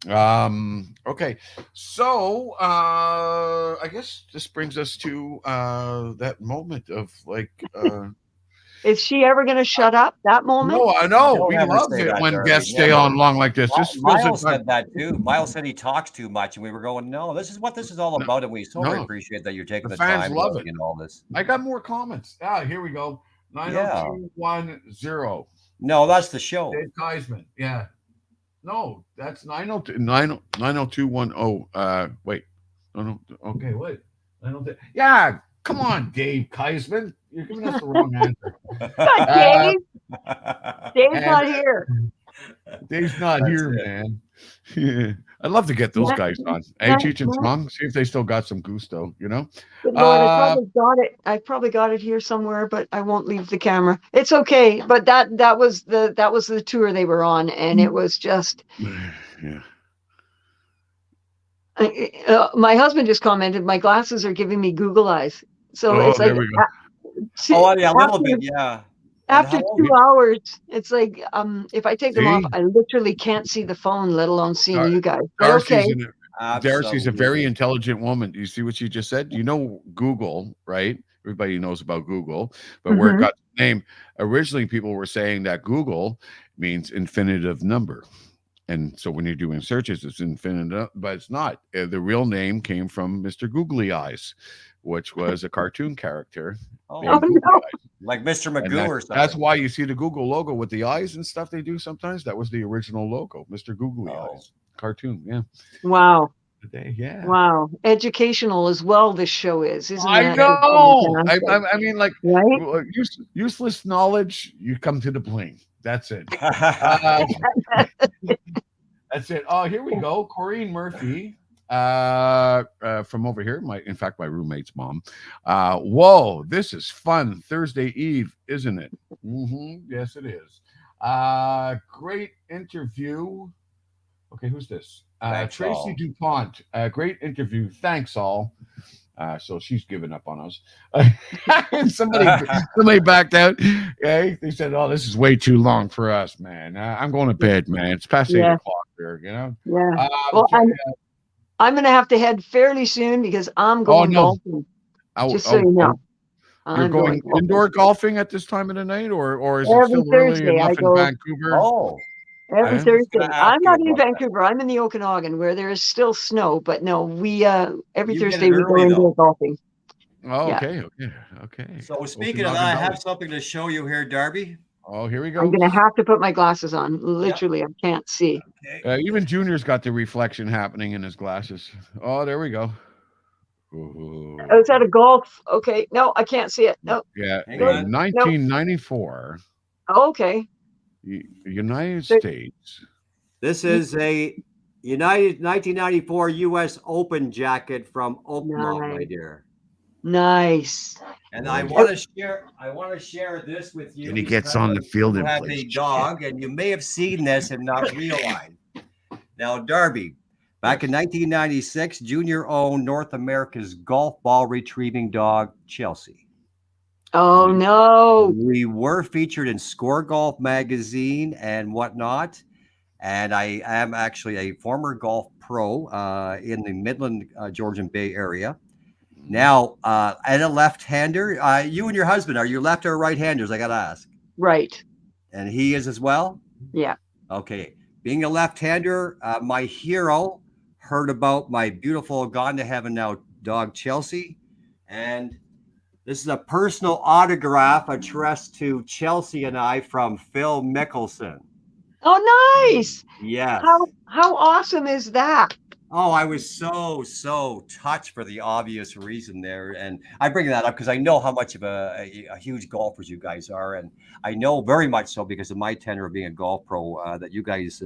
Okay, so I guess this brings us to that moment of like is she ever going to shut up? That moment? No, I know. We love it when guests stay on long like this. Miles said that too. Miles said he talks too much, and we were going, "No, this is what this is all about," and we appreciate that you're taking the time love it. And all this. I got more comments. Here we go. 90210. No, that's the show. Dave Keisman. Yeah. No, that's 90210. Wait. No. Okay, wait. 902. Yeah, come on, Dave Keisman. You're giving us the wrong answer. Dave. Dave's not here. Dave's not here, man. Yeah. I'd love to get those guys on. Hey, Cheech and Chong, see if they still got some gusto, you know? Good Lord, I probably got it here somewhere, but I won't leave the camera. It's okay. But that was the tour they were on, and it was just my husband just commented, my glasses are giving me Google eyes. So it's like there we go. A little bit, yeah. After 2 hours, it's like if I take them off, I literally can't see the phone, let alone seeing you guys. Darcy's a very intelligent woman. Do you see what she just said? You know Google, right? Everybody knows about Google, but where it got the name, originally people were saying that Google means infinitive number. And so when you're doing searches, it's infinite, but it's not. The real name came from Mr. Googly Eyes, which was a cartoon character. Like Mr. Magoo or something. That's why you see the Google logo with the eyes and stuff they do sometimes. That was the original logo, Mr. Googly Eyes. Cartoon, yeah. Wow. Today, yeah. Wow. Educational as well, this show is, isn't it? I know. I mean, like, right? Useless knowledge, you come to the Bling. That's it. That's it. Oh, here we go. Corinne Murphy. From over here, my roommate's mom. Whoa, this is fun. Thursday Eve, isn't it? Yes, it is. Great interview. Okay, who's this? Tracy DuPont. Great interview. Thanks all. So she's given up on us. somebody backed out. Okay, they said, "Oh, this is way too long for us, man. I'm going to bed, man. It's past 8 o'clock there, you know." Yeah. Well, I'm going to have to head fairly soon because I'm going golfing. Just so you know. You're going indoor golfing at this time of the night, or is it still Thursday, early enough in Vancouver? Every Thursday. I'm not in Vancouver. I'm in the Okanagan where there is still snow, but no, we every Thursday we go indoor golfing. Oh, okay. So speaking of that, I have something to show you here, Darby. Oh, here we go. I'm going to have to put my glasses on. Literally, I can't see. Okay. Even Junior's got the reflection happening in his glasses. Oh, there we go. Ooh. Oh, it's at a golf. Okay. No, I can't see it. No. Yeah. 1994. Oh, okay. United States. This is a 1994 U.S. Open jacket from Oakmont, my dear. Nice. And I want to share this with you. And he gets because on the field you and have plays a chicken. dog, and you may have seen this and not realized. Now, Darby, back in 1996, Junior owned North America's golf ball retrieving dog, Chelsea. Oh no. We were featured in Score Golf magazine and whatnot. And I am actually a former golf pro in the Midland, Georgian Bay area. Now, and a left-hander, you and your husband, are you left or right-handers? I got to ask. Right. And he is as well? Yeah. Okay. Being a left-hander, my hero heard about my beautiful gone to heaven now dog, Chelsea. And this is a personal autograph addressed to Chelsea and I from Phil Mickelson. Oh, nice. Yes. How awesome is that? Oh, I was so touched for the obvious reason there. And I bring that up because I know how much of a huge golfers you guys are. And I know very much so because of my tenure of being a golf pro that you guys,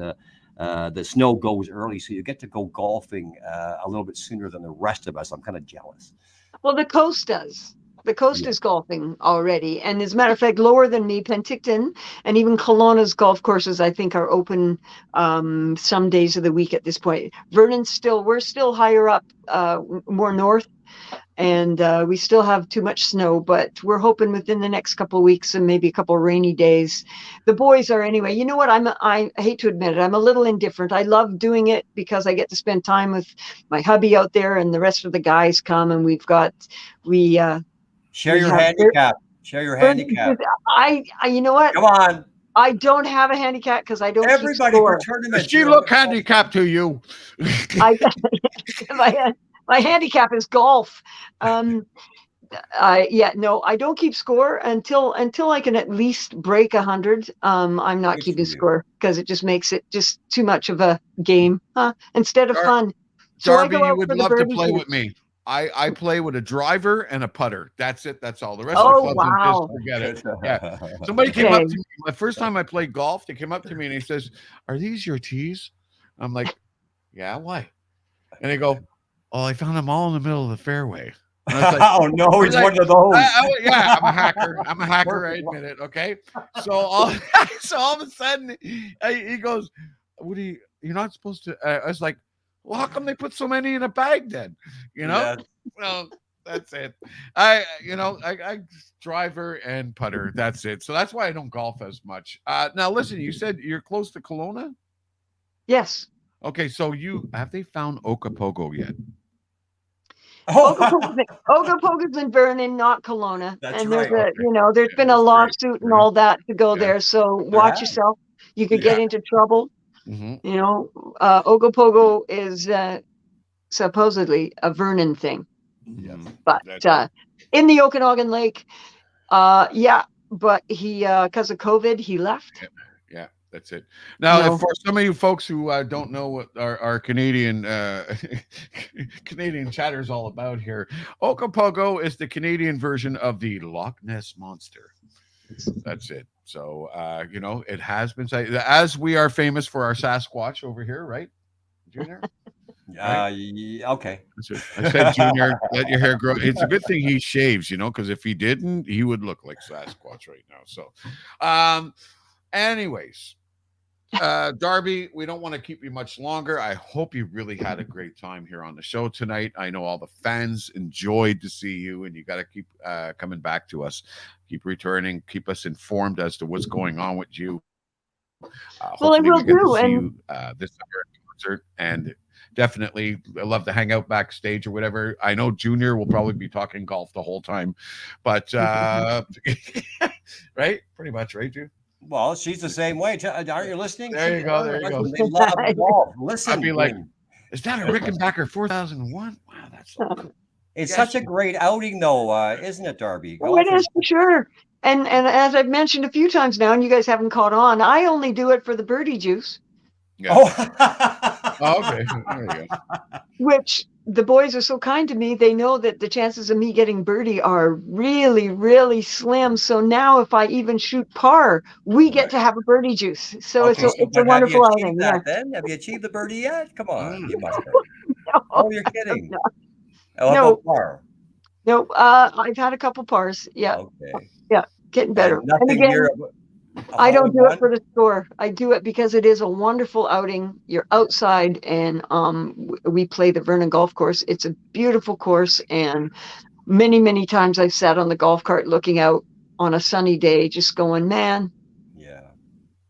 the snow goes early. So you get to go golfing a little bit sooner than the rest of us. I'm kind of jealous. Well, the coast does. The coast is golfing already. And as a matter of fact, lower than me, Penticton and even Kelowna's golf courses, I think, are open some days of the week at this point. Vernon's we're still higher up, more north. And we still have too much snow, but we're hoping within the next couple of weeks and maybe a couple of rainy days. The boys are anyway. You know what? I hate to admit it. I'm a little indifferent. I love doing it because I get to spend time with my hubby out there, and the rest of the guys come, and share your handicap. Share your handicap. You know what? Come on. I don't have a handicap because I don't keep score. For tournaments. Does she look handicapped to you? My handicap is golf. I don't keep score until I can at least break 100. I'm not keeping score because it just makes it just too much of a game, instead of fun. So Darby, you would love to play with me. I play with a driver and a putter. That's it. That's all. The rest of the clubs just forget it. Yeah. Somebody came up to me the first time I played golf. They came up to me and he says, "Are these your tees?" I'm like, "Yeah, why?" And they go, "Oh, I found them all in the middle of the fairway." And I was like, oh no, he's one of those. Yeah, I'm a hacker. I'm a hacker. I admit it. Okay. So all of a sudden, he goes, "What are you? You're not supposed to." I was like, "Well, how come they put so many in a bag then?" You know. Yeah. Well, that's it. I driver and putter. That's it. So that's why I don't golf as much. Now listen, you said you're close to Kelowna. Yes. Okay, so have they found Ogopogo yet? Ogopogo's in Vernon, not Kelowna. That's and right. There's been a lawsuit and all that to go there. So watch yourself. You could get into trouble. Mm-hmm. Ogopogo is supposedly a Vernon thing. Yeah. But in the Okanagan Lake, but he because of COVID, he left. Yeah. That's it. Now, for some of you folks who don't know what our Canadian Canadian chatter is all about here, Ogopogo is the Canadian version of the Loch Ness Monster. That's it. So, it has been said, as we are famous for our Sasquatch over here, right, Junior? Right? Okay. I said, Junior, let your hair grow. It's a good thing he shaves, because if he didn't, he would look like Sasquatch right now. So, anyways, Darby, we don't want to keep you much longer. I hope you really had a great time here on the show tonight. I know all the fans enjoyed to see you, and you got to keep coming back to us, keep returning, keep us informed as to what's going on with you. Well, I will do. See you this concert, and definitely I love to hang out backstage or whatever. I know Junior will probably be talking golf the whole time, but right, pretty much, right, Junior? Well, she's the same way. Aren't you listening? There you go. There you go. They love golf. Listen, I'd be like, is that a Rickenbacker 4001? Wow, that's so cool. It's such a great outing, though, isn't it, Darby? Oh, it is for sure. And as I've mentioned a few times now, and you guys haven't caught on, I only do it for the birdie juice. Yeah. Oh, okay. There you go. Which the boys are so kind to me. They know that the chances of me getting birdie are really, really slim. So now if I even shoot par, we get to have a birdie juice. So it's a wonderful outing. Then? Have you achieved the birdie yet? Come on. You must have. No, oh, you're kidding. No. Par? No, I've had a couple pars. Yeah, Okay. yeah, getting better. And And nothing again, near a I hole don't in do it one? for the score. I do it because it is a wonderful outing. You're outside, and we play the Vernon Golf Course. It's a beautiful course, and many times I've sat on the golf cart looking out on a sunny day, just going, Yeah.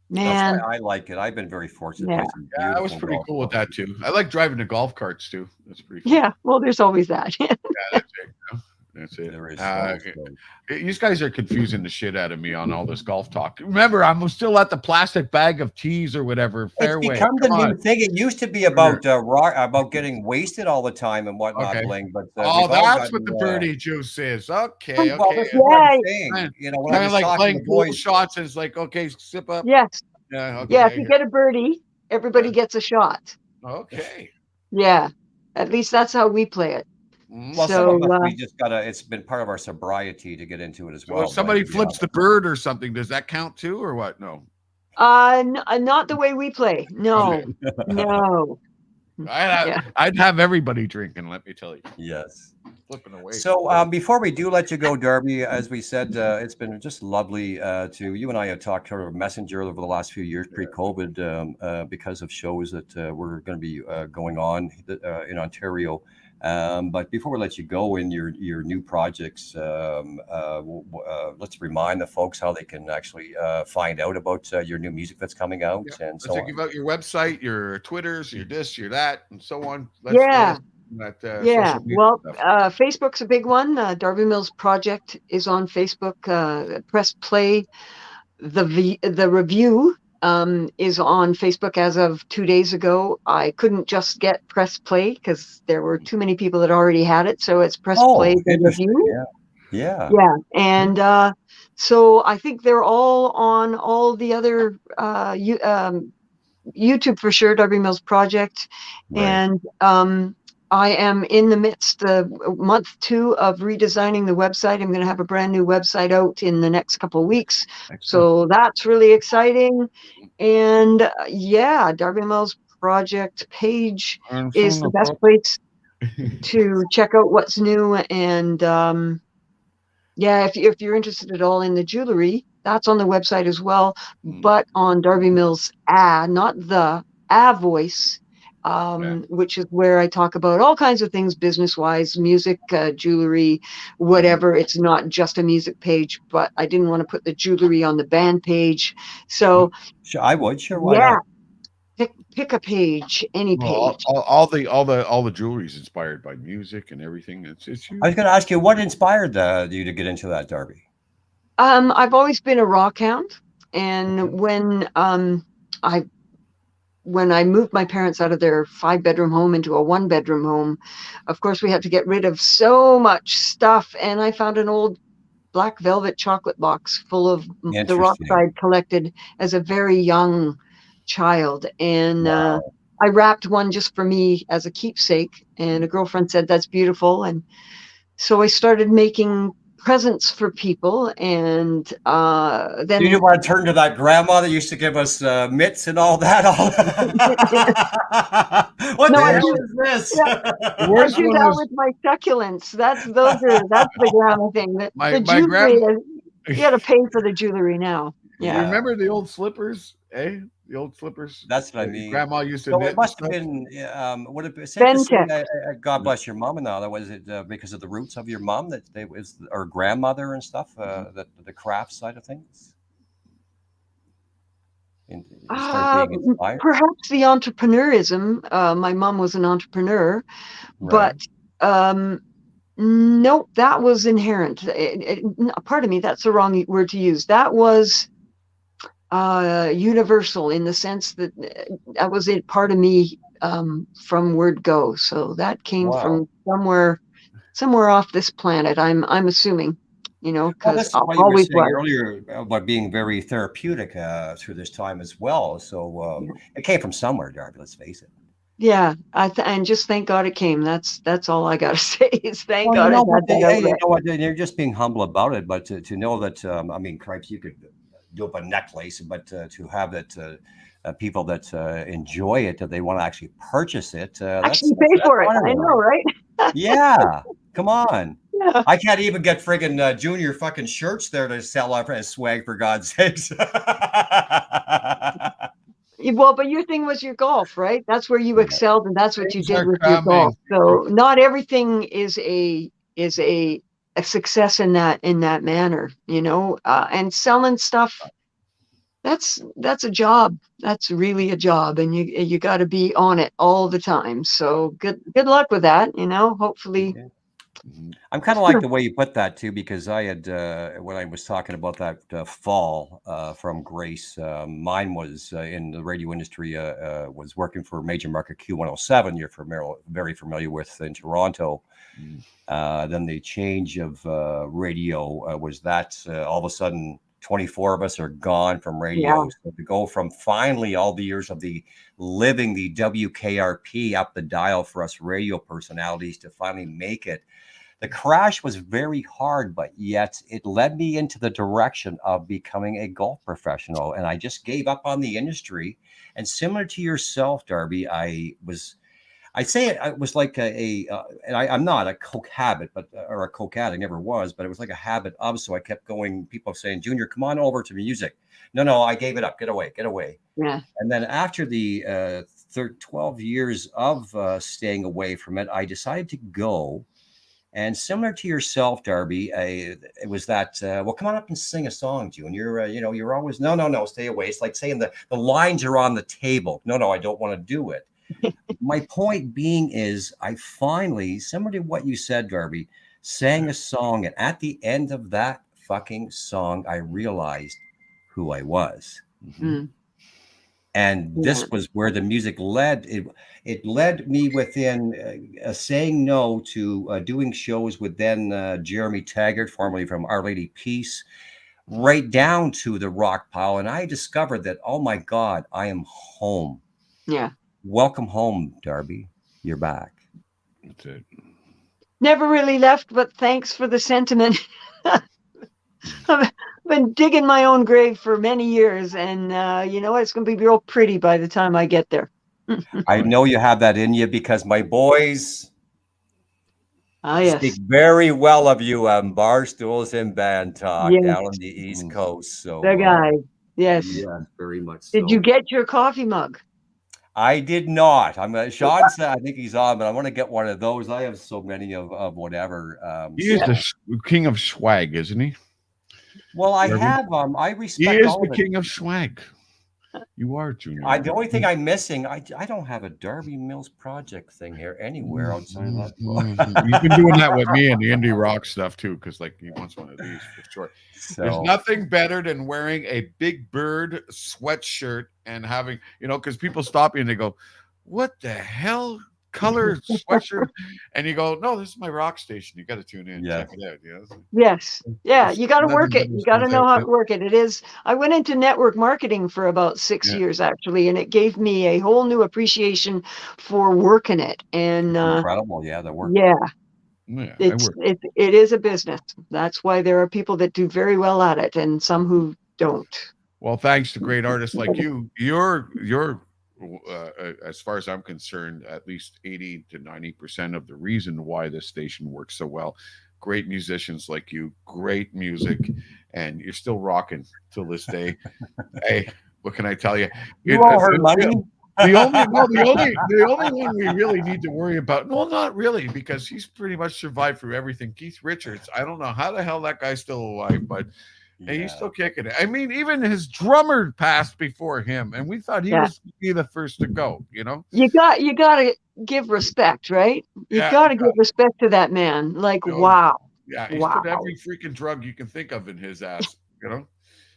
That's why man, I like it. I've been very fortunate to yeah, play some I was beautiful pretty golf cool with that courses. too. I like driving the golf carts too. That's pretty fun. yeah. Well, there's always that. Yeah, that's it. That's it. There is so. You guys are confusing the shit out of me on all this golf talk. Remember, I'm still at the plastic bag of teas or whatever. It's Fairway. become the Come new on. thing. It used to be about about getting wasted all the time and whatnot, Okay. Bling. But Oh, we've all that's what gotten. the birdie juice is. Okay, Well, okay. this is what I'm Yeah, saying. You know, when I Kind of was like talking to playing pool boys, shots. It's like, okay, sip up. yes, Yeah, yeah. If okay. you get a birdie, everybody gets a shot. Okay. Yeah, at least that's how we play it. well, some So of us we just gotta. It's been part of our sobriety to get into it as So if well, Bling. somebody To be flips honest. the bird or something, does that count too, or what? No. not the way we play. No, Okay. no. Yeah. I'd have everybody drinking. Let me tell you, Yes. flipping away. So before we do let you go, Darby, as we said, it's been just lovely to you and I have talked sort of messenger over the last few years pre-COVID because of shows that were going to be going on in Ontario. But before we let you go in your new projects, let's remind the folks how they can actually find out about your new music that's coming out and so Let's on. give out your website, your Twitters, your this, your that, and so on. Yeah. That Yeah. social media Well, stuff. Facebook's a big one. Darby Mills Project is on Facebook. Press play. The review is on Facebook as of 2 days ago. I couldn't just get press play because there were too many people that already had it. So it's press play Oh, the interesting. review. Yeah. Yeah. And so I think they're all on all the other YouTube for sure, Darby Mills Project. Right. And I am in the midst of month 2 of redesigning the website. I'm going to have a brand new website out in the next couple of weeks. Excellent. So that's really exciting. And yeah, Darby Mills Project page is the best place to check out what's new. And yeah, if you're interested at all in the jewelry, that's on the website as well. But on Darby Mills not the voice, which is where I talk about all kinds of things business-wise, music, jewelry, whatever. It's not just a music page, but I didn't want to put the jewelry on the band page. So Sure, I would. Sure, why yeah, not? pick a page, any Well, page. all the jewelry is inspired by music and everything. It's huge. I was going to ask you what inspired you to get into that, Darby. I've always been a rock hound, and when I moved my parents out of their 5-bedroom home into a 1-bedroom home, of course we had to get rid of so much stuff, and I found an old black velvet chocolate box full of the rock side collected as a very young child, and Wow. I wrapped one just for me as a keepsake, and a girlfriend said that's beautiful, and so I started making presents for people, and then You didn't want to turn to that grandma that used to give us mitts and all that. What no, the I hell do, is this? yeah, I do that with my succulents. That's the grandma thing. The jewelry, you got to pay for the jewelry now. You Yeah. remember the old slippers, eh? The old slippers. That's what I that mean. Grandma used to So knit it must and have stuff? been. Would it be safe to say Bentec. God bless your mom and all that? Was it because of the roots of your mom that they was or grandmother and stuff? The craft side of things. You started being inspired. Perhaps the entrepreneurism. My mom was an entrepreneur, Right. but nope, that was inherent. Pardon me, that's the wrong word to use. That was universal in the sense that that was it, part of me from word go. So that came from somewhere off this planet. I'm assuming, because that's I'll what you were always saying was. earlier about being very therapeutic through this time as well. So it came from somewhere, Darby. Let's face it. Yeah, and just thank God it came. That's all I gotta say is thank Well, God it had that outlet. you know what? You're just being humble about it, but to know that, I mean, cripes, you could do up a necklace, but to have that people that enjoy it, that they want to actually purchase it, Actually pay for it. I know, right? Yeah, come on. I can't even get friggin' Junior fucking shirts there to sell off as swag, for God's sakes. Well, but your thing was your golf, right? That's where you excelled, and that's what you Things did are with your golf. coming. So not everything is a success in that manner, and selling stuff. That's a job. That's really a job, and you got to be on it all the time. So good luck with that. Hopefully. Yeah. I'm kind of like the way you put that too, because I had when I was talking about that fall from Grace, mine was in the radio industry. Was working for Major Market Q107. You're very familiar with in Toronto. Then the change of radio was that all of a sudden 24 of us are gone from radio. Yeah. So to go from finally all the years of living the WKRP up the dial for us radio personalities to finally make it. The crash was very hard, but yet it led me into the direction of becoming a golf professional. And I just gave up on the industry. And similar to yourself, Darby, I'd say it was like and I'm not a coke habit, or a coke addict, never was, but it was like a habit of. So I kept going. People saying, Junior, come on over to music. No, I gave it up. Get away. Yeah. And then after the 12 years of staying away from it, I decided to go. And similar to yourself, Darby, it was that, well, come on up and sing a song, Junior. You're always, no, stay away. It's like saying the lines are on the table. No, I don't want to do it. My point being is I finally, similar to what you said, Darby, sang a song. And at the end of that fucking song, I realized who I was. Mm. And this was where the music led. It led me within saying no to doing shows with then Jeremy Taggart, formerly from Our Lady Peace, right down to the rock pile. And I discovered that, oh my God, I am home. Yeah. Welcome home, Darby. You're back. That's it. Never really left, but thanks for the sentiment. I've been digging my own grave for many years, and it's going to be real pretty by the time I get there. I know you have that in you, because my boys speak very well of you on Bar Stools and Band Talk down on the East Coast. So the guy, yes, very much so. Did you get your coffee mug? I did not. Sean said, I think he's on, but I want to get one of those. I have so many of whatever. He is the king of swag, isn't he? Well, I have I respect. He is the king of swag. You are, Junior. The only thing I'm missing, I don't have a Darby Mills Project thing here anywhere outside of that. You've been doing that with me and the indie rock stuff too, because he wants one of these for sure. So, there's nothing better than wearing a Big Bird sweatshirt and having, because people stop you and they go, "What the hell color sweatshirt?" And you go, "No, this is my rock station. You got to tune in, check it out." Yes, yeah, you got to work it. You got to know how to work it. It is. I went into network marketing for about 6 years actually, and it gave me a whole new appreciation for working it. And incredible, the work. It is a business. That's why there are people that do very well at it, and some who don't. Well, thanks to great artists like you, you're as far as I'm concerned, at least 80 to 90% of the reason why this station works so well. Great musicians like you, great music, and you're still rocking till this day. Hey, what can I tell you? You all heard money. The only one we really need to worry about, well, not really, because he's pretty much survived through everything. Keith Richards, I don't know how the hell that guy's still alive, but and he's still kicking it. I mean, even his drummer passed before him, and we thought he was be the first to go. You got to give respect, right? You got to give respect to that man. Like, wow. Yeah, he's put every freaking drug you can think of in his ass. Yeah,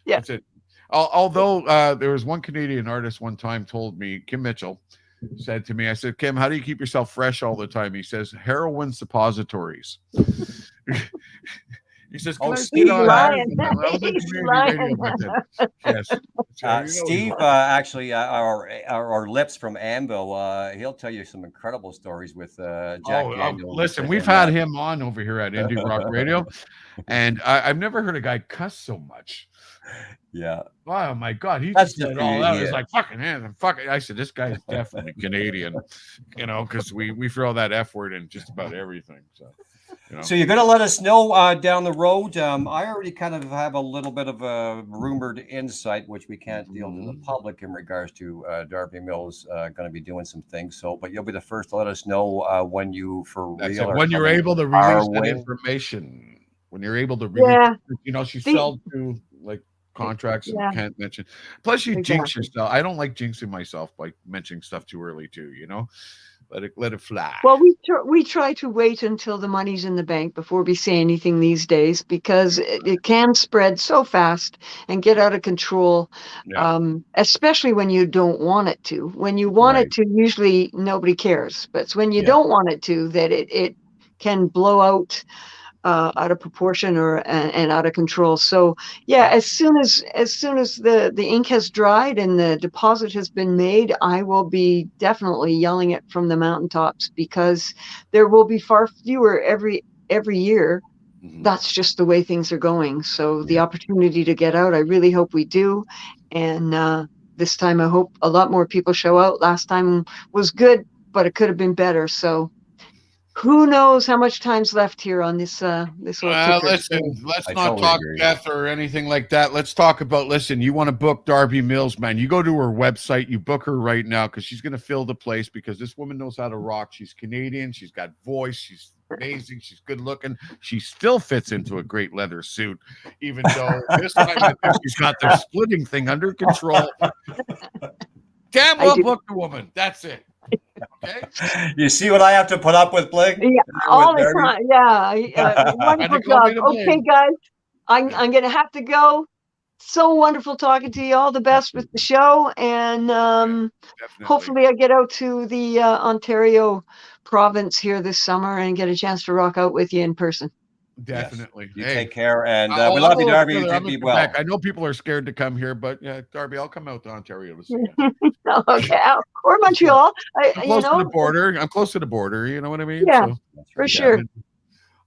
that's it. Although there was one Canadian artist one time told me, Kim Mitchell said to me, I said, "Kim, how do you keep yourself fresh all the time?" He says, "Heroin suppositories." He says, Steve lying. Yes. Steve, actually, our Lips from Anvil, he'll tell you some incredible stories with Jack Daniels. Listen, we've had him on over here at Indie Rock Radio, and I've never heard a guy cuss so much. Yeah. Oh my God, he just said it all out. It's like fucking man, fucking. I said this guy is definitely Canadian, because we throw that F word in just about everything. So So you're going to let us know down the road. I already kind of have a little bit of a rumored insight, which we can't deal to the public in regards to Darby Mills going to be doing some things. So, but you'll be the first to let us know when you, for real, when you're able to release that information. When you're able to release, she sells to like contracts and can't mention. Plus, you jinx yourself. I don't like jinxing myself by mentioning stuff too early, too. Let it fly. Well, we try to wait until the money's in the bank before we say anything these days, because it can spread so fast and get out of control, especially when you don't want it to. When you want it to, usually nobody cares. But it's when you don't want it to that it can blow out of proportion and out of control. So as soon as the ink has dried and the deposit has been made, I will be definitely yelling it from the mountaintops, because there will be far fewer every year. That's just the way things are going. So the opportunity to get out, I really hope we do. And this time I hope a lot more people show out. Last time was good, but it could have been better. So who knows how much time's left here on this little ticker. Listen, let's not talk death or anything like that. Let's talk about, you want to book Darby Mills, man. You go to her website, you book her right now, because she's going to fill the place, because this woman knows how to rock. She's Canadian. She's got voice. She's amazing. She's good looking. She still fits into a great leather suit, even though this time I think she's got the splitting thing under control. Damn well book the woman. That's it. Okay. You see what I have to put up with, Bling? Yeah, all the time. Yeah, wonderful job. Okay, guys, I'm going to have to go. So wonderful talking to you. All the best with the show, and hopefully I get out to the Ontario province here this summer and get a chance to rock out with you in person. Definitely. You take care, and we love you, Darby. You be well. I know people are scared to come here, but Darby, I'll come out to Ontario to see you. Okay, or Montreal. I'm close to the border. I'm close to the border. You know what I mean? Yeah, for sure.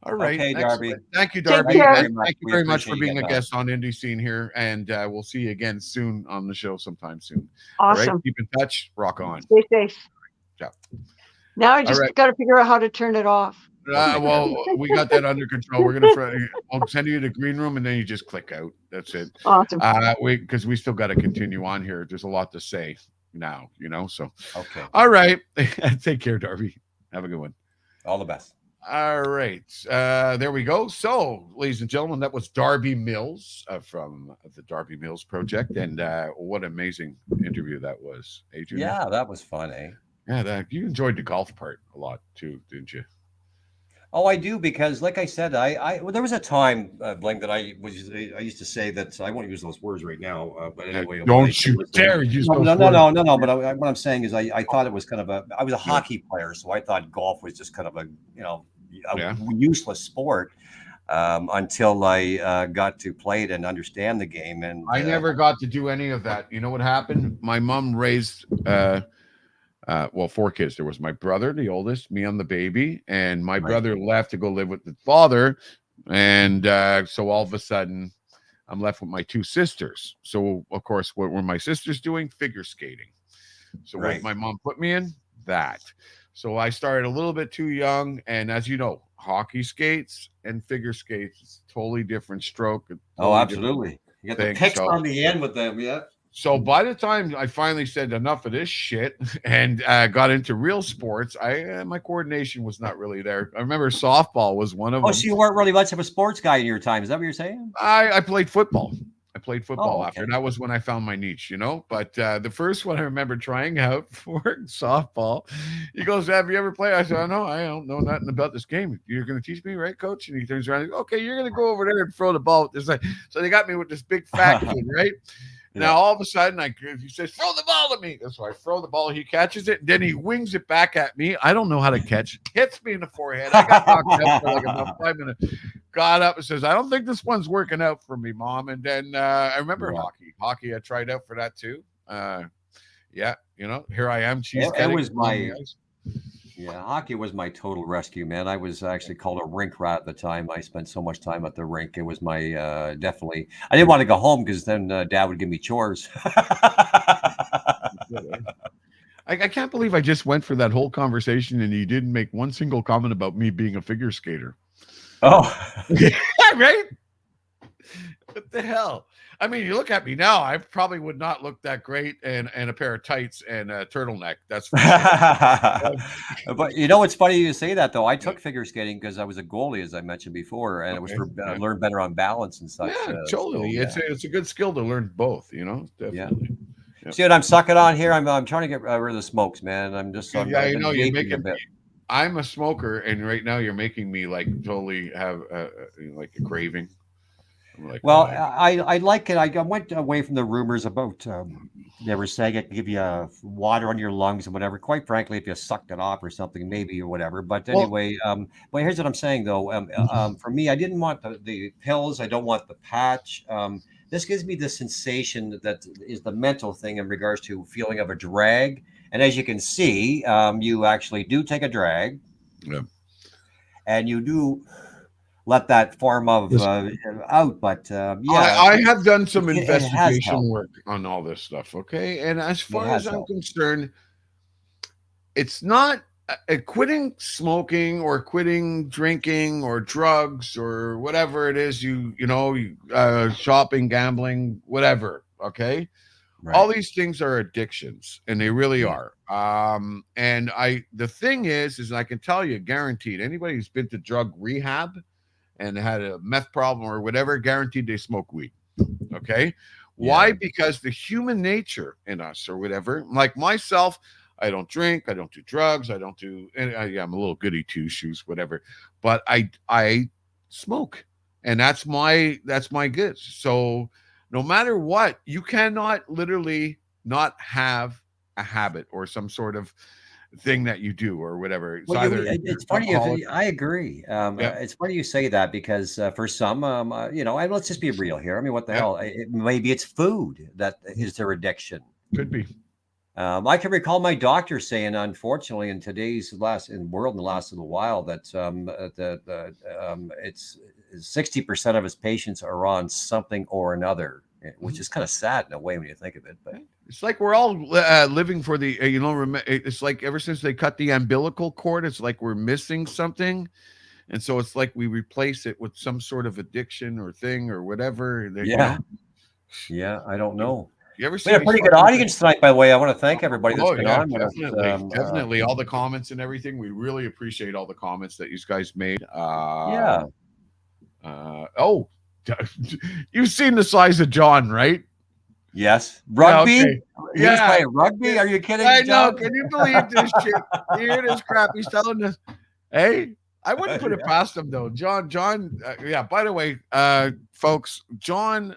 All right. Okay, Darby. Thank you, Darby. Thank you very much for being a guest on Indie Scene here, and we'll see you again soon on the show sometime soon. Awesome. All right? Keep in touch. Rock on. Stay safe. Ciao. Now I just got to figure out how to turn it off. Well, we got that under control. I'll send you to the green room, and then you just click out. That's it. Awesome. Because we still got to continue on here. There's a lot to say now, So okay. All right. Take care, Darby. Have a good one. All the best. All right. There we go. So, ladies and gentlemen, that was Darby Mills from the Darby Mills Project, and what an amazing interview that was, Adrian. Yeah, that was fun, eh? Yeah, you enjoyed the golf part a lot too, didn't you? Oh, I do, because like I said, there was a time, Bling, that I used to say that I won't use those words right now, but anyway. Don't you dare use those words. No. But what I'm saying is, I thought it was kind of I was a hockey player, so I thought golf was just kind of a useless sport until I got to play it and understand the game. And I never got to do any of that. You know what happened? My mom raised 4 kids. There was my brother, the oldest, me, I'm the baby, and my brother left to go live with the father, and so all of a sudden I'm left with my 2 sisters. So of course, what were my sisters doing? Figure skating. So what my mom put me in, that. So I started a little bit too young, and as you know, hockey skates and figure skates is totally different stroke. Totally absolutely. You got the picks on the end with them, yeah. So by the time I finally said enough of this shit and got into real sports, my coordination was not really there. I remember softball was one of them. Oh, so you weren't really much of a sports guy in your time. Is that what you're saying? I played football. After. That was when I found my niche, But the first one I remember trying out for softball, he goes, "Have you ever played?" I said, "No, I don't know nothing about this game. You're going to teach me, right, coach?" And he turns around and goes, "Okay, you're going to go over there and throw the ball." So they got me with this big fat kid, right? Now, all of a sudden, he says, "Throw the ball to me." So I throw the ball. He catches it. Then he wings it back at me. I don't know how to catch. Hits me in the forehead. I got knocked out for like about 5 minutes. Got up and says, "I don't think this one's working out for me, Mom." And then I remember hockey. Hockey, I tried out for that too. Here I am. Hockey was my total rescue, man. I was actually called a rink rat at the time. I spent so much time at the rink. It was my definitely. I didn't want to go home because then Dad would give me chores. I can't believe I just went for that whole conversation and you didn't make one single comment about me being a figure skater. Oh, Right? What the hell? I mean, you look at me now, I probably would not look that great and a pair of tights and a turtleneck. That's for sure. but you know, it's funny you say that though. I Yeah. took figure skating because I was a goalie, as I mentioned before, and it was Okay. for Yeah. learn better on balance and such. Yeah, So totally. yeah, It's a good skill to learn both, yeah. definitely. Yeah. See what I'm sucking on here? I'm trying to get rid of the smokes, man. Yeah, I've you been know, you're vaping a making me. bit. I'm a smoker, and right now you're making me like totally have like a craving. I'm like, oh, Well, I like it. I went away from the rumors about they were saying it can give you water on your lungs and whatever. Quite frankly, if you sucked it off or something, maybe or whatever. But well, anyway, well, here's what I'm saying though. For me, I didn't want the pills. I don't want the patch. This gives me the sensation that is the mental thing in regards to feeling of a drag. And as you can see, you actually do take a drag, yeah. and you do let that form of Yes. out. But yeah, I have done some it has investigation helped. work on all this stuff, okay? And as It far as has I'm helped. concerned, it's not quitting smoking or quitting drinking or drugs or whatever it is shopping, gambling, whatever, okay? All Right. these things are addictions, and they really Yeah. are. And the thing is I can tell you, guaranteed, anybody who's been to drug rehab and had a meth problem or whatever, guaranteed they smoke weed. Okay. Why? Yeah. Because the human nature in us or whatever, like myself, I don't drink, I don't do drugs, I don't do, and yeah, I'm a little goody two shoes, whatever, but I smoke, and that's my goods. So no matter what, you cannot literally not have a habit or some sort of thing that you do or whatever. It's Well, either you're it's funny if alcoholic. I agree. Yeah, It's funny you say that because for some, and let's just be real here. I mean, what the yeah, hell? Maybe it's food that is their addiction. could be. I can recall my doctor saying, unfortunately, in today's world in the last little while, that it's 60% of his patients are on something or another, which is kind of sad in a way when you think of it. But It's like we're all living for the, it's like ever since they cut the umbilical cord, it's like we're missing something. And so it's like we replace it with some sort of addiction or thing or whatever. yeah, yeah, I don't You, know. you ever We see had a these pretty good fucking things? audience tonight, by the way. I want to thank everybody that's Oh, been yeah, on with us. definitely. Definitely. All the comments and everything. We really appreciate all the comments that you guys made. Yeah. Oh, you've seen the size of John, right? Yes. Yeah, Rugby? okay. He was Yeah. playing rugby? Are you I kidding, know. John? Can you believe this shit? You hear this crap he's telling us? Hey, I wouldn't put it Yeah. past him though. John. Yeah. By the way, folks, John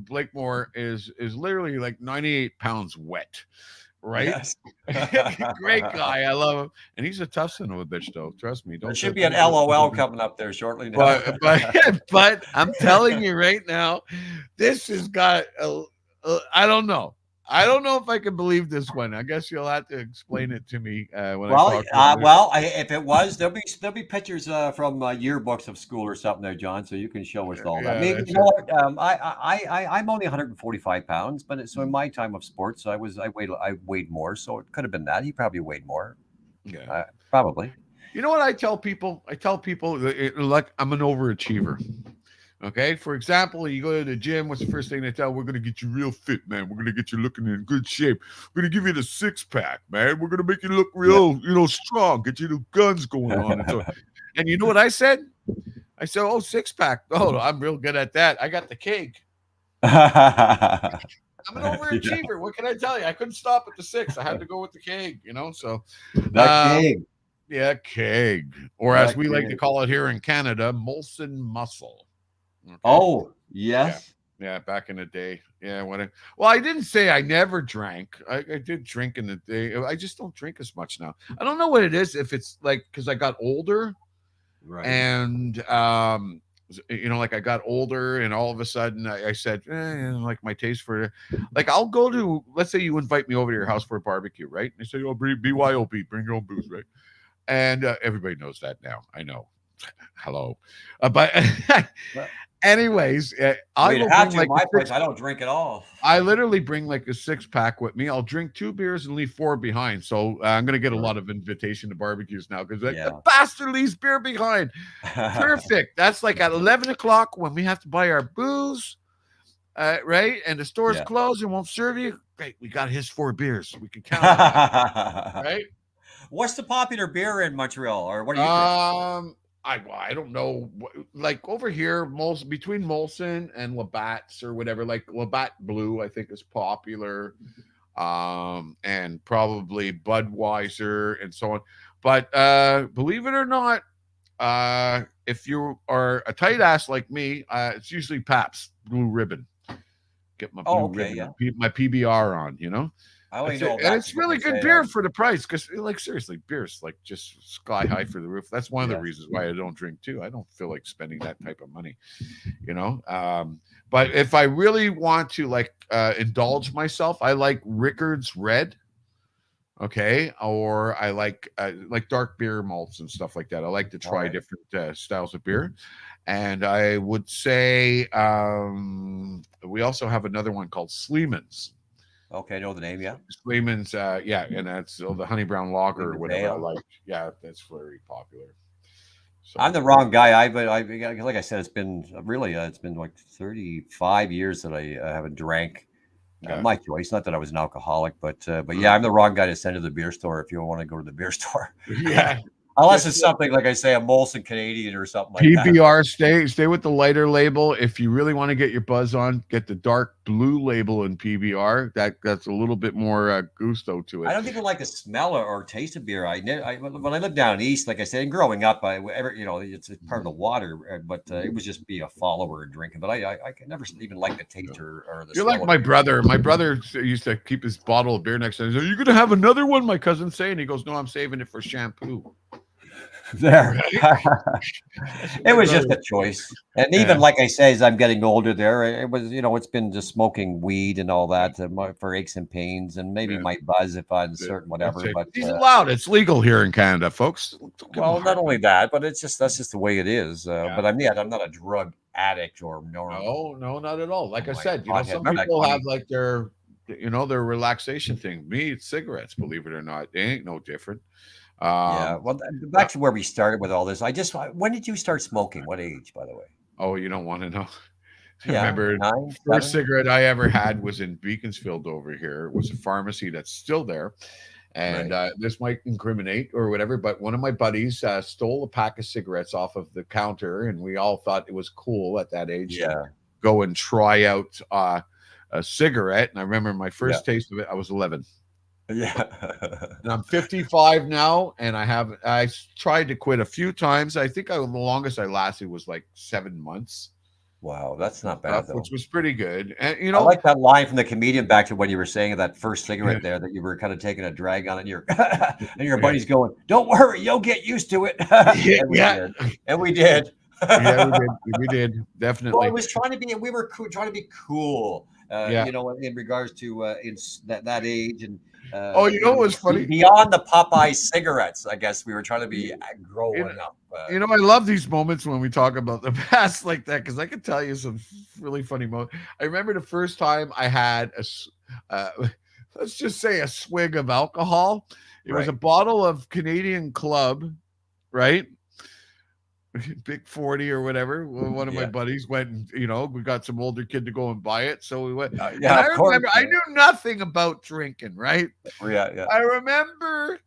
Blakemore is literally like 98 pounds wet, right? Yes. Great guy. I love him, and he's a tough son of a bitch, though. Trust me. There Don't. should be an LOL coming up there shortly now. But I'm telling you right now, this has got I don't know. I don't know if I can believe this one. I guess you'll have to explain it to me when I talk to him. If it was, there'll be pictures from yearbooks of school or something there, John, so you can show us all that. Yeah, Maybe that's you know it. what? I'm only 145 pounds, but so in my time of sports, I weighed more, so it could have been that. He probably weighed more, Yeah. probably. You know what I tell people? I tell people like I'm an overachiever. Okay. For example, you go to the gym. What's the first thing they tell? We're gonna get you real fit, man. We're gonna get you looking in good shape. We're gonna give you the 6-pack, man. We're gonna make you look real, strong. Get you the guns going on. And you know what I said? I said, "Oh, 6-pack. Oh, I'm real good at that. I got the keg. I'm an overachiever. What can I tell you? I couldn't stop at the 6. I had to go with the keg. So, That um, king. yeah, keg, or as That we like to king. call it here in Canada, Molson Muscle. Okay. Oh, Yeah. yes. Yeah, back in the day. Yeah, well, I didn't say I never drank. I did drink in the day. I just don't drink as much now. I don't know what it is. If it's like because I got older Right. and like I got older and all of a sudden I said, like my taste for like I'll go to, let's say you invite me over to your house for a barbecue, right? And they say, oh, BYOB, bring your own booze, right? And everybody knows that now. I know. Hello, but Anyways, I We'd will have bring to like in a my place. six. I don't drink at all. I literally bring like a 6-pack with me. I'll drink 2 beers and leave 4 behind. So I'm gonna get a Sure. lot of invitation to barbecues now because the Yeah. bastard leaves beer behind. Perfect. That's like at 11 o'clock when we have to buy our booze, right? And the store's Yeah. closed and won't serve you. Great, we got his 4 beers. We can count on that, right? What's the popular beer in Montreal, or what do you drink? I don't know. Like over here, between Molson and Labatt's or whatever, like Labatt Blue, I think is popular, and probably Budweiser and so on. But believe it or not, if you are a tight ass like me, it's usually Pabst Blue Ribbon. Get my blue Okay, ribbon, yeah. my PBR on, you know. I only That's know it. And that it's when really they good say, beer for the price because, like, seriously, beer's like just sky high for the roof. That's one of the yes. reasons why I don't drink too. I don't feel like spending that type of money, you know. But if I really want to like indulge myself, I like Rickard's Red, okay, or I like dark beer malts and stuff like that. I like to All try right. different styles of beer, and I would say we also have another one called Sleeman's. Okay, I know the name. Yeah. Sleeman's, yeah, and that's the honey brown lager or Sleeman's whatever I Ale. like. Yeah, that's very popular. I'm So the wrong guy. Like I said, it's been really, it's been like 35 years that I haven't drank. yeah, My choice. Not that I was an alcoholic, but yeah, I'm the wrong guy to send to the beer store if you want to go to the beer store. yeah. Unless it's something like I say, a Molson Canadian or something like that. PBR, stay with the lighter label. If you really want to get your buzz on, get the dark blue label in PBR. That's a little bit more gusto to I it. don't even like the smell or taste of beer. When I lived down east, like I said, and growing up, it's part of the water, but it was just be a follower and drinking. But I could never even like the taste or the You're smell like of my it. brother. My brother used to keep his bottle of beer next to him. He said, "Are you going to have another one?" My cousin saying, he goes, "No, I'm saving it for shampoo." There. Right? It was just a choice. And Yeah. even like I say, as I'm getting older there, it was, it's been just smoking weed and all that for aches and pains and maybe Yeah. my buzz if I'm That's certain, it. whatever. But He's allowed. It's legal here in Canada, folks. Don't give him a well, hard not only time. that, but that's just the way it is. Yeah. But I'm not a drug addict or No, not at all. Like I like said, some pothead back people have 20. like their relaxation thing. Me, it's cigarettes, believe it or not. They ain't no different. Yeah. Um, Well, back to where we started with all this. When did you start smoking? What age, by the way? oh, you don't want to know. I Yeah, remember the 9, first 7. cigarette I ever had was in Beaconsfield over here. It was a pharmacy that's still there. And Right. this might incriminate or whatever, but one of my buddies stole a pack of cigarettes off of the counter, and we all thought it was cool at that age to Yeah. go and try out a cigarette. And I remember my Yeah. first taste of it, I was 11. Yeah. And I'm 55 now, and I tried to quit a few times. I think the longest I lasted was like 7 months, Wow, that's not stuff, bad though. which was pretty good. And I like that line from the comedian back to when you were saying that first yeah, cigarette there that you were kind of taking a drag on it. And your buddy's going, "Don't worry, you'll get used to it." yeah, And we yeah, did. And we did. yeah, we did Well, definitely. it was trying to be. We were trying to be cool, Yeah. in regards to that age and Oh, you know what was funny? beyond the Popeye cigarettes. I guess we were trying to be You growing up. I love these moments when we talk about the past like that because I can tell you some really funny moments. I remember the first time I had let's just say a swig of alcohol. It was a Right. bottle of Canadian Club, right? Big 40 or whatever. One of my Yeah. buddies went and, we got some older kid to go and buy it. So we went. And Yeah, I of course. remember I knew nothing about drinking, right? Yeah. I remember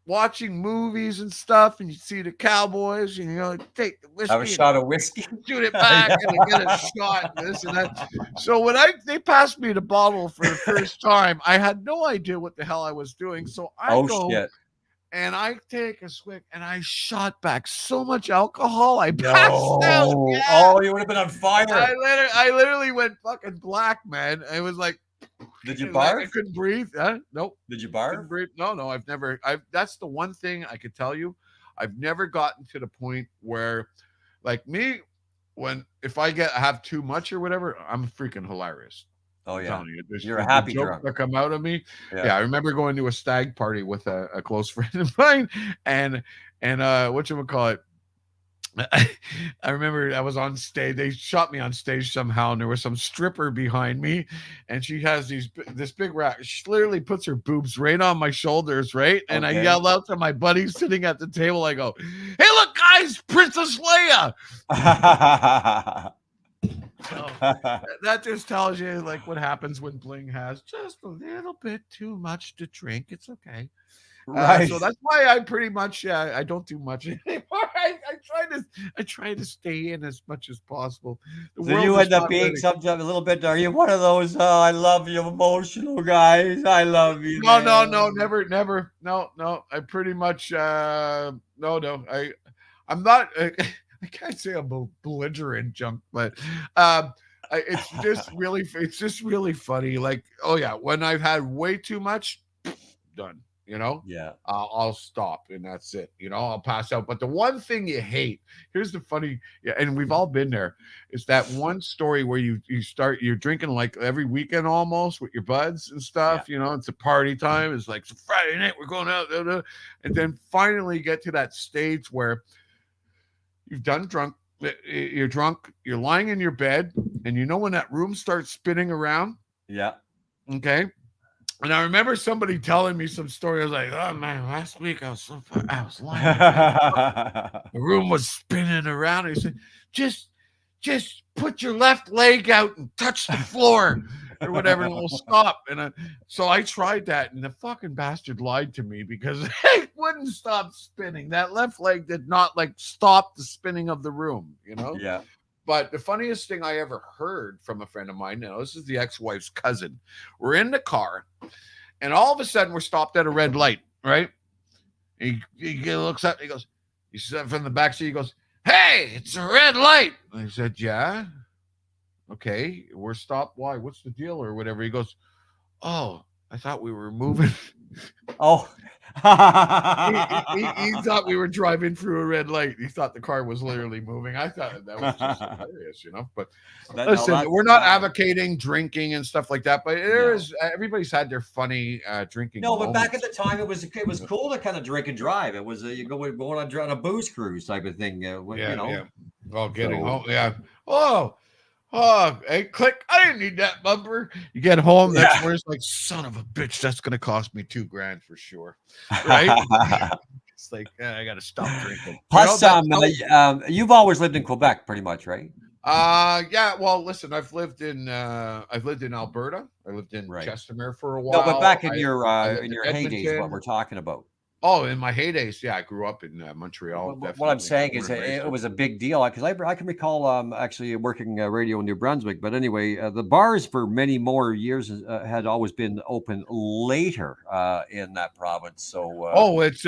watching movies and stuff, and you see the cowboys, and take the Have a whiskey shot of whiskey. and shoot it back and get a shot and this and that. So when they passed me the bottle for the first time, I had no idea what the hell I was doing. So I Oh go shit! and I take a swig and I shot back so much alcohol I passed out. No. Yeah. Oh, you would have been on fire. I literally went fucking black, man. It was like, Did you like I barf? couldn't breathe. Nope. Did you Couldn't barf? breathe. No, I've never. That's the one thing I could tell you. I've never gotten to the point where, like me, if I have too much or whatever, I'm freaking hilarious. Oh I'm yeah. telling you, You're a the happy jokes drunk. that come out of me. Yeah. Yeah, I remember going to a stag party with a close friend of mine, and whatchamacallit, I remember I was on stage. They shot me on stage somehow, and there was some stripper behind me, and she has this big rack. She literally puts her boobs right on my shoulders, right? And I Okay. yelled out to my buddies sitting at the table. I go, "Hey, look, guys, Princess Leia!" So that just tells you like what happens when Bling has just a little bit too much to drink. It's okay. Right. So that's why I pretty much I don't do much anymore. I try to stay in as much as possible. The So world you is end up not being ready. sometimes a little bit. Are you one of those? Oh, I love you, emotional guys. I love you, No, man. never. No. I pretty much no. I'm not. I can't say I'm a belligerent junk, but it's just really funny. Like, oh yeah, when I've had way too much, done. You know, Yeah. I'll stop and that's it. You know, I'll pass out. But the one thing you hate, here's the funny, yeah, and we've all been there, is that one story where you're drinking like every weekend almost with your buds and Yeah. stuff. You know, it's a party time. It's like it's a Friday night, we're going out, and then finally get to that stage where you've done drunk. You're drunk. You're lying in your bed, and you know when that room starts spinning around. Yeah. Okay, and I remember somebody telling me some story. I was like, "Oh man, last week I was lying in bed. The room was spinning around." And he said, "Just, just put your left leg out and touch the floor, or whatever, and it'll stop." So I tried that, and the fucking bastard lied to me because it wouldn't stop spinning. That left leg did not like stop the spinning of the room. You know. Yeah. But the funniest thing I ever heard from a friend of mine, now this is the ex-wife's cousin. We're in the car, and all of a sudden we're stopped at a red light, right? He looks up, he said from the back seat, he goes, "Hey, it's a red light." And I said, "Yeah, okay, we're stopped. Why? What's the deal?" Or whatever. He goes, "Oh, I thought we were moving." Oh. He thought we were driving through a red light. He thought the car was literally moving. I thought that was just hilarious, you know. But No, listen, we're not advocating drinking and stuff like that. But there no. is everybody's had their funny drinking No, but back at moments. the time, it was cool to kind of drink and drive. It was you going on a booze cruise type of thing. You Yeah. know. Well, getting So home, yeah. Oh, hey, click. I didn't need that bumper. You get home, next yeah. morning, it's like, son of a bitch, that's gonna cost me $2,000 for sure. Right? It's like I gotta stop drinking. You know, Plus, that's how you've always lived in Quebec, pretty much, right? yeah, well, listen, I've lived in Alberta. I lived in Right. Chestermere for a No, but while. back I lived in in your heydays, what Edmonton. we're talking about. Oh, in my heydays, yeah, I grew up in Montreal, What I'm definitely saying born is, and raised it there. was a big deal because I can recall actually working radio in New Brunswick. But anyway, the bars for many more years had always been open later in that province. So Oh, it's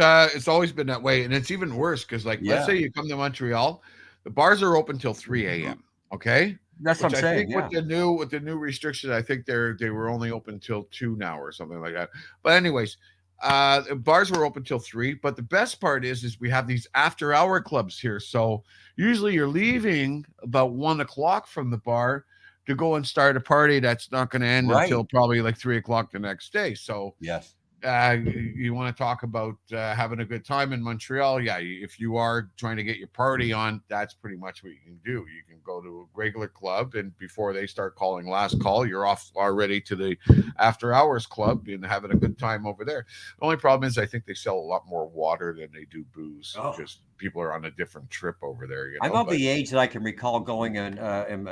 always been that way, and it's even worse because, like, let's yeah, say you come to Montreal, the bars are open till 3 a.m. Okay, that's what I'm which I saying. think Yeah, with the new restrictions, I think they were only open till 2 now or something like that. But anyways, bars were open till 3. But the best part is we have these after hour clubs here. So usually you're leaving about 1 o'clock from the bar to go and start a party that's not going to end right. until probably like 3 o'clock the next day. So Yes. you want to talk about having a good time in Montreal? Yeah, if you are trying to get your party on, that's pretty much what you can do. You can go to a regular club, and before they start calling last call, you're off already to the after hours club and having a good time over there. The only problem is, I think they sell a lot more water than they do booze. Oh. Just people are on a different trip over there, you I'm know. of But the age that I can recall going playing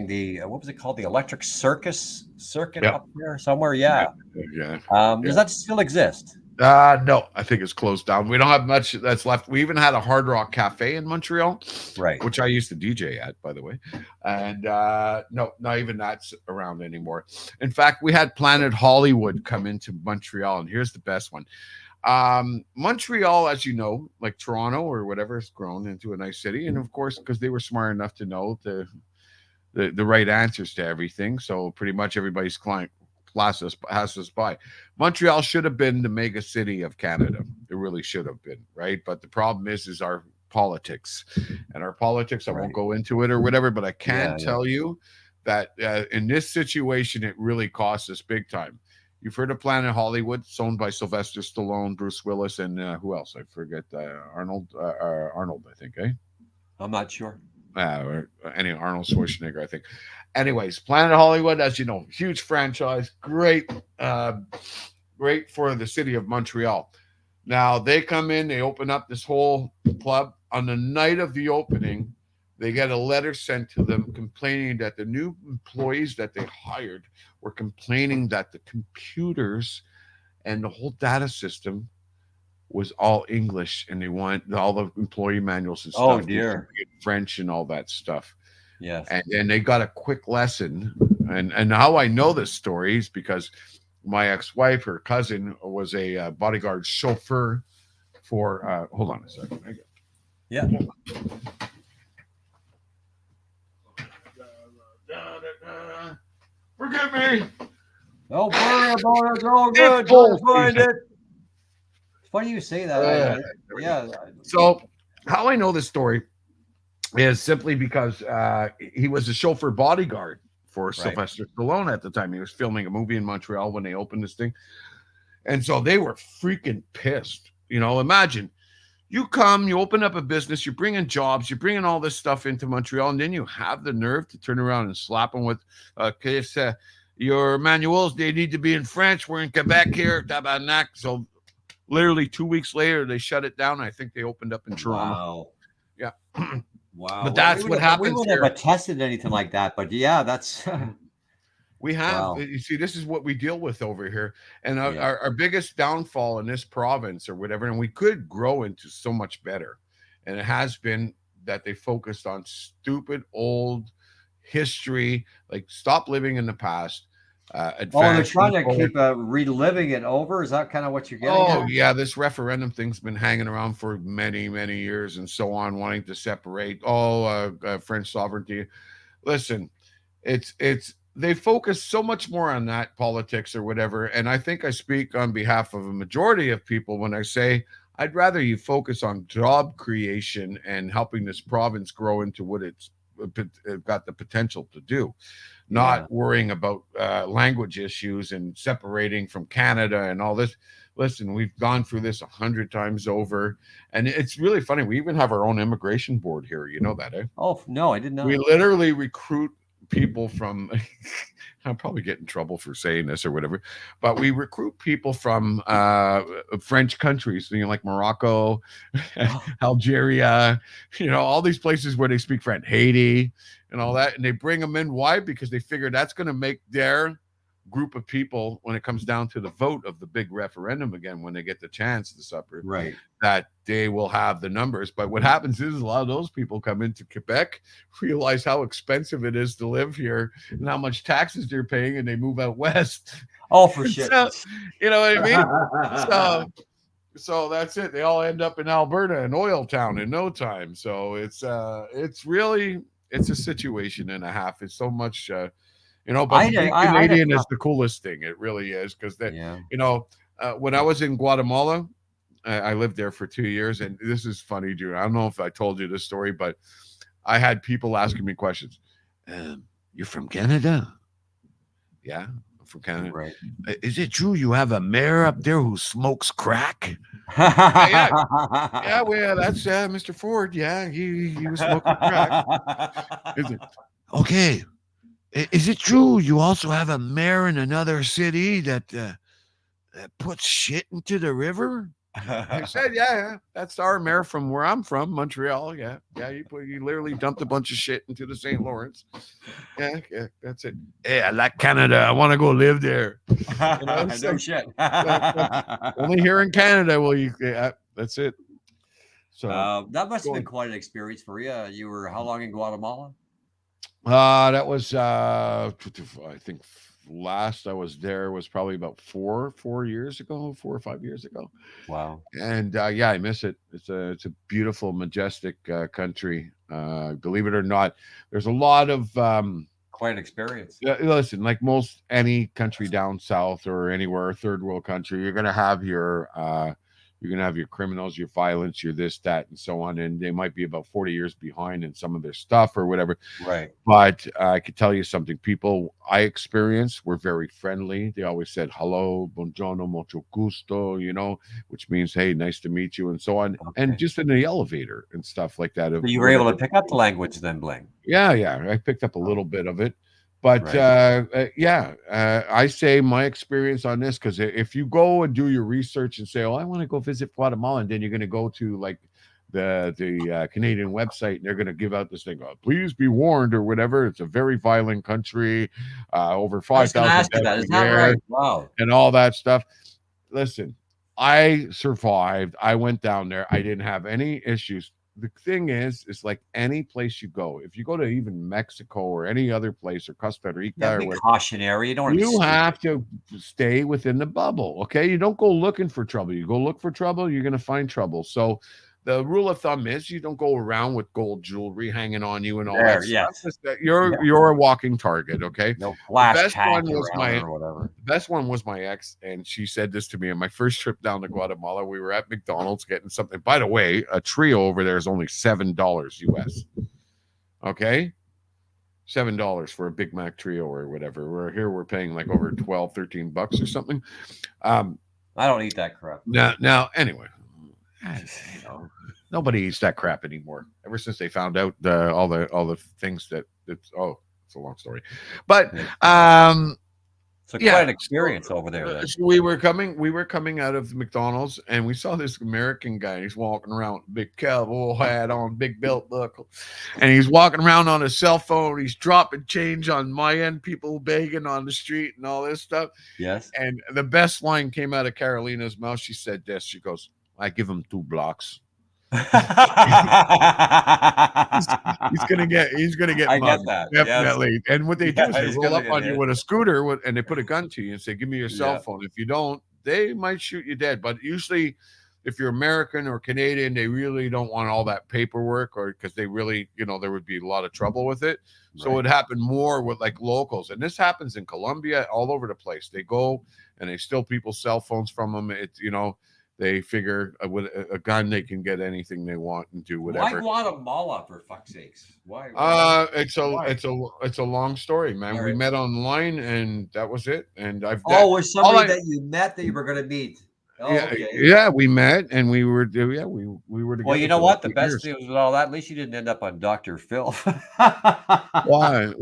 the what was it called, the Electric Circus circuit yeah, up there somewhere. yeah, Yeah. yeah. Does that still exist? No, I think it's closed down. We don't have much that's left. We even had a Hard Rock Cafe in Montreal, Right. which I used to DJ at, by the way. And no, not even that's around anymore. In fact, we had Planet Hollywood come into Montreal, and here's the best one. Montreal, as you know, like Toronto or whatever, has grown into a nice city, and of course, because they were smart enough to know the right answers to everything. So pretty much everybody's client has us by. Montreal should have been the mega city of Canada. It really should have been, right? But the problem is our politics, and our politics. I won't Right. go into it or whatever, but I can Yeah. Yeah. tell you that in this situation, it really cost us big time. You've heard of Planet Hollywood. It's owned by Sylvester Stallone, Bruce Willis, and who else? I forget. Arnold, I think, eh? I'm not sure. Or any Arnold Schwarzenegger, I think. Anyways, Planet Hollywood, as you know, huge franchise, great, great for the city of Montreal. Now they come in, they open up this whole club. On the night of the opening, they get a letter sent to them complaining that the new employees that they hired were complaining that the computers and the whole data system was all English, and they want all the employee manuals and stuff. Oh dear, French and all that stuff. Yes. And they got a quick lesson. And how I know this story is because my ex-wife, her cousin, was a bodyguard chauffeur for. Hold on a second. Yeah. Forgive me. Don't worry about it. It's all good. We'll find it. It's funny you say that. Yeah. So how I know this story is simply because he was a chauffeur bodyguard for Sylvester Stallone at the time. He was filming a movie in Montreal when they opened this thing. And so they were freaking pissed. You know, imagine you come, you open up a business, you bring in jobs, you bring in all this stuff into Montreal, and then you have the nerve to turn around and slap them with, your manuals, they need to be in French. We're in Quebec here. Tabarnak. So literally 2 weeks later, they shut it down. I think they opened up in Toronto. Wow. Yeah. Wow. But that's what happens. We wouldn't have attested anything like that, but yeah, that's. We have, you see, this is what we deal with over here. And our biggest downfall in this province or whatever, and we could grow into so much better. And it has been that they focused on stupid old history, like stop living in the past. They're trying to keep reliving it over. Is that kind of what you're getting at? Yeah, this referendum thing's been hanging around for many, many years and so on, wanting to separate French sovereignty. Listen, it's they focus so much more on that politics or whatever, and I think I speak on behalf of a majority of people when I say I'd rather you focus on job creation and helping this province grow into what it's got the potential to do, not worrying about language issues and separating from Canada and all this. Listen, we've gone through this 100 times over, and it's really funny. We even have our own immigration board here. You know that, eh? Oh no, I didn't know. We literally recruit people from I'll probably get in trouble for saying this or whatever, but we recruit people from French countries, you know, like Morocco, Algeria, you know, all these places where they speak French, Haiti and all that, and they bring them in. Why? Because they figure that's going to make their group of people, when it comes down to the vote of the big referendum again, when they get the chance this upper, that they will have the numbers. But what happens is a lot of those people come into Quebec, realize how expensive it is to live here and how much taxes they're paying, and they move out west. Oh, for shit. So, you know what I mean? So that's it. They all end up in Alberta, an oil town, in no time. So it's really a situation and a half. It's so much you know, but Canadian is the coolest thing. It really is, because you know, when I was in Guatemala, I lived there for 2 years, and this is funny, dude. I don't know if I told you this story, but I had people asking me questions. You're from Canada? Yeah, I'm from Canada. Right. Is it true you have a mayor up there who smokes crack? Yeah, well, that's Mr. Ford. Yeah, he was smoking crack. Is it? Okay. Is it true you also have a mayor in another city that puts shit into the river? I said, yeah, that's our mayor from where I'm from, Montreal. Yeah, he literally dumped a bunch of shit into the St. Lawrence. Yeah, that's it. Hey, I like Canada. I want to go live there. You know, no shit. Only here in Canada will you. Yeah, that's it. So that must have been quite an experience for you. You were how long in Guatemala? That was I think last I was there was probably about 4 years ago, 4 or 5 years ago. Wow. And I miss it. It's a beautiful, majestic country. Believe it or not, there's a lot of quite an experience. Listen, like any country down south or anywhere, third world country, you're gonna have your You're going to have your criminals, your violence, your this, that, and so on. And they might be about 40 years behind in some of their stuff or whatever. Right. But I could tell you something. People I experienced were very friendly. They always said hello, buongiorno, mucho gusto, which means, hey, nice to meet you, and so on. Okay. And just in the elevator and stuff like that. So you were able to pick up the language then, Bling? Yeah. I picked up a little bit of it. But I say my experience on this, because if you go and do your research and say, oh, I want to go visit Guatemala, and then you're going to go to like the Canadian website, and they're going to give out this thing, please be warned or whatever. It's a very violent country, over 5,000 deaths a year, right? Wow. and all that stuff. Listen, I survived. I went down there. I didn't have any issues. The thing is like any place you go, if you go to even Mexico or any other place, or Costa Rica, be cautionary. You have to stay within the bubble. Okay, you don't go looking for trouble. You go look for trouble, you're going to find trouble. So the rule of thumb is you don't go around with gold jewelry hanging on you and all that stuff. You're a walking target. Okay. No flash. The best one was my ex, and she said this to me on my first trip down to Guatemala. We were at McDonald's getting something. By the way, a trio over there is only $7 US. Okay. $7 for a Big Mac trio or whatever. We're paying like over 12, 13 bucks or something. I don't eat that crap. Now, anyway. Nobody eats that crap anymore. Ever since they found out all the things it's a long story, but so quite an experience over there. Then. So we were coming out of McDonald's, and we saw this American guy. He's walking around with a big cowboy hat on, big belt buckle, and he's walking around on his cell phone. He's dropping change on my end, people begging on the street and all this stuff. Yes. And the best line came out of Carolina's mouth. She said this. She goes, I give him 2 blocks. he's gonna get I mugged, get that definitely. Yes. And what they do is they roll up on you with a scooter and they put a gun to you and say, give me your cell phone. If you don't, they might shoot you dead. But usually if you're American or Canadian, they really don't want all that paperwork, or because they really, there would be a lot of trouble with it. Right. So it happened more with like locals, and this happens in Colombia, all over the place. They go and they steal people's cell phones from them. It's they figure with a gun they can get anything they want and do whatever. Why Guatemala, for fuck's sakes? Why? It's a long story, man. Right. We met online, and that was it. And was somebody that you met that you were going to meet? Yeah, we met, and we were together. Well, you know what? The best thing was with all that, at least you didn't end up on Dr. Phil. Why?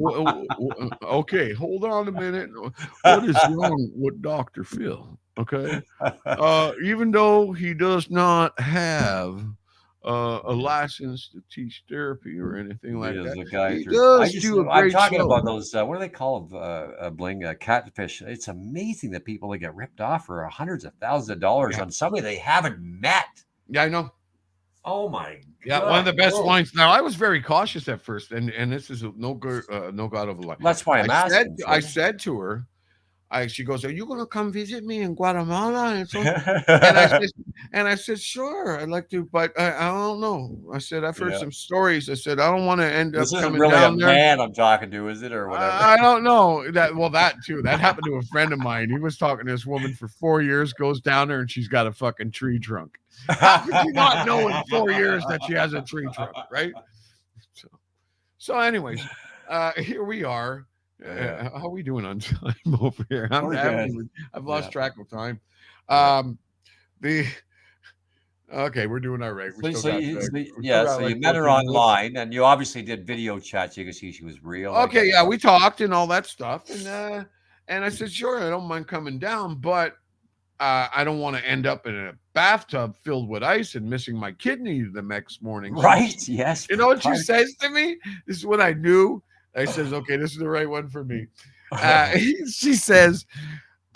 Okay, hold on a minute. What is wrong with Dr. Phil? Okay, even though he does not have a license to teach therapy or anything like that, he does do a great I'm talking show. about those. What do they call Bling? Catfish. It's amazing the people that get ripped off for hundreds of thousands of dollars on somebody they haven't met. Yeah, I know. Oh my God. Yeah, one of the best lines. Now, I was very cautious at first, and this is no god of a lie. That's why I'm asking. I said to her. She goes, are you going to come visit me in Guatemala? And, I said, sure, I'd like to, but I don't know. I said, I've heard some stories. I said, I don't want to end up coming really down there. This isn't really a man I'm talking to, is it, or whatever? I don't know. That too. That happened to a friend of mine. He was talking to this woman for 4 years, goes down there, and she's got a fucking tree trunk. How could you not know in 4 years that she has a tree trunk, right? So anyways, here we are. How are we doing on time over here? I've lost track of time. Okay, we're doing all right. So you met her online, and you obviously did video chats. You could see she was real. Okay, yeah, we talked and all that stuff, and I said, sure, I don't mind coming down, but I don't want to end up in a bathtub filled with ice and missing my kidney the next morning. Right? Yes. You know what she says to me? This is what I knew. I says, okay, this is the right one for me. She says,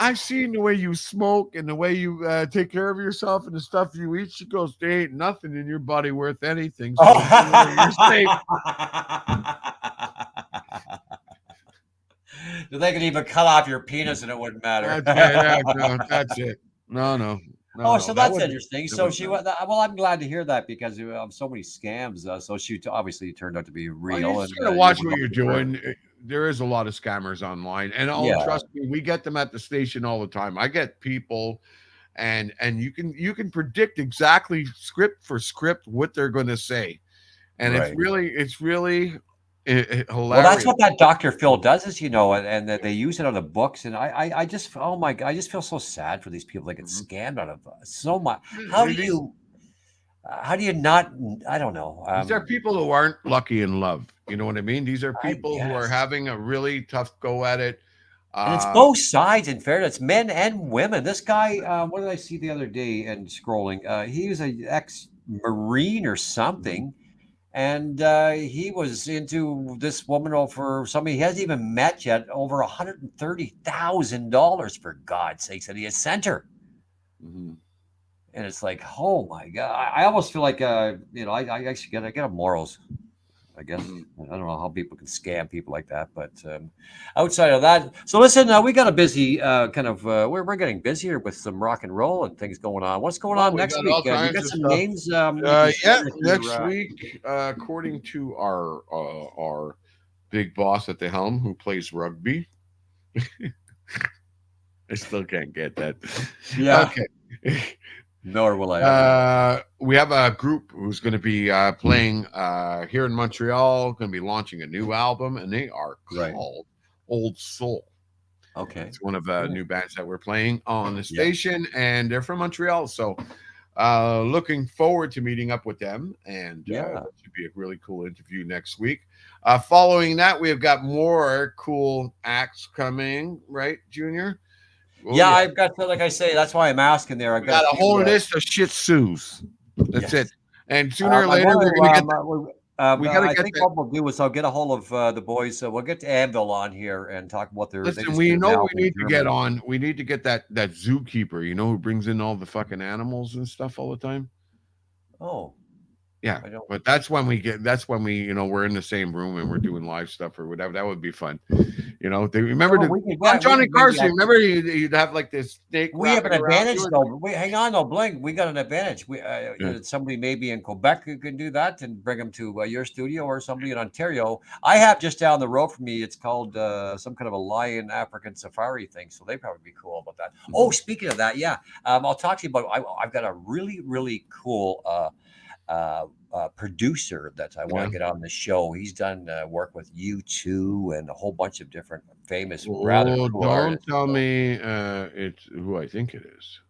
I've seen the way you smoke and the way you take care of yourself and the stuff you eat. She goes, there ain't nothing in your body worth anything. So you're safe. They could even cut off your penis and it wouldn't matter. That's it. No. That's interesting. So she went. Well, I'm glad to hear that because of so many scams. So she obviously turned out to be real. Well, you just gotta watch what you're doing. There is a lot of scammers online, and trust me, we get them at the station all the time. I get people, and you can predict exactly script for script what they're going to say, and Right. it's really Well, that's hilarious. what that Dr. Phil does, is, and they use it on the books, and I just, oh my God, I just feel so sad for these people that get Mhm. scammed out of so much. Yeah, How do you not? I don't know. these are people who aren't lucky in love. You know what I mean? These are I people who are guess. having a really tough go at it. And it's Uh, both sides, in fairness, men and women. This guy, what did I see the other day and scrolling? He was a ex-Marine or mhm. something, and he was into this woman over somebody he hasn't even met yet, over $130,000, for God's sakes, that he has sent her. Mhm. And it's like, oh my God, I almost feel like, I actually I get a morals. I guess Mhm. I don't know how people can scam people like that, but outside of that, so listen, we got a busy we're getting busier with some rock and roll and things going on. What's going Oh, on we next got week? all You kinds got of some stuff. names you can share Yeah, with next your. week, according to our big boss at the helm who plays rugby, I still can't get that. Yeah, Okay. nor will I ever. We have a group who's going to be playing here in Montreal, going to be launching a new album, and they are Right. called Old Soul. Okay. It's one of the Cool. new bands that we're playing on the Yeah. station, and they're from Montreal. So looking forward to meeting up with them, and Yeah. that should be a really cool interview next week. Following that, we have got more cool acts coming, right, Junior? Oh Yeah, yeah, I've got, like I say, that's why I'm asking there. I've we got a got a few. whole list of Shih Tzus. That's it. Yes. And sooner or I later, want we're gonna get. to. We got to I get think that. what we'll do is I'll get a hold of the boys. We'll get to Anvil on here and talk about they Listen, just we did an know we album in need to get Germany. on. We need to get that zookeeper. You know who brings in all the fucking animals and stuff all the time. Oh, Yeah, I don't. but that's when we get. That's when we, we're in the same room and we're doing live stuff or whatever. That would be fun. They remember Well, the yeah, on we Johnny could maybe Carson. Remember you'd have like this snake we have an wrapping around you. advantage though. Wait, hang on though, Bling. We got an advantage. Yeah. Somebody maybe in Quebec who can do that and bring them to your studio, or somebody in Ontario. I have just down the road from me. It's called some kind of a lion African safari thing. So they probably be cool about that. Oh, Mhm. speaking of that, yeah, I'll talk to you about. I've got a really really cool. Producer that I want Yeah. to get on the show. He's done work with U2 and a whole bunch of different famous, rather Oh, cool don't artists. tell So me it's who I think it is,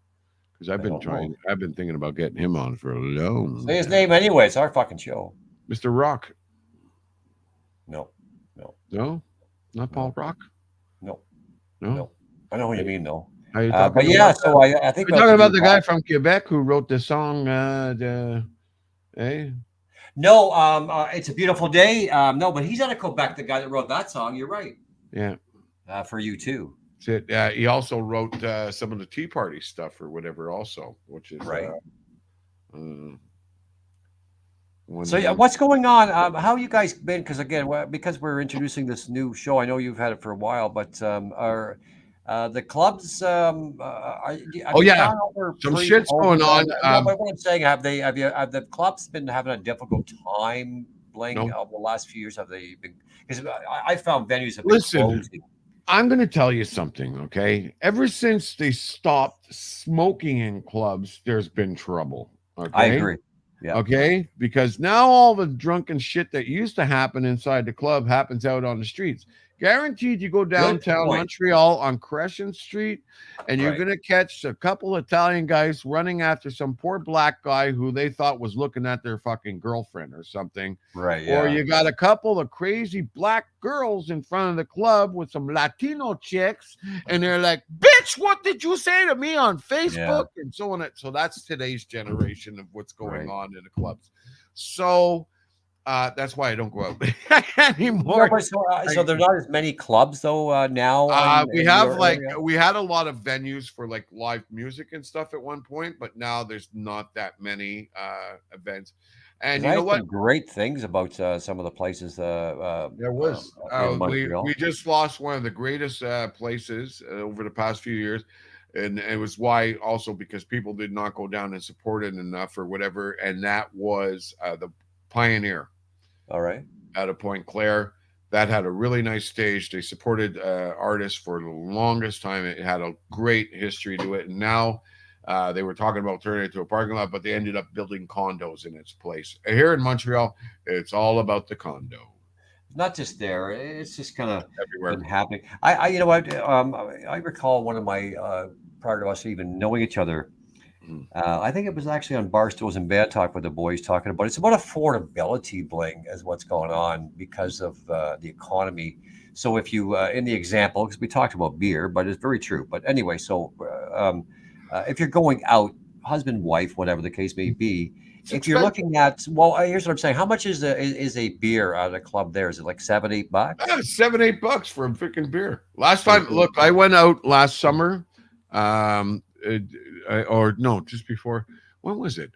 because I don't know. I've been thinking about getting him on for a long Say his time. name anyway. It's our fucking show. Mr. Rock. No, no, No, not Paul no, Rock. no, No. no. I know who you Hey, mean, though. are you But talking yeah, about so I think Are you we'll have talking to do about the guy that. from Quebec who wrote the song? Hey, No, it's a beautiful day. No, but he's out of Quebec. The guy that wrote that song. You're right. yeah, For you too. that's it. He also wrote some of the Tea Party stuff or whatever, also, which is Right. uh, So yeah, one. what's going on? How you guys been? Because again, because we're introducing this new show, I know you've had it for a while, but are the clubs? Have Oh you yeah, found out they're some shit's going pre-COVID? on. No, but what I'm saying, have the clubs been having a difficult time, Bling, No, over the last few years? Have they been? Because I found venues have been listen, closing. I'm going to tell you something, okay? Ever since they stopped smoking in clubs, there's been trouble, I okay? agree. Yeah. Okay, because now all the drunken shit that used to happen inside the club happens out on the streets. Guaranteed, you go Good downtown point. Montreal on Crescent Street, and you're Right. gonna catch a couple Italian guys running after some poor black guy who they thought was looking at their fucking girlfriend or something. Right. Or Yeah. you got a couple of crazy black girls in front of the club with some Latino chicks, and they're like, "Bitch, what did you say to me on Yeah. Facebook?" and so on. So that's today's generation of what's going Right. on in the clubs. So that's why I don't go out No, anymore. but so there's not as many clubs though now We in have your area. we had a lot of venues for like live music and stuff at one point, but now there's not that many events. And Because you I know had what? some great things about some of the places There was in we Montreal. just lost one of the greatest places over the past few years, and it was why also because people did not go down and support it enough or whatever, and that was the Pioneer All right. out of Point Claire. That had a really nice stage. They supported artists for the longest time. It had a great history to it, and now They were talking about turning it into a parking lot, but they ended up building condos in its place. Here in Montreal, it's all about the condo Not just there. It's just kind of been everywhere. happening. You know what? I recall one of my prior to us even knowing each other. Mhm. I think it was actually on Barstools and Bad Talk with the boys talking about it's about affordability, Bling, is what's going on because of the economy. So if you, in the example, because we talked about beer, but it's very true. But anyway, so if you're going out, husband, wife, whatever the case may be, It's if you're expensive. looking at, well, here's what I'm saying. How much is a beer at a club there? Is it like $7, $8? 7, $8 for a freaking beer. Last For the time, beer? look, I went out last summer, or no, just before. When was it?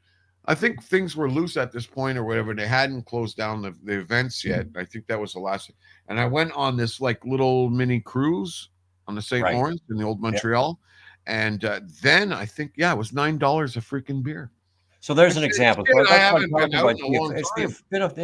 I think things were loose at this point or whatever. They hadn't closed down the events yet. I think that was the last. And I went on this like little mini cruise on the St. Right. Lawrence in the old Yeah. Montreal. And then I think, yeah, it was $9 a freaking beer. So there's That's an it. example. Shit, So I that's what I'm haven't been talking out about. in a long time.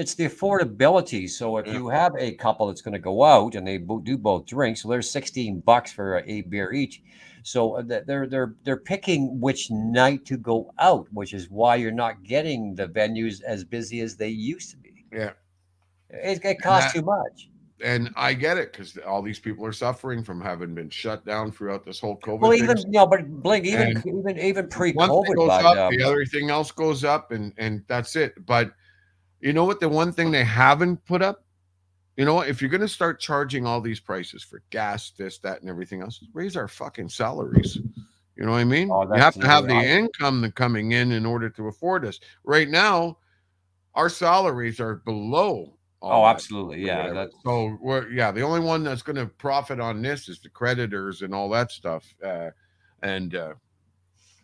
It's the affordability. So if Yeah. you have a couple that's going to go out and they do both drinks, so there's $16 for a beer each. So they're picking which night to go out, which is why you're not getting the venues as busy as they used to be. Yeah. It And costs too much. I get it because all these people are suffering from having been shut down throughout this whole Well, COVID thing. even but Blink, And even one thing pre-COVID, goes bud. up, the other thing else goes up, and that's it. But you know what? The one thing they haven't put up, you know what? If you're going to start charging all these prices for gas, this, that, and everything else, raise our fucking salaries. You know what I mean? Oh, You have that's to have another. the income that coming in order to afford us. Right now, our salaries are below all Oh, that absolutely. or Yeah, whatever. that's. So yeah, the only one that's going to profit on this is the creditors and all that stuff. And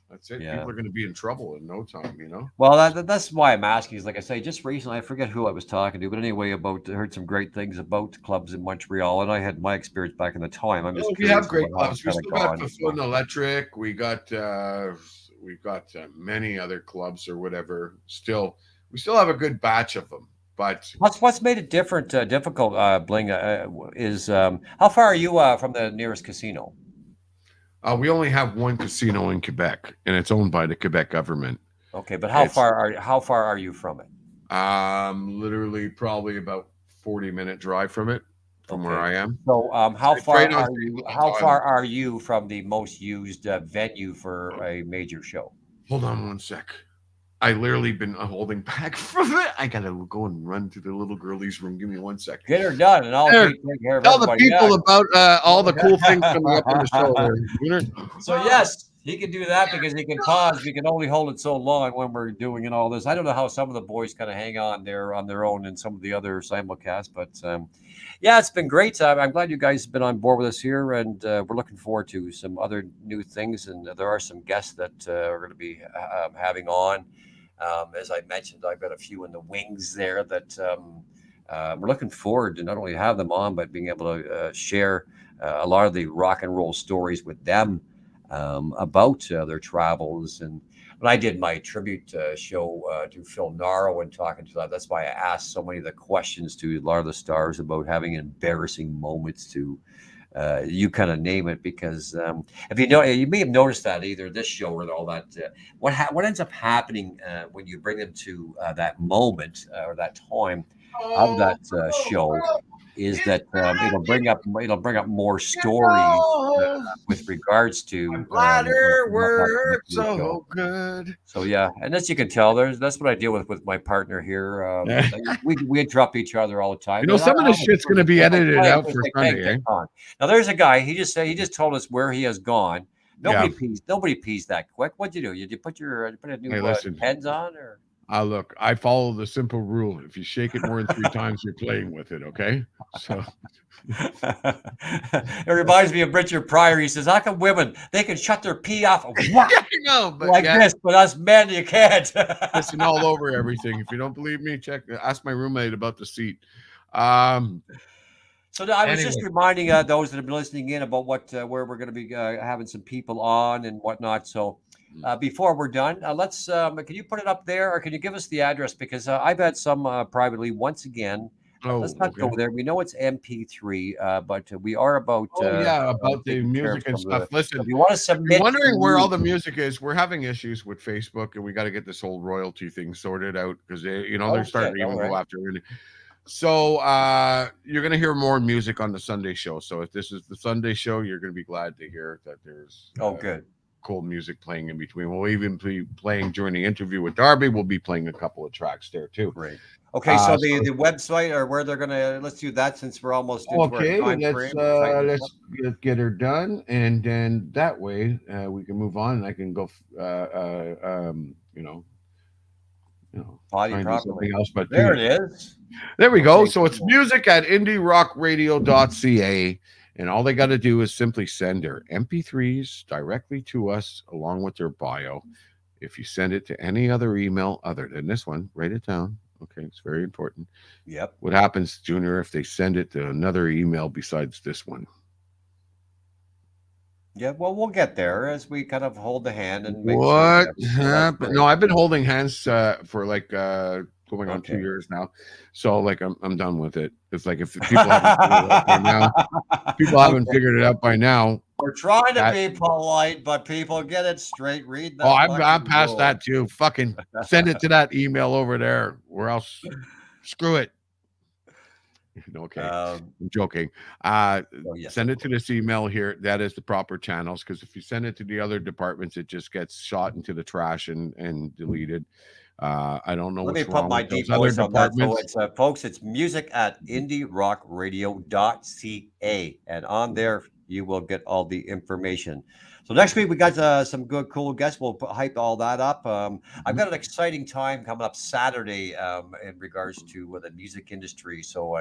that's it. Yeah. People are going to be in trouble in no time. You know. Well, that's why I'm asking. Is like I say, just recently, I forget who I was talking to, but anyway, about I heard some great things about clubs in Montreal, and I had my experience back in the time. I'm Oh, just we have curious about great how it's clubs. We kind of still got gone. Fulfilled Electric. We've got many other clubs or whatever. We still have a good batch of them. But What's made it difficult, Bling, is how far are you from the nearest casino? we only have one casino in Quebec, and it's owned by the Quebec government. Okay, but It's how far are you from it? literally probably about 40-minute drive from it, from where Okay, I am. so It's right on St. Lawrence how Island. far are you from the most used venue for a major show? Hold on one sec. I literally been holding back from it. I gotta go and run to the little girlie's room. Give me one sec. Get her done, and I'll There, take care of tell the everybody people else. about all the cool things coming up on the show there. Wiener. So yes, he can do that because he can pause. We can only hold it so long when we're doing and all this. I don't know how some of the boys kind of hang on there on their own and some of the other simulcasts, but yeah, it's been great. I'm glad you guys have been on board with us here, and we're looking forward to some other new things. And there are some guests that are going to be having on. As I mentioned, I've got a few in the wings there that we're looking forward to not only have them on, but being able to share a lot of the rock and roll stories with them about their travels. And when I did my tribute show to Phil Naro and talking to that, that's why I asked so many of the questions to a lot of the stars about having embarrassing moments to you kind of name it, because if you know, you may have noticed that either this show or all that. What ends up happening when you bring them to that moment or that time of that show is that it'll bring up more stories with regards to Bladder what that works particular show. so good. So yeah, and as you can tell, that's what I deal with my partner here. We interrupt each other all the time. You know, And some of this shit's going to be it's like edited playing- out it's for like playing Sunday, eh? ping pong. Now there's a guy. He just told us where he has gone. Yeah. Nobody pees that quick. What'd you do? You put a new Hey, listen. pens on or? Look, I follow the simple rule. If you shake it more than 3 times, you're playing with it, okay? So It reminds me of Richard Pryor. He says, "How come women they can shut their pee off no, but like yeah, this, but us men you can't?" listen all over everything. If you don't believe me, ask my roommate about the seat. Um, So I was just Anyway. reminding those that have been listening in about where we're going to be having some people on and whatnot. So before we're done, can you put it up there, or can you give us the address? Because I've had some privately once again Let's not okay. go there. We know it's MP3, but we are about Yeah, about the taking care of music and some of stuff. Listen, if you want to if you're submit wondering where all the music. music is, we're having issues with Facebook, and we got to get this whole royalty thing sorted out because they're starting Okay, to all even go right. after it. So you're gonna hear more music on the Sunday show. So if this is the Sunday show, you're gonna be glad to hear that there's Oh, good. cool music playing in between. We'll even be playing during the interview with Darby. We'll be playing a couple of tracks there too. Great. Okay, so So the website or where they're gonna let's do that since we're almost into our okay, time frame. We're tightening this up. let's get her done, and then that way we can move on, and I can go, Potty try and do properly. something else. But There it is. there we go. Okay, So it's music at indierockradio.ca, and all they got to do is simply send their MP3s directly to us along with their bio. If you send it to any other email other than this one, write it down. Okay, it's very important. Yep. What happens, Junior, if they send it to another email besides this one? Yeah, well, we'll get there as we kind of hold the hand and make sure What that that's happened? great. No, I've been holding hands for like going on 2 Okay. years now. So like I'm done with it. It's like if people haven't figured it out by now, Okay. figured it out by now. We're trying to That be polite, but people get it straight. Read the I'm fucking past rules. that too. Fucking send it to that email over there, or else screw it. Okay, I'm joking. Yes, Send of it to this email here. That is the proper channels, because if you send it to the other departments, it just gets shot into the trash and deleted. I don't know Let me what's put wrong my with those deep other voice on that. So departments. it's folks, it's music at indierockradio.ca, and on there you will get all the information. So next week we got some good, cool guests. We'll hype all that up. I've got an exciting time coming up Saturday in regards to the music industry. So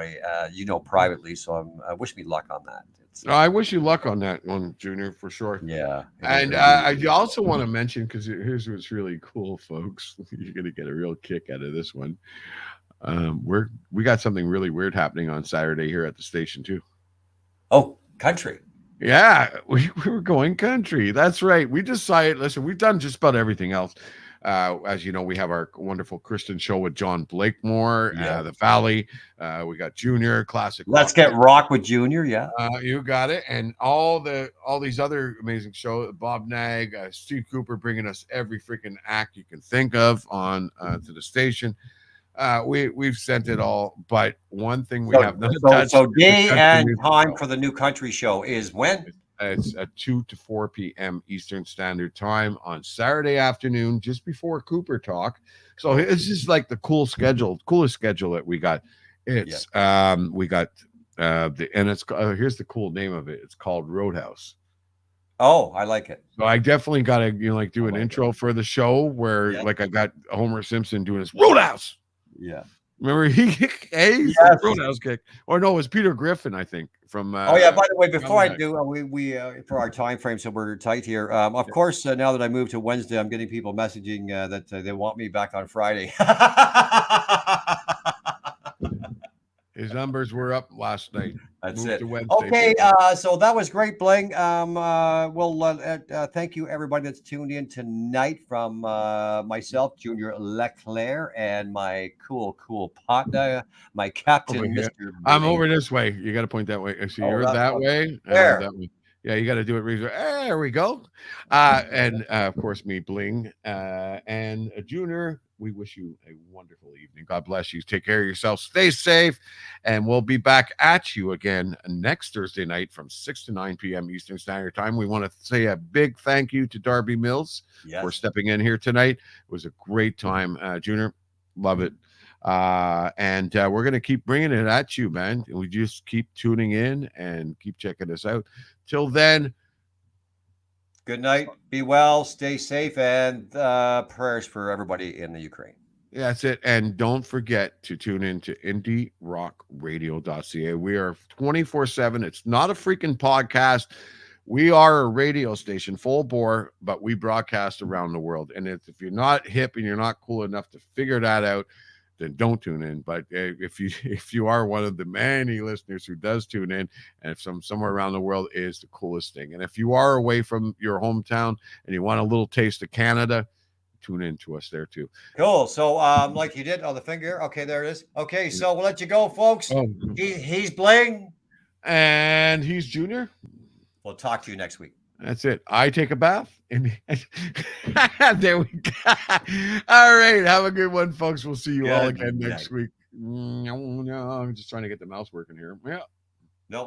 privately. So I wish me luck on that. It's I wish you luck on that one, Junior, for sure. yeah, And it'll be I also want to mention, because here's what's really cool, folks. You're gonna get a real kick out of this one. We got something really weird happening on Saturday here at the station too. country. Yeah, we were going country. That's right. We decided, listen, we've done just about everything else. As you know, we have our wonderful Christian show with John Blakemore, Yeah. The Valley. We got Junior, Classic Let's Rock. get rock with Junior. Yeah. You got it. And all these other amazing shows, Bob Nag, Steve Cooper bringing us every freaking act you can think of on to the station. We've sent it all, but one thing we have not touched. So is the day country and music time show. for the new country show is when? It's at 2 to 4 p.m. Eastern Standard Time on Saturday afternoon, just before Cooper Talk. So it's just like the coolest schedule that we got. It's we got it's here's the cool name of it. It's called Roadhouse. Oh, I like it. So I definitely got to do an intro for the show where like I got Homer Simpson doing his Roadhouse. Yeah. Remember he's the Roadhouse kick, or no, it was Peter Griffin, I think. From by the way, before I do, we for our time frame, so we're tight here. Of course, now that I moved to Wednesday, I'm getting people messaging that they want me back on Friday. His numbers were up last night. That's Moved it. to Wednesday, Okay, people. so that was great, Bling. Thank you everybody that's tuned in tonight from myself, Junior Leclerc, and my cool partner, my captain, Mr. I'm Bling. over this way. You got to point that way. So you're that's that one. way, and There. I'm that way. Yeah, you got to do it. There we go. And of course, me, Bling, and Junior. We wish you a wonderful evening. God bless you. Take care of yourself. Stay safe. And we'll be back at you again next Thursday night from 6 to 9 p.m. Eastern Standard Time. We want to say a big thank you to Darby Mills for stepping in here tonight. It was a great time, Junior. Love it. And we're going to keep bringing it at you, man. We just keep tuning in and keep checking us out. Till then, good night. Be well. Stay safe. And prayers for everybody in the Ukraine. Yeah, that's it. And don't forget to tune in to indierockradio.ca. We are 24/7. It's not a freaking podcast. We are a radio station, full bore, but we broadcast around the world. And if you're not hip and you're not cool enough to figure that out, then don't tune in. But if you are one of the many listeners who does tune in, and if somewhere around the world is the coolest thing. And if you are away from your hometown and you want a little taste of Canada, tune in to us there too. Cool. So, like you did on the finger. Okay, there it is. Okay, so we'll let you go, folks. Oh, He's Bling. and he's Junior. We'll talk to you next week. That's it. I take a bath, and there we go. All right, have a good one, folks. We'll see you all Good again night. next week. No, I'm just trying to get the mouse working here. Yeah. No.